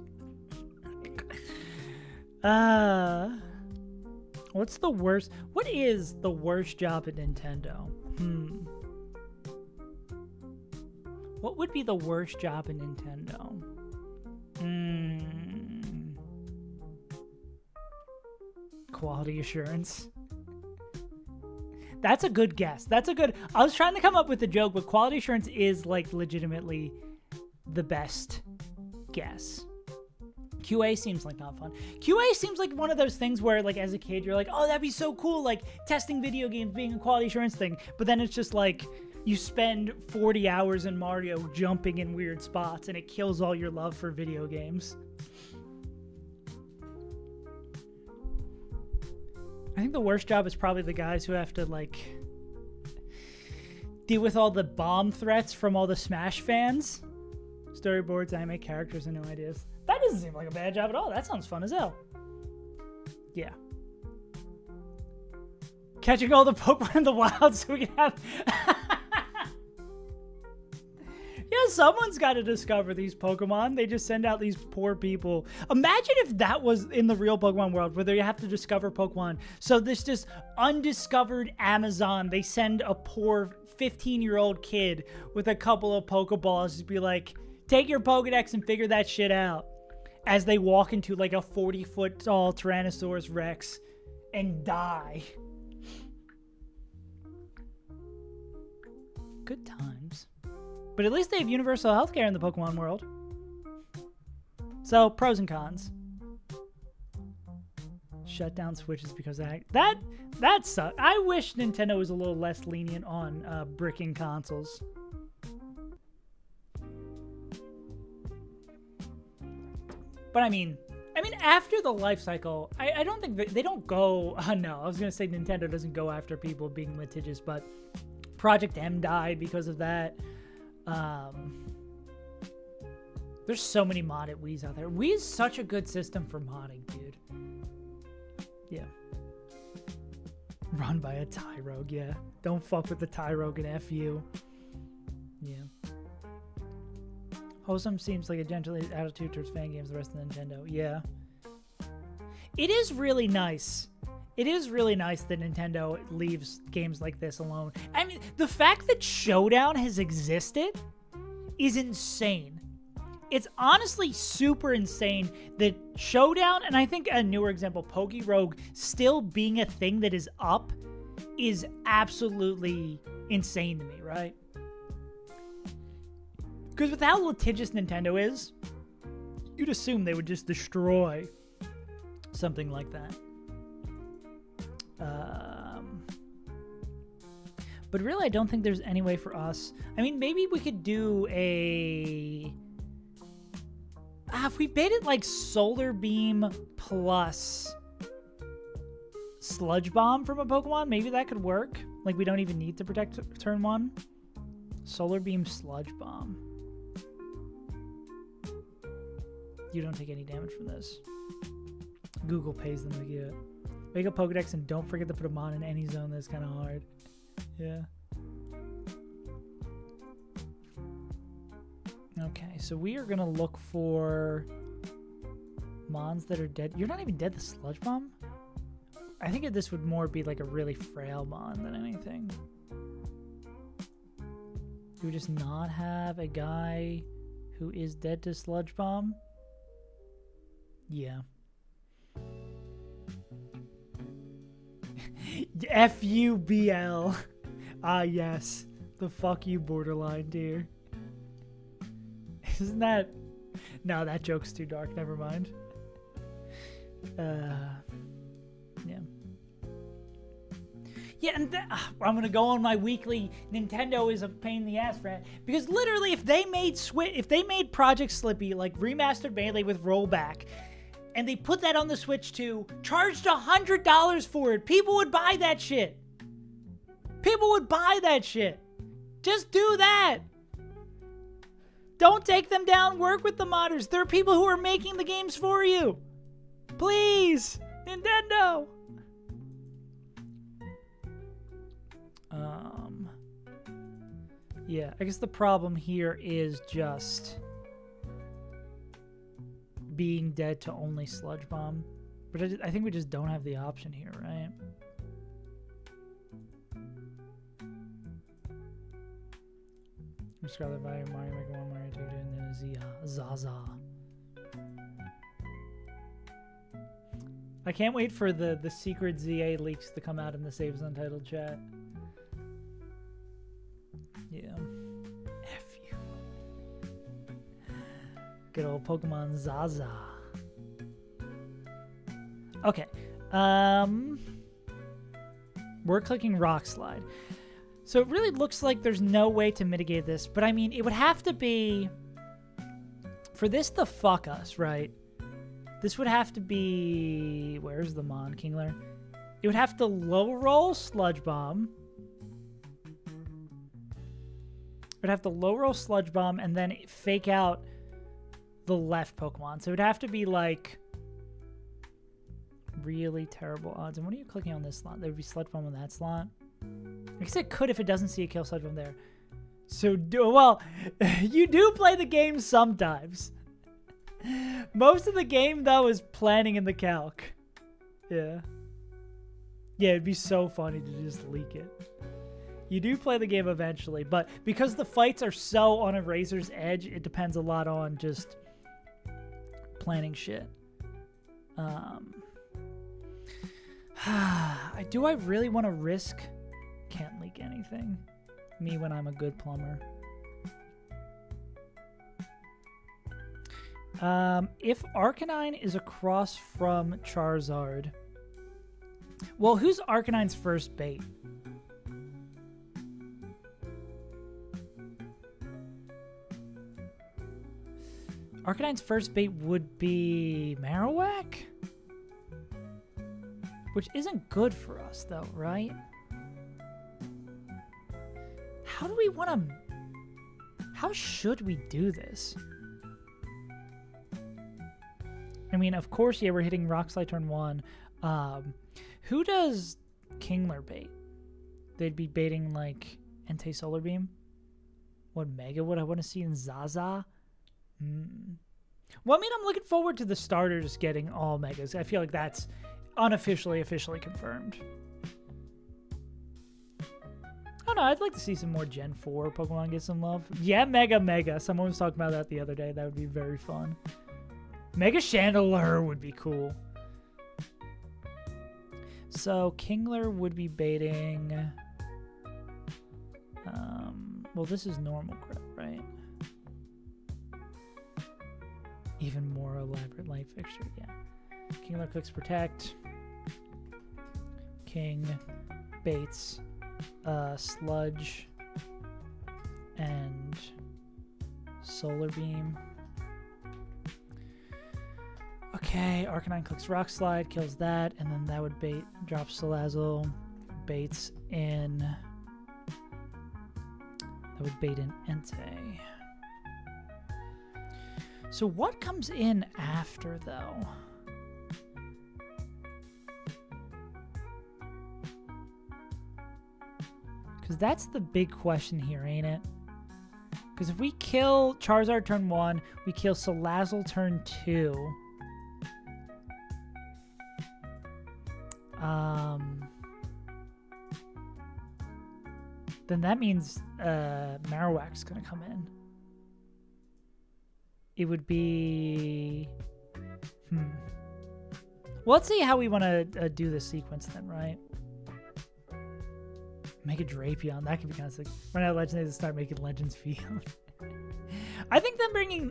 What's the worst? What is the worst job at Nintendo? What would be the worst job in Nintendo? Quality assurance. That's a good guess. I was trying to come up with a joke, but quality assurance is like legitimately the best guess. QA seems like not fun. QA seems like one of those things where, like, as a kid, you're like, oh, that'd be so cool, like, testing video games being a quality assurance thing. But then it's just like, you spend 40 hours in Mario jumping in weird spots, and it kills all your love for video games. I think the worst job is probably the guys who have to, like, deal with all the bomb threats from all the Smash fans. Storyboards, anime characters, and new ideas. That doesn't seem like a bad job at all. That sounds fun as hell. Yeah. Catching all the Pokemon in the wild so we can have... Yeah, someone's got to discover these Pokemon. They just send out these poor people. Imagine if that was in the real Pokemon world where they have to discover Pokemon. So this just undiscovered Amazon, they send a poor 15-year-old kid with a couple of Pokeballs to be like, take your Pokedex and figure that shit out. As they walk into like a 40-foot tall Tyrannosaurus Rex and die. Good times. But at least they have universal healthcare in the Pokemon world. So, pros and cons. Shut down Switches because of that sucks. I wish Nintendo was a little less lenient on bricking consoles. But I mean, after the life cycle, I don't think they don't go. No, I was gonna say Nintendo doesn't go after people being litigious, but Project M died because of that. There's so many modded Wii's out there. Wii is such a good system for modding, dude. Yeah. Run by a Tyrogue, yeah. Don't fuck with the Tyrogue and F you. Yeah. Wholesome seems like a gentle attitude towards fan games the rest of Nintendo. Yeah. It is really nice. It is really nice that Nintendo leaves games like this alone. I mean, the fact that Showdown has existed is insane. It's honestly super insane that Showdown, and I think a newer example, Pokerogue, still being a thing that is up is absolutely insane to me, right? Because with how litigious Nintendo is, you'd assume they would just destroy something like that. But really, I don't think there's any way for us. I mean, maybe we could do a... if we made it like Solar Beam plus Sludge Bomb from a Pokemon, maybe that could work. Like, we don't even need to protect turn 1. Solar Beam Sludge Bomb. You don't take any damage from this. Google pays them to get it. Make a Pokedex and don't forget to put them on in any zone. That's kind of hard. Yeah. Okay, so we are going to look for Mons that are dead. You're not even dead, the Sludge Bomb? I think this would more be like a really frail Mon than anything. Do we just not have a guy who is dead to Sludge Bomb? Yeah. FUBL. Ah, yes. The fuck you, borderline, dear. Isn't that... No, that joke's too dark. Never mind. Yeah. Yeah, and I'm gonna go on my weekly Nintendo is a pain in the ass rant, because literally, if they made Project Slippy like remastered Melee with rollback, and they put that on the Switch too, charged $100 for it, people would buy that shit. People would buy that shit. Just do that. Don't take them down. Work with the modders. There are people who are making the games for you. Please, Nintendo. Yeah, I guess the problem here is just being dead to only Sludge Bomb. But I think we just don't have the option here, right? Scarlet Violet, Mario Maker 1, Mario 2, and then Zaza. I can't wait for the secret ZA leaks to come out in the Saves Untitled chat. Yeah. F you. Good old Pokemon Zaza. Okay. We're clicking Rock Slide. So it really looks like there's no way to mitigate this, but I mean, it would have to be... For this to fuck us, right? This would have to be... Where's the Mon Kingler? It would have to low roll Sludge Bomb. It would have to low roll Sludge Bomb and then fake out the left Pokemon. So it would have to be like really terrible odds. And what are you clicking on this slot? There would be Sludge Bomb on that slot. I guess it could if it doesn't see a kill Sludge Bomb there. So, well, you do play the game sometimes. Most of the game, though, is planning in the calc. Yeah. Yeah, it'd be so funny to just leak it. You do play the game eventually, but because the fights are so on a razor's edge, it depends a lot on just planning shit. Do I really want to risk? Can't leak anything. Me when I'm a good plumber. If Arcanine is across from Charizard, well, who's Arcanine's first bait? Arcanine's first bait would be Marowak? Which isn't good for us, though, right? How do we want to... How should we do this? I mean, of course, yeah, we're hitting Rock Slide turn 1. Who does Kingler bait? They'd be baiting, like, Entei Solar Beam? What Mega would I want to see in Zaza? Well, I mean, I'm looking forward to the starters getting all Megas. I feel like that's officially confirmed. Oh no, I'd like to see some more Gen 4 Pokemon get some love. Yeah, Mega. Someone was talking about that the other day. That would be very fun. Mega Chandelure would be cool. So Kingler would be baiting... well, this is normal crit, right? Even more elaborate light fixture, yeah. Kingler clicks Protect. King baits Sludge and Solar Beam. Okay, Arcanine clicks Rock Slide, kills that, and then that would bait, drops Salazzle, baits in. That would bait in Entei. So what comes in after, though? Because that's the big question here, ain't it? Because if we kill Charizard turn 1, we kill Salazzle turn 2. Then that means Marowak's going to come in. It would be... Well, let's see how we want to do this sequence then, right? Make a Drapion. That could be kind of sick. Run out of Legendaries and start making Legends Field. I think them bringing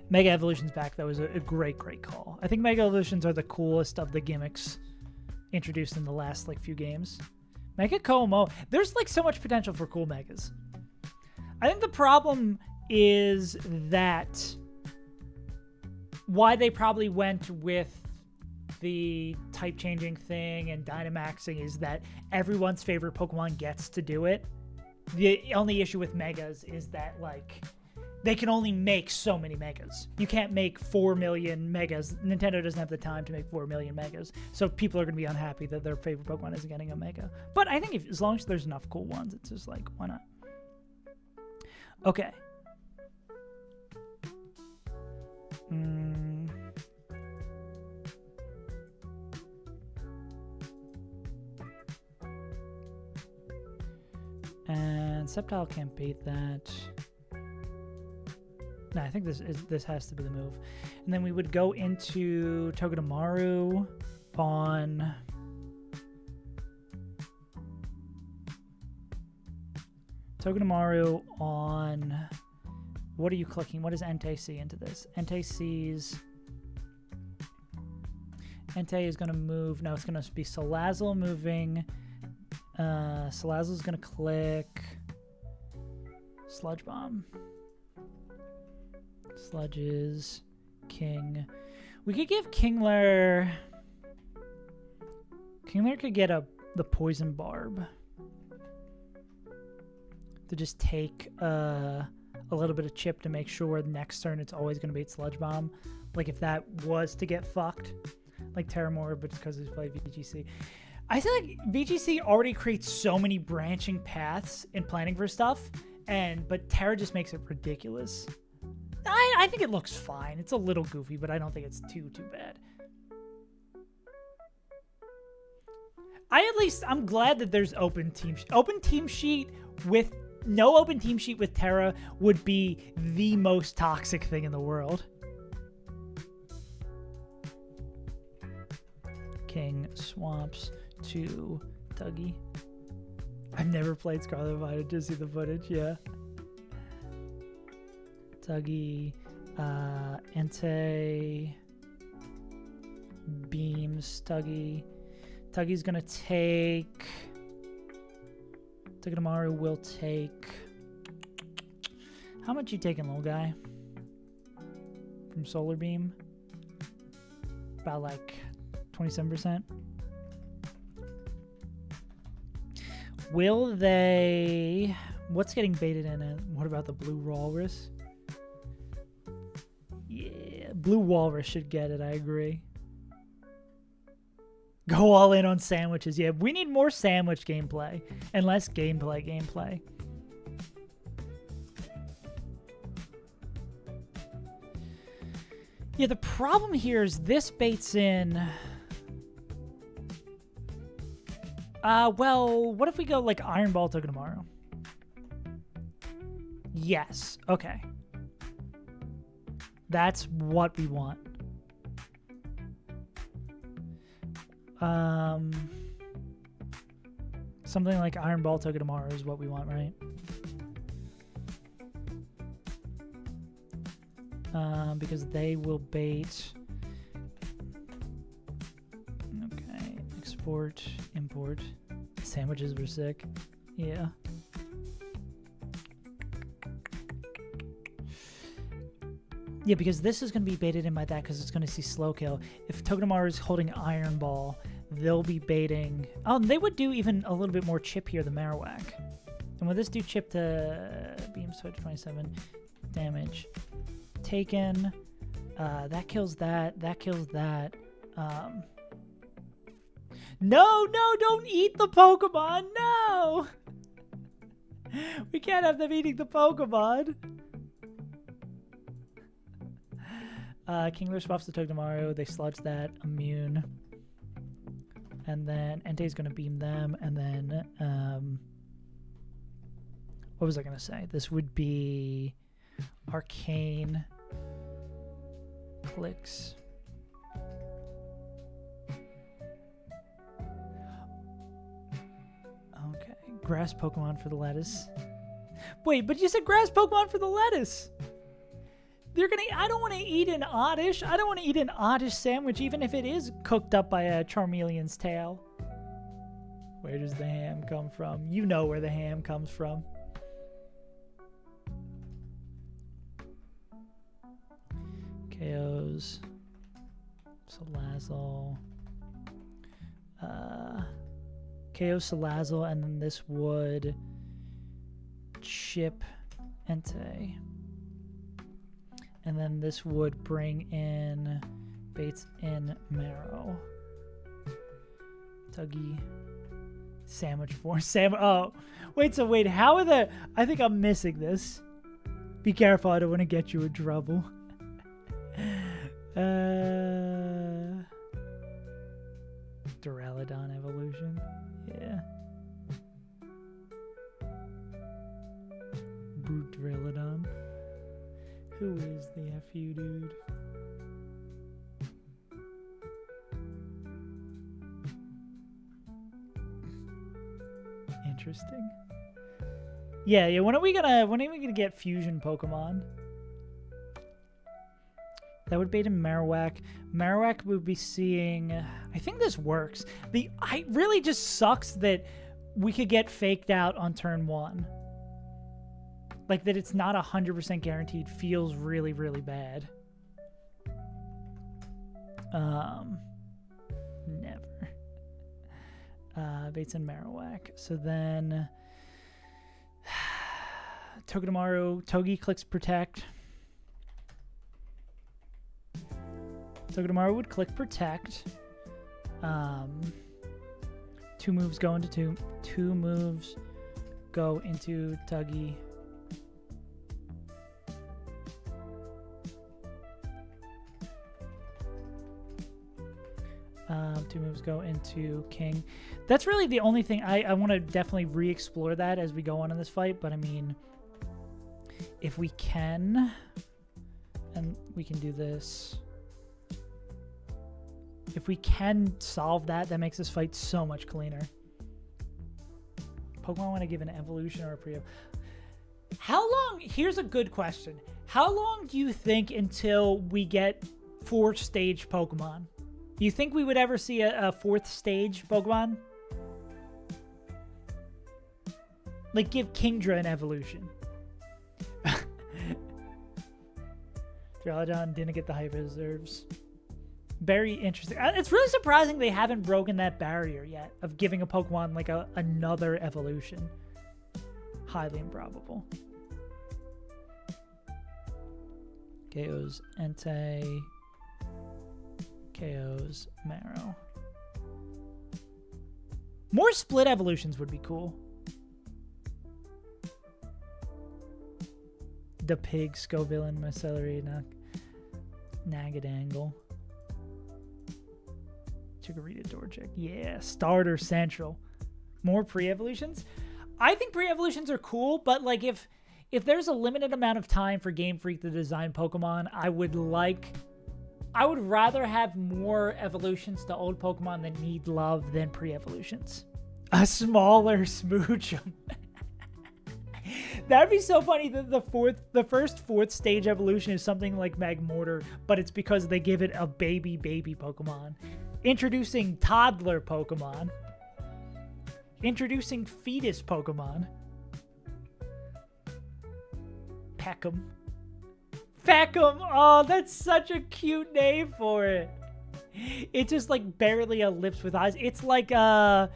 Mega Evolutions back, that was a great call. I think Mega Evolutions are the coolest of the gimmicks introduced in the last few games. Mega Como. There's so much potential for cool Megas. I think the problem is that why they probably went with the type changing thing and Dynamaxing is that everyone's favorite Pokemon gets to do it. The only issue with Megas is that they can only make so many Megas. You can't make 4 million Megas. Nintendo doesn't have the time to make 4 million Megas. So people are going to be unhappy that their favorite Pokemon isn't getting a Mega. But I think as long as there's enough cool ones, it's just why not? Okay. And Sceptile can't bait that. No, I think this has to be the move. And then we would go into Togedemaru on... Togedemaru on... What are you clicking? What does Entei see into this? Entei sees... Entei is going to move... No, it's going to be Salazzle moving... Salazzle's going to click... Sludge Bomb. Sludges, King. We could give Kingler... Kingler could get the Poison Barb. to just take a little bit of chip to make sure next turn it's always going to bait Sludge Bomb. Like if that was to get fucked, like Terramore, but it's because he's played VGC. I feel like VGC already creates so many branching paths in planning for stuff, but Terra just makes it ridiculous. I think it looks fine. It's a little goofy, but I don't think it's too bad. I'm glad that there's open team sheet with no open team sheet with Terra would be the most toxic thing in the world. King swamps to Dougie. I've never played Scarlet Vine, just see the footage, yeah. Dougie, Entei, beams, Dougie. Dougie's gonna take. Togedemaru will take. How much you taking, little guy? From Solar Beam? About like 27%. Will they... What's getting baited in it? What about the Blue Walrus? Yeah, Blue Walrus should get it, I agree. Go all in on sandwiches. Yeah, we need more sandwich gameplay and less gameplay. Yeah, the problem here is this baits in... well, what if we go like Iron Ball Togedemaru? Yes, okay. That's what we want. Something like Iron Ball Togedemaru is what we want, right? Because they will bait. Okay, export, import. Sandwiches were sick. Yeah. Yeah, because this is going to be baited in by that because it's going to see slow kill. If Togedemaru is holding Iron Ball, they'll be baiting... Oh, they would do even a little bit more chip here than Marowak. And will this do chip to beam switch 27 damage? Taken. That kills that. That kills that. No, don't eat the Pokemon. No! We can't have them eating the Pokemon. Kingler swaps the Togedemaru. They sludge that. Immune. And then Entei's going to beam them. And then... what was I going to say? This would be... Arcane. Clicks. Okay. Grass Pokemon for the lettuce. Wait, but you said grass Pokemon for the lettuce! They're gonna. I don't want to eat an Oddish. I don't want to eat an Oddish sandwich, even if it is cooked up by a Charmeleon's tail. Where does the ham come from? You know where the ham comes from. KOs. Salazzle. KO Salazzle, and then this would chip Entei. And then this would bring in baits in Marrow. Dougie. Sandwich form. Oh. Wait, how are the... I think I'm missing this. Be careful, I don't want to get you in trouble. Duraludon evolution. Yeah. Brute Duraludon. Who is the FU dude? Interesting. Yeah. When are we gonna get fusion Pokemon? That would bait in Marowak. Marowak would be seeing... I think this works. It really just sucks that we could get faked out on turn 1. Like, that it's not 100% guaranteed feels really, really bad. Never. Baits in Marowak. So then... Togedemaru, Togi clicks protect. Togedemaru would click protect. 2 moves go into 2. 2 moves go into Tuggy. Two moves go into King. That's really the only thing. I want to definitely re-explore that as we go on in this fight. But I mean, if we can, and we can do this. If we can solve that, that makes this fight so much cleaner. Pokemon want to give an evolution or a pre. How long? Here's a good question. How long do you think until we get 4th stage Pokemon? Do you think we would ever see a 4th stage Pokemon? Like, give Kingdra an evolution. Dralodon didn't get the hyper reserves. Very interesting. It's really surprising they haven't broken that barrier yet of giving a Pokemon like another evolution. Highly improbable. KO's Entei. KO's Marrow. More split evolutions would be cool. The Pig, Scoville, and Macellary, Nagadangle. Chikorita, Dorchick. Yeah, Starter Central. More pre-evolutions? I think pre-evolutions are cool, but like if there's a limited amount of time for Game Freak to design Pokemon, I would rather have more evolutions to old Pokemon that need love than pre-evolutions. A smaller Smoochum. That'd be so funny that the first 4th stage evolution is something like Magmortar, but it's because they give it a baby Pokemon. Introducing toddler Pokemon. Introducing fetus Pokemon. Peckham. Peckham! Oh, that's such a cute name for it. It's just like barely a lips with eyes. It's like No,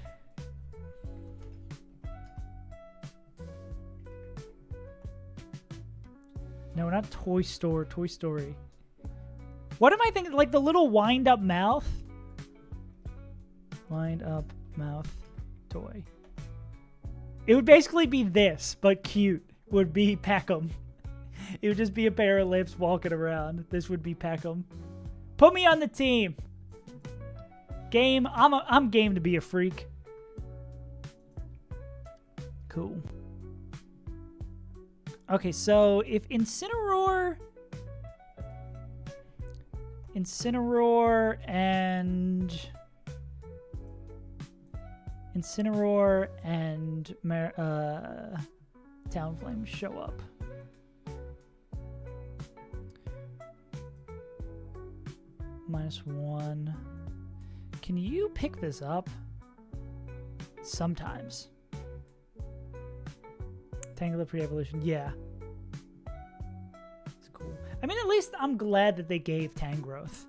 not Toy Store. Toy Story. What am I thinking? Like the little wind-up mouth? Wind-up mouth toy. It would basically be this, but cute. Would be Peckham. It would just be a pair of lips walking around. This would be Peckham. Put me on the team. Game. I'm game to be a freak. Cool. Okay, so if Incineroar and Talonflame show up. -1. Can you pick this up? Sometimes. Tangela pre-evolution, yeah. It's cool. I mean, at least I'm glad that they gave Tangrowth.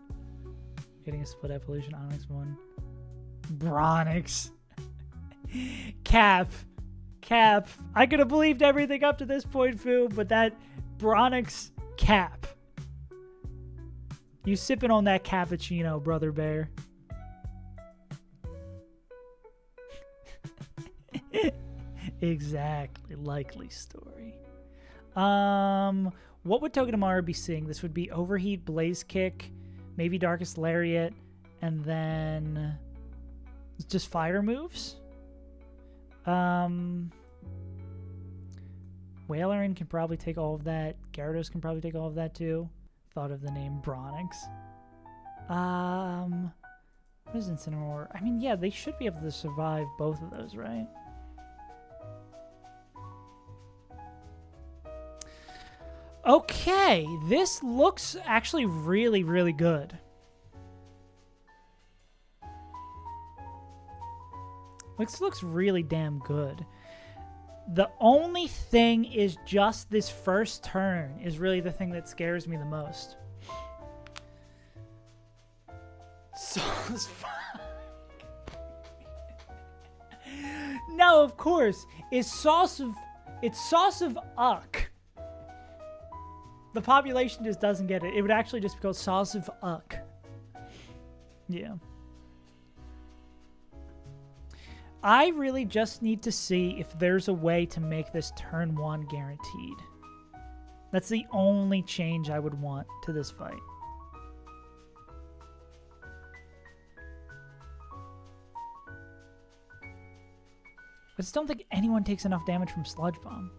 Getting a split evolution, Onyx 1. Bronix. Cap. I could have believed everything up to this point, Phil, but that Bronix Cap. You sipping on that cappuccino, Brother Bear. Exactly. Likely story. What would Togedemaru be seeing? This would be Overheat, Blaze Kick, maybe Darkest Lariat, and then just fire moves. Wailerin can probably take all of that. Gyarados can probably take all of that too. Thought of the name Bronix. What is Incineroar? I mean, yeah, they should be able to survive both of those, right? Okay, this looks actually really, really good. Looks really damn good. The only thing is just this first turn is really the thing that scares me the most. Sauce. No, of course. Is Sauce It's Sauce of Uck. The population just doesn't get it. It would actually just be called Sauce of Uck. Yeah. I really just need to see if there's a way to make this turn 1 guaranteed. That's the only change I would want to this fight. I just don't think anyone takes enough damage from Sludge Bomb.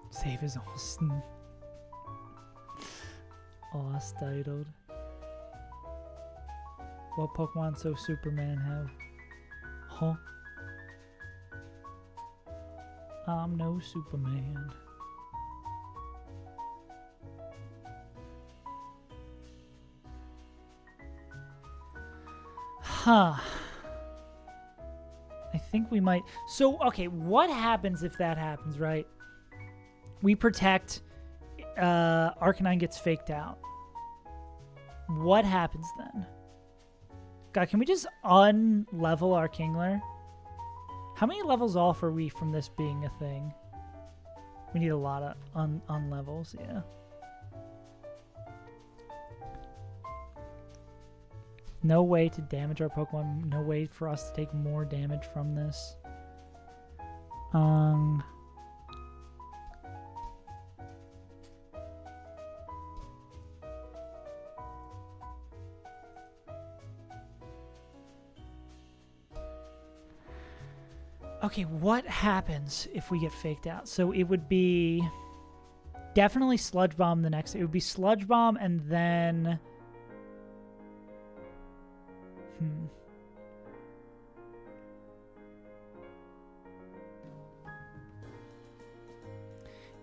Save is awesome. Aw-stitled. What Pokemon so Superman have? Huh? I'm no Superman. Huh. I think we might... So, okay, what happens if that happens, right? We protect... Arcanine gets faked out. What happens then? God, can we just unlevel our Kingler? How many levels off are we from this being a thing? We need a lot of unlevels, yeah. No way to damage our Pokemon. No way for us to take more damage from this. Okay, what happens if we get faked out? So it would be definitely Sludge Bomb the next. It would be Sludge Bomb and then...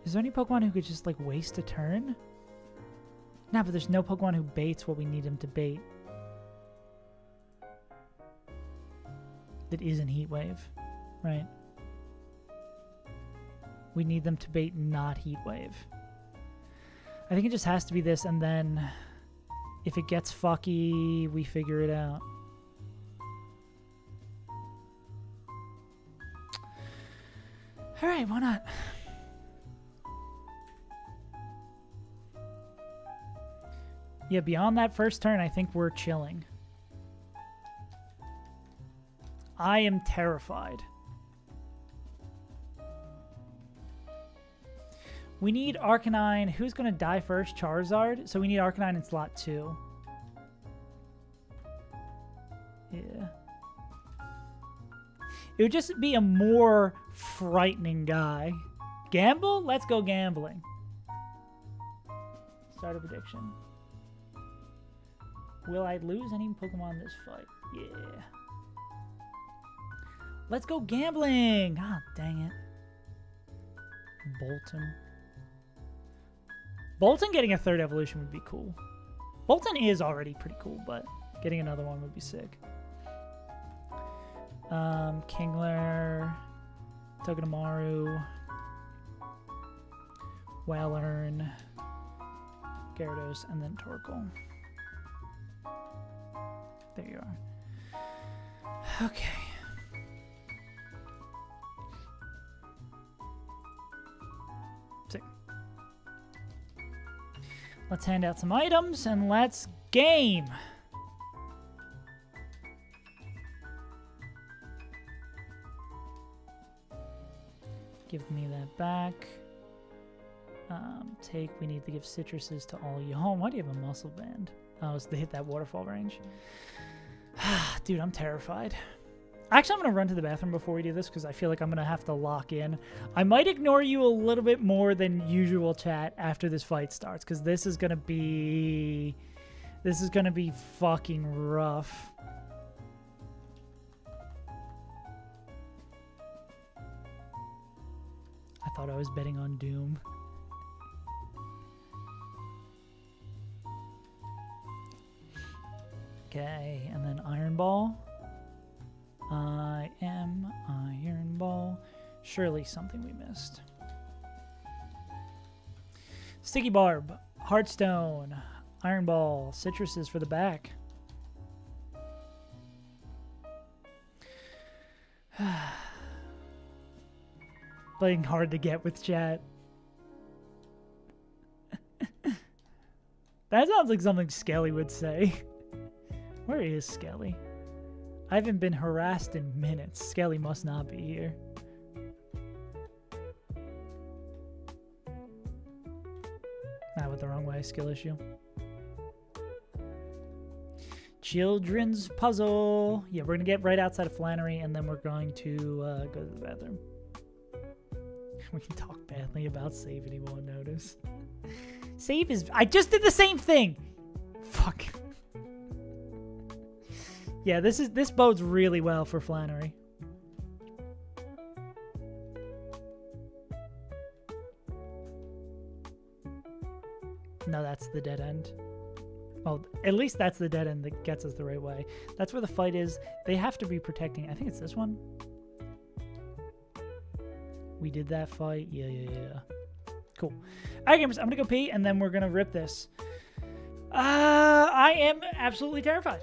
Is there any Pokemon who could just, like, waste a turn? Nah, but there's no Pokemon who baits what we need him to bait. That isn't Heat Wave, right? We need them to bait not Heat Wave. I think it just has to be this, and then if it gets fucky, we figure it out. Alright, why not? Yeah, beyond that first turn, I think we're chilling. I am terrified. We need Arcanine. Who's going to die first? Charizard. So we need Arcanine in slot 2. Yeah. It would just be a more frightening guy. Gamble? Let's go gambling. Start a prediction. Will I lose any Pokemon this fight? Yeah. Let's go gambling! Ah, dang it. Bolton. Bolton getting a 3rd evolution would be cool. Bolton is already pretty cool, but getting another one would be sick. Kingler, Togedemaru, Wellern, Gyarados, and then Torkoal. There you are. Okay. Sick. Let's hand out some items and let's game. Give me that back. We need to give citruses to all you. Oh, why do you have a muscle band? Oh, it's to hit that waterfall range. Dude, I'm terrified. Actually, I'm going to run to the bathroom before we do this because I feel like I'm going to have to lock in. I might ignore you a little bit more than usual, chat, after this fight starts because this is going to be... This is going to be fucking rough. I thought I was betting on Doom. Okay, and then Iron Ball. I am Iron Ball. Surely something we missed. Sticky Barb, Heartstone, Iron Ball, citruses for the back. Playing hard to get with chat. That sounds like something Skelly would say. Where is Skelly? I haven't been harassed in minutes. Skelly must not be here. I went the wrong way. Skill issue. Children's puzzle. Yeah, we're going to get right outside of Flannery, and then we're going to go to the bathroom. We can talk badly about save and he won't notice. Save is... I just did the same thing! Fuck. Yeah, this bodes really well for Flannery. No, that's the dead end. Well, at least that's the dead end that gets us the right way. That's where the fight is. They have to be protecting... I think it's this one. We did that fight. Yeah. Cool. All right, gamers. I'm going to go pee, and then we're going to rip this. I am absolutely terrified.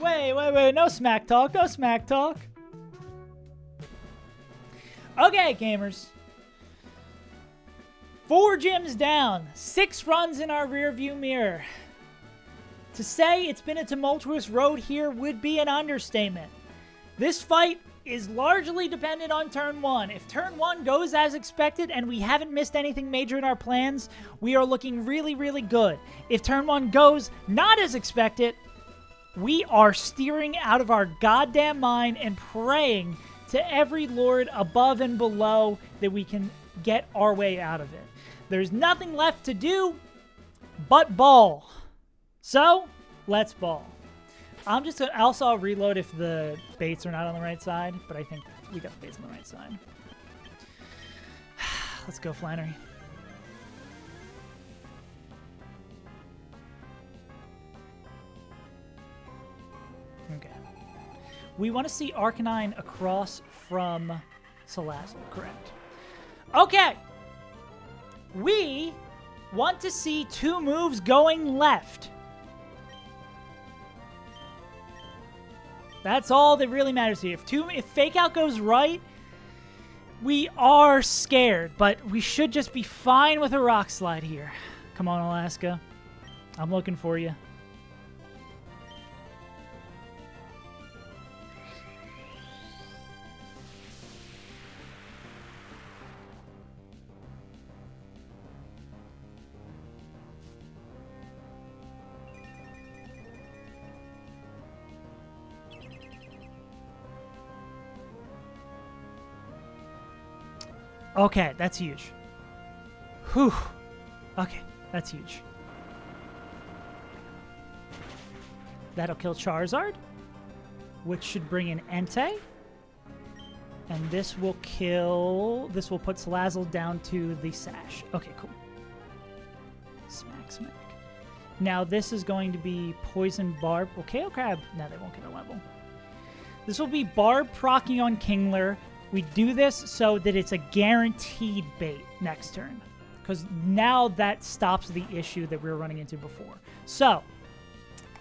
Wait, no smack talk, no smack talk. Okay, gamers. 4 gyms down, 6 runs in our rearview mirror. To say it's been a tumultuous road here would be an understatement. This fight is largely dependent on turn 1. If turn 1 goes as expected and we haven't missed anything major in our plans, we are looking really, really good. If turn 1 goes not as expected, we are steering out of our goddamn mind and praying to every lord above and below that we can get our way out of it. There's nothing left to do but ball. So, let's ball. I'm just gonna also I'll reload if the baits are not on the right side, but I think we got the baits on the right side. Let's go, Flannery. Okay. We want to see Arcanine across from Salazzle, correct? Okay. We want to see 2 moves going left. That's all that really matters here. If Fake Out goes right, we are scared, but we should just be fine with a Rock Slide here. Come on, Alaska. I'm looking for you. Okay, that's huge. Whew. Okay, that's huge. That'll kill Charizard, which should bring in Entei. And this will kill... This will put Salazzle down to the Sash. Okay, cool. Smack, smack. Now this is going to be Poison Barb. Well, KO Crab. No, they won't get a level. This will be Barb proccing on Kingler. We do this so that it's a guaranteed bait next turn. Because now that stops the issue that we were running into before. So,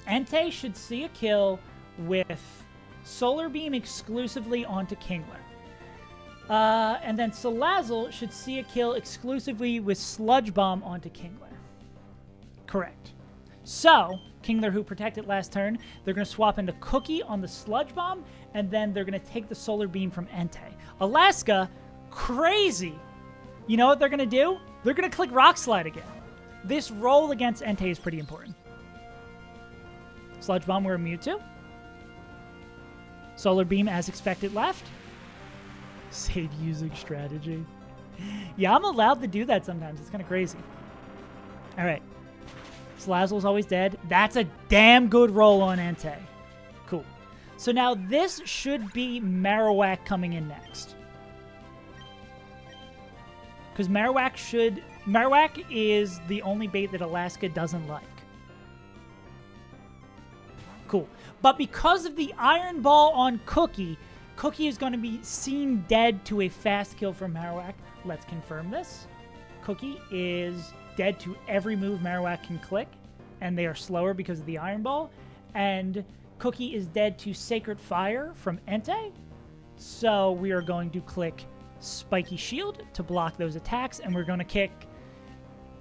Entei should see a kill with Solar Beam exclusively onto Kingler. And then Salazzle should see a kill exclusively with Sludge Bomb onto Kingler. Correct. So, Kingler, who protected last turn, they're going to swap into Cookie on the Sludge Bomb, and then they're going to take the Solar Beam from Entei. Alaska, crazy. You know what they're going to do? They're going to click Rock Slide again. This roll against Entei is pretty important. Sludge Bomb we're immune to. Solar Beam, as expected, left. Save using strategy. Yeah, I'm allowed to do that sometimes. It's kind of crazy. All right. Slazzle's always dead. That's a damn good roll on Entei. Cool. So now this should be Marowak coming in next. Because Marowak is the only bait that Alaska doesn't like. Cool. But because of the Iron Ball on Cookie, Cookie is going to be seen dead to a fast kill from Marowak. Let's confirm this. Cookie is dead to every move Marowak can click, and they are slower because of the Iron Ball. And Cookie is dead to Sacred Fire from Entei. So we are going to click Spiky Shield to block those attacks, and we're going to kick...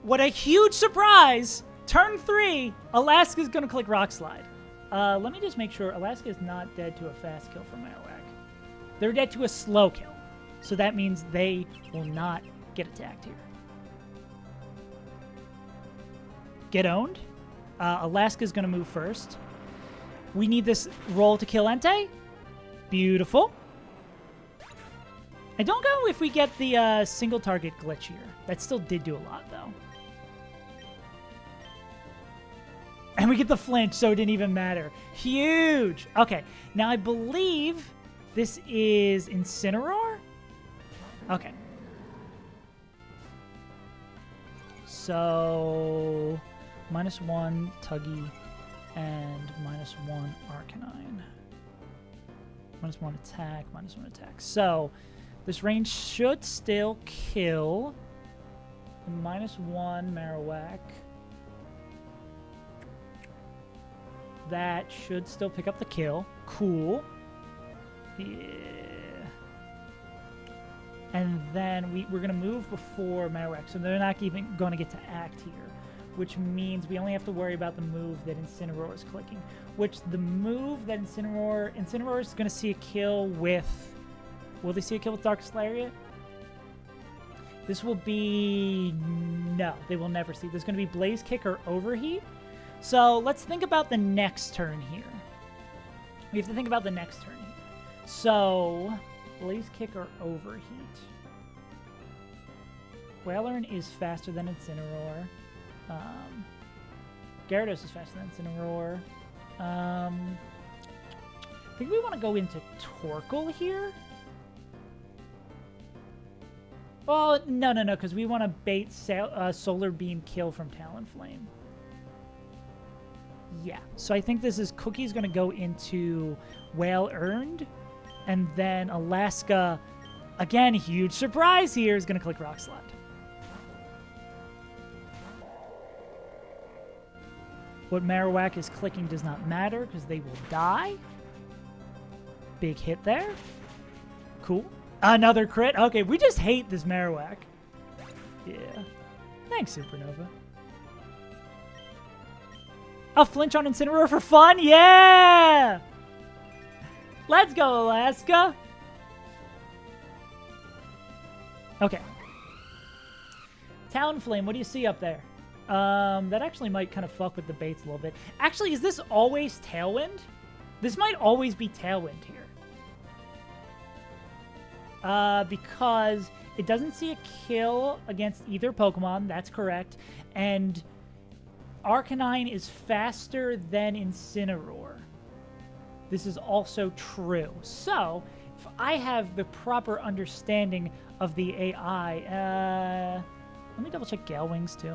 What a huge surprise! Turn 3, Alaska's going to click Rock Slide. Let me just make sure Alaska is not dead to a fast kill from Marowak. They're dead to a slow kill. So that means they will not get attacked here. Get owned. Alaska's going to move first. We need this roll to kill Entei. Beautiful. I don't know if we get the single target glitch here. That still did do a lot, though. And we get the flinch, so it didn't even matter. Huge! Okay, now I believe this is Incineroar? Okay. So, -1 Tuggy and -1 Arcanine. -1 attack, -1 attack. So, this range should still kill the -1 Marowak. That should still pick up the kill. Cool. Yeah. And then we're going to move before Marowak, so they're not even going to get to act here, which means we only have to worry about the move that Incineroar is clicking, which the move that Incineroar is going to see a kill with... Will they see a kill with Darkest Lariat? This will be... No, they will never see. There's going to be Blaze Kick or Overheat. So let's think about the next turn here. We have to think about the next turn here. So, Blaze Kick or Overheat. Whalern is faster than Incineroar. Gyarados is faster than Incineroar. I think we want to go into Torkoal here. Well, no, because we want to bait Solar Beam kill from Talonflame. Yeah, so I think this is Cookie's going to go into Whale Earned, and then Alaska, again, huge surprise here, is going to click Rock Slide. What Marowak is clicking does not matter because they will die. Big hit there. Cool. Another crit. Okay, we just hate this Marowak. Yeah. Thanks, Supernova. A flinch on Incineroar for fun? Yeah! Let's go, Alaska. Okay. Talonflame, what do you see up there? That actually might kind of fuck with the baits a little bit. Actually, is this always Tailwind? This might always be Tailwind here. Because it doesn't see a kill against either Pokemon. That's correct. And Arcanine is faster than Incineroar. This is also true. So, if I have the proper understanding of the AI, let me double check Gale Wings too.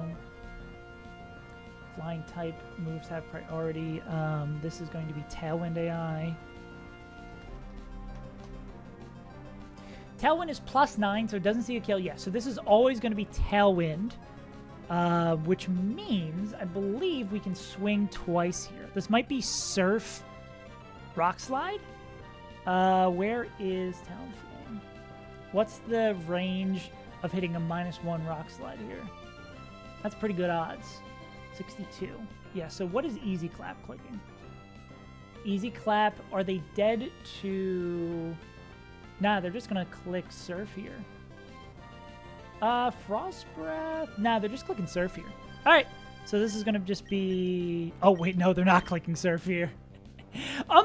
Flying type moves have priority. This is going to be Tailwind AI. Tailwind is +9, so it doesn't see a kill. Yeah, so this is always going to be Tailwind. Which means, I believe we can swing twice here. This might be Surf Rock Slide. Where is Talonflame? What's the range of hitting a -1 Rock Slide here? That's pretty good odds. 62. Yeah, so what is easy clap clicking? Easy clap, are they dead to... Nah, they're just gonna click surf here. Frost breath. Nah, they're just clicking surf here. All right, so this is gonna just be... Oh, wait, no, they're not clicking surf here.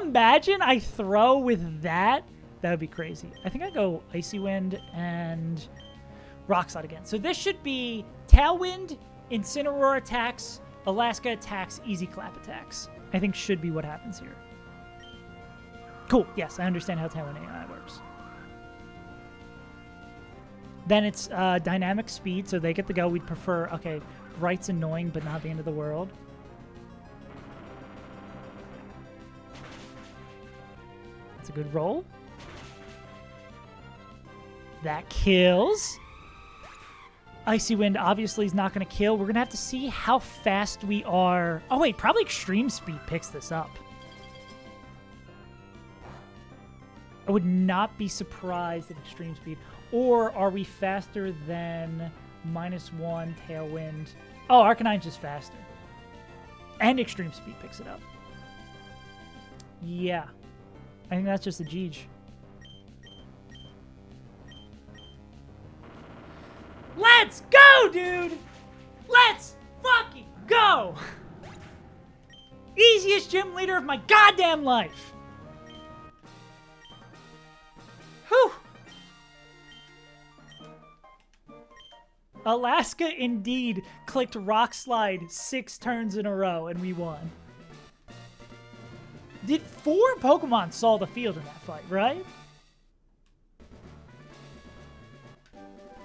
Imagine I throw with that. That would be crazy. I think I go Icy Wind and Rock Slide again. So this should be Tailwind, Incineroar attacks, Alaska attacks, Easy Clap attacks. I think should be what happens here. Cool. Yes, I understand how Tailwind AI works. Then it's dynamic speed, so they get to go. We'd prefer, okay, Right's annoying, but not the end of the world. That's a good roll. That kills. Icy Wind obviously is not going to kill. We're going to have to see how fast we are. Oh, wait, probably Extreme Speed picks this up. I would not be surprised at Extreme Speed. Or are we faster than -1 Tailwind? Oh, Arcanine's just faster. And Extreme Speed picks it up. Yeah. I think that's just a Jeej. Let's go, dude! Let's fucking go! Easiest gym leader of my goddamn life! Whew! Alaska indeed clicked Rock Slide 6 turns in a row, and we won. Did 4 Pokemon saw the field in that fight, right?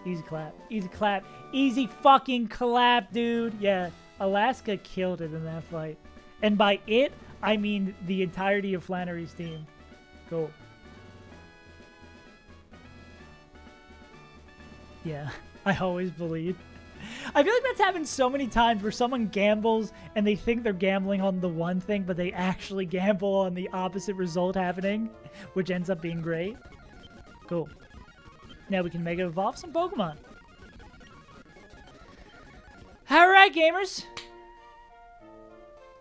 Easy clap. Easy clap. Easy fucking clap, dude. Yeah, Alaska killed it in that fight. And by it, I mean the entirety of Flannery's team. Cool. Yeah, I always believe. I feel like that's happened so many times where someone gambles and they think they're gambling on the one thing, but they actually gamble on the opposite result happening, which ends up being great. Cool. Now we can Mega Evolve some Pokemon. Alright, gamers.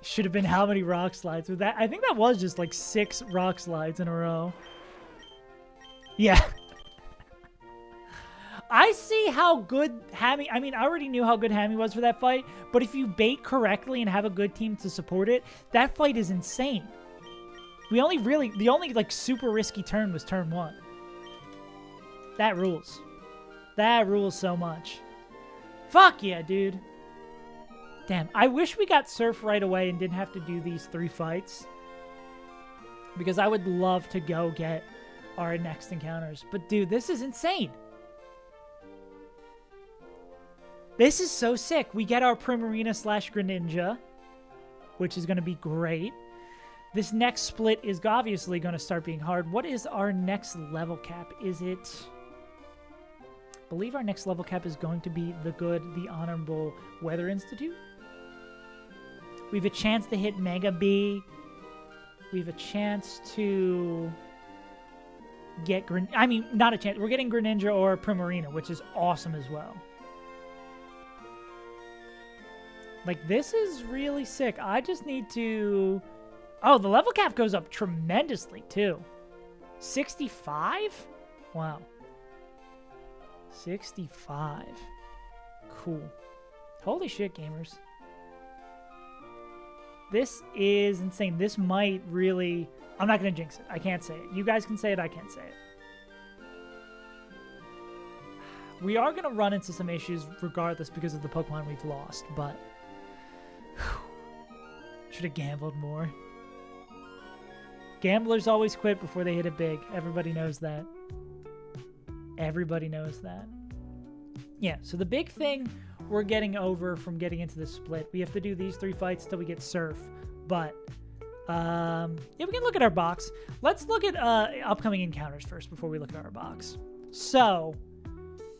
Should have been how many Rock Slides with that? I think that was just like 6 Rock Slides in a row. Yeah. I see how good Hammy... I mean, I already knew how good Hammy was for that fight, but if you bait correctly and have a good team to support it, that fight is insane. The only like super risky turn was turn 1. That rules. That rules so much. Fuck yeah, dude. Damn, I wish we got Surf right away and didn't have to do these 3 fights. Because I would love to go get our next encounters. But dude, this is insane. This is so sick. We get our Primarina / Greninja, which is going to be great. This next split is obviously going to start being hard. What is our next level cap? Is it... I believe our next level cap is going to be the Honorable Weather Institute. We have a chance to hit Mega B. We have a chance to get... I mean, not a chance. We're getting Greninja or Primarina, which is awesome as well. Like, this is really sick. I just need to... Oh, the level cap goes up tremendously, too. 65? Wow. 65. Cool. Holy shit, gamers. This is insane. This might really... I'm not going to jinx it. I can't say it. You guys can say it. I can't say it. We are going to run into some issues regardless because of the Pokemon we've lost, but... Should have gambled more. Gamblers always quit before they hit it big. Everybody knows that. Everybody knows that. Yeah, so the big thing we're getting over from getting into the split, we have to do these 3 fights till we get Surf. But, yeah, we can look at our box. Let's look at upcoming encounters first before we look at our box. So,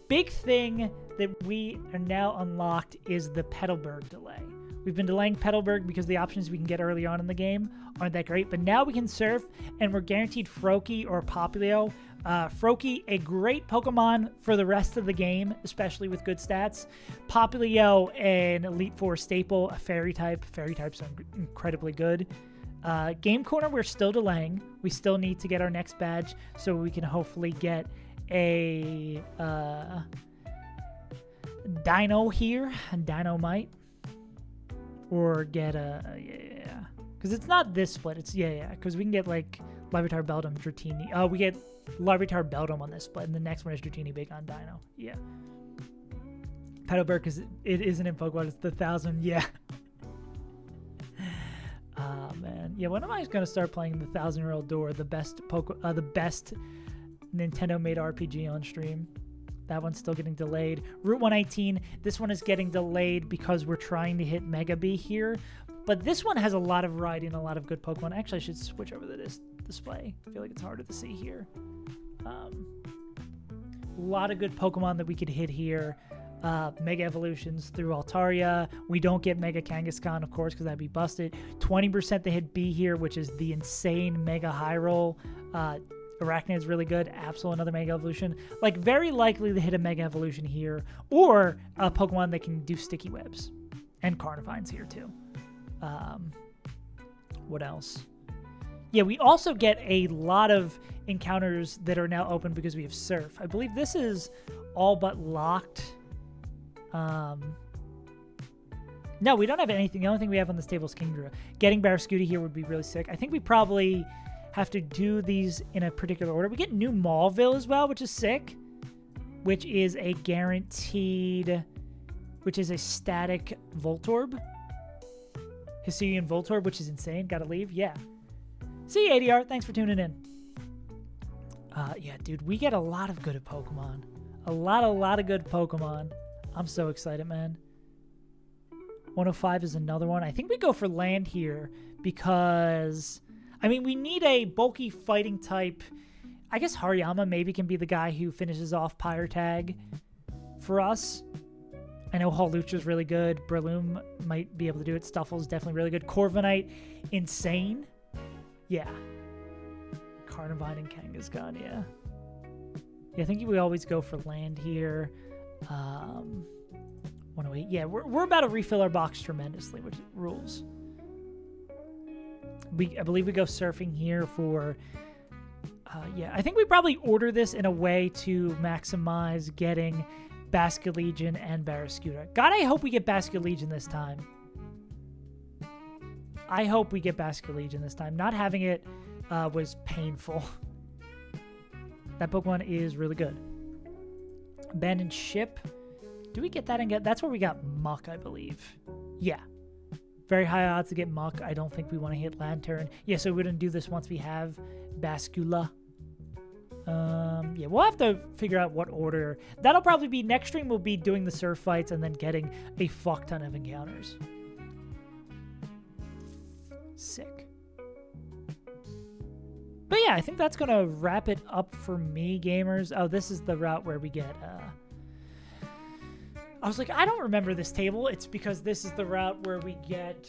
big thing that we are now unlocked is the Petalburg delay. We've been delaying Petalburg because the options we can get early on in the game aren't that great, but now we can Surf, and we're guaranteed Froakie or Popplio Froakie, a great Pokemon for the rest of the game, especially with good stats. Popplio, an Elite Four staple, a Fairy type. Fairy types are incredibly good. Game Corner, we're still delaying. We still need to get our next badge so we can hopefully get a Dino here, a Dynamite, or get a because it's not this split. It's because we can get like Larvitar, Beldum, Dratini. We get Larvitar, Beldum on this split, and the next one is Dratini Big on Dino. Yeah. Petalburg, because it isn't in Pokemon. It's the 1,000. Yeah. Man. Yeah, when am I going to start playing the 1,000-Year-Old Door, the best Nintendo-made RPG on stream? That one's still getting delayed. Route 118, this one is getting delayed because we're trying to hit Mega B here. But this one has a lot of variety and a lot of good Pokemon. Actually, I should switch over to this display. I feel like it's harder to see here. A lot of good Pokemon that we could hit here. Mega Evolutions through Altaria. We don't get Mega Kangaskhan, of course, because that'd be busted. 20% to hit B here, which is the insane Mega High Roll. Arachnid's really good. Absol, another Mega Evolution. Like, very likely to hit a Mega Evolution here, or a Pokemon that can do Sticky Webs. And Carnifine's here, too. What else? Yeah, we also get a lot of encounters that are now open because we have Surf. I believe this is all but locked. No, we don't have anything. The only thing we have on this table is Kingdra. Getting Barraskewda here would be really sick. I think we probably have to do these in a particular order. We get New Maulville as well, which is sick. Which is a guaranteed... Which is a static Voltorb. Hisuian Voltorb, which is insane. Gotta leave. Yeah. See you, ADR. Thanks for tuning in. Yeah, dude, we get a lot of good Pokemon. A lot of good Pokemon. I'm so excited, man. 105 is another one. I think we go for land here because, I mean, we need a bulky fighting type. I guess Hariyama maybe can be the guy who finishes off Pyre Tag for us. I know Hawlucha's really good. Breloom might be able to do it. Stuffle's definitely really good. Corviknight, insane. Yeah. Carnivine and Kangaskhan, yeah. Yeah, I think we always go for land here. 108. Yeah, we're about to refill our box tremendously, which rules. I believe we go surfing here for... yeah, I think we probably order this in a way to maximize getting Basculegion and Barraskewda. God, I hope we get Basculegion this time. I hope we get Basculegion this time. Not having it was painful. That Pokemon is really good. Abandoned Ship. Do we get that and get... That's where we got Muck, I believe. Yeah. Very high odds to get Muck. I don't think we want to hit Lantern. Yeah, so we wouldn't do this once we have Bascula. Yeah, we'll have to figure out what order. That'll probably be... Next stream will be doing the surf fights and then getting a fuck ton of encounters. Sick. But yeah, I think that's going to wrap it up for me, gamers. Oh, this is the route where we get... I was like, I don't remember this table. It's because this is the route where we get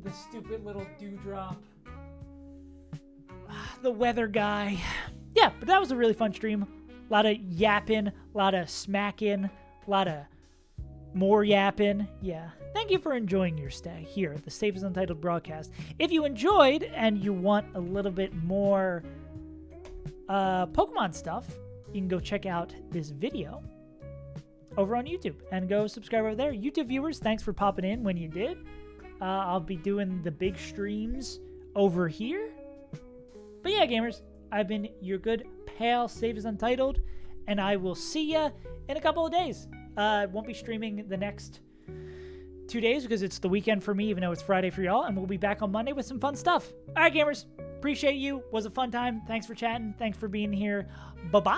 the stupid little dewdrop. The weather guy. Yeah, but that was a really fun stream. A lot of yapping, a lot of smacking, a lot of more yapping. Yeah. Thank you for enjoying your stay here at the Safe as Untitled broadcast. If you enjoyed and you want a little bit more Pokemon stuff, you can go check out this video over on YouTube and go subscribe over there. YouTube viewers, thanks for popping in when you did. I'll be doing the big streams over here. But yeah, gamers, I've been your good pal, Safe as Untitled, and I will see ya in a couple of days. I won't be streaming the next 2 days because it's the weekend for me, even though it's Friday for y'all, and we'll be back on Monday with some fun stuff. All right, gamers, appreciate you. Was a fun time. Thanks for chatting. Thanks for being here. Bye-bye.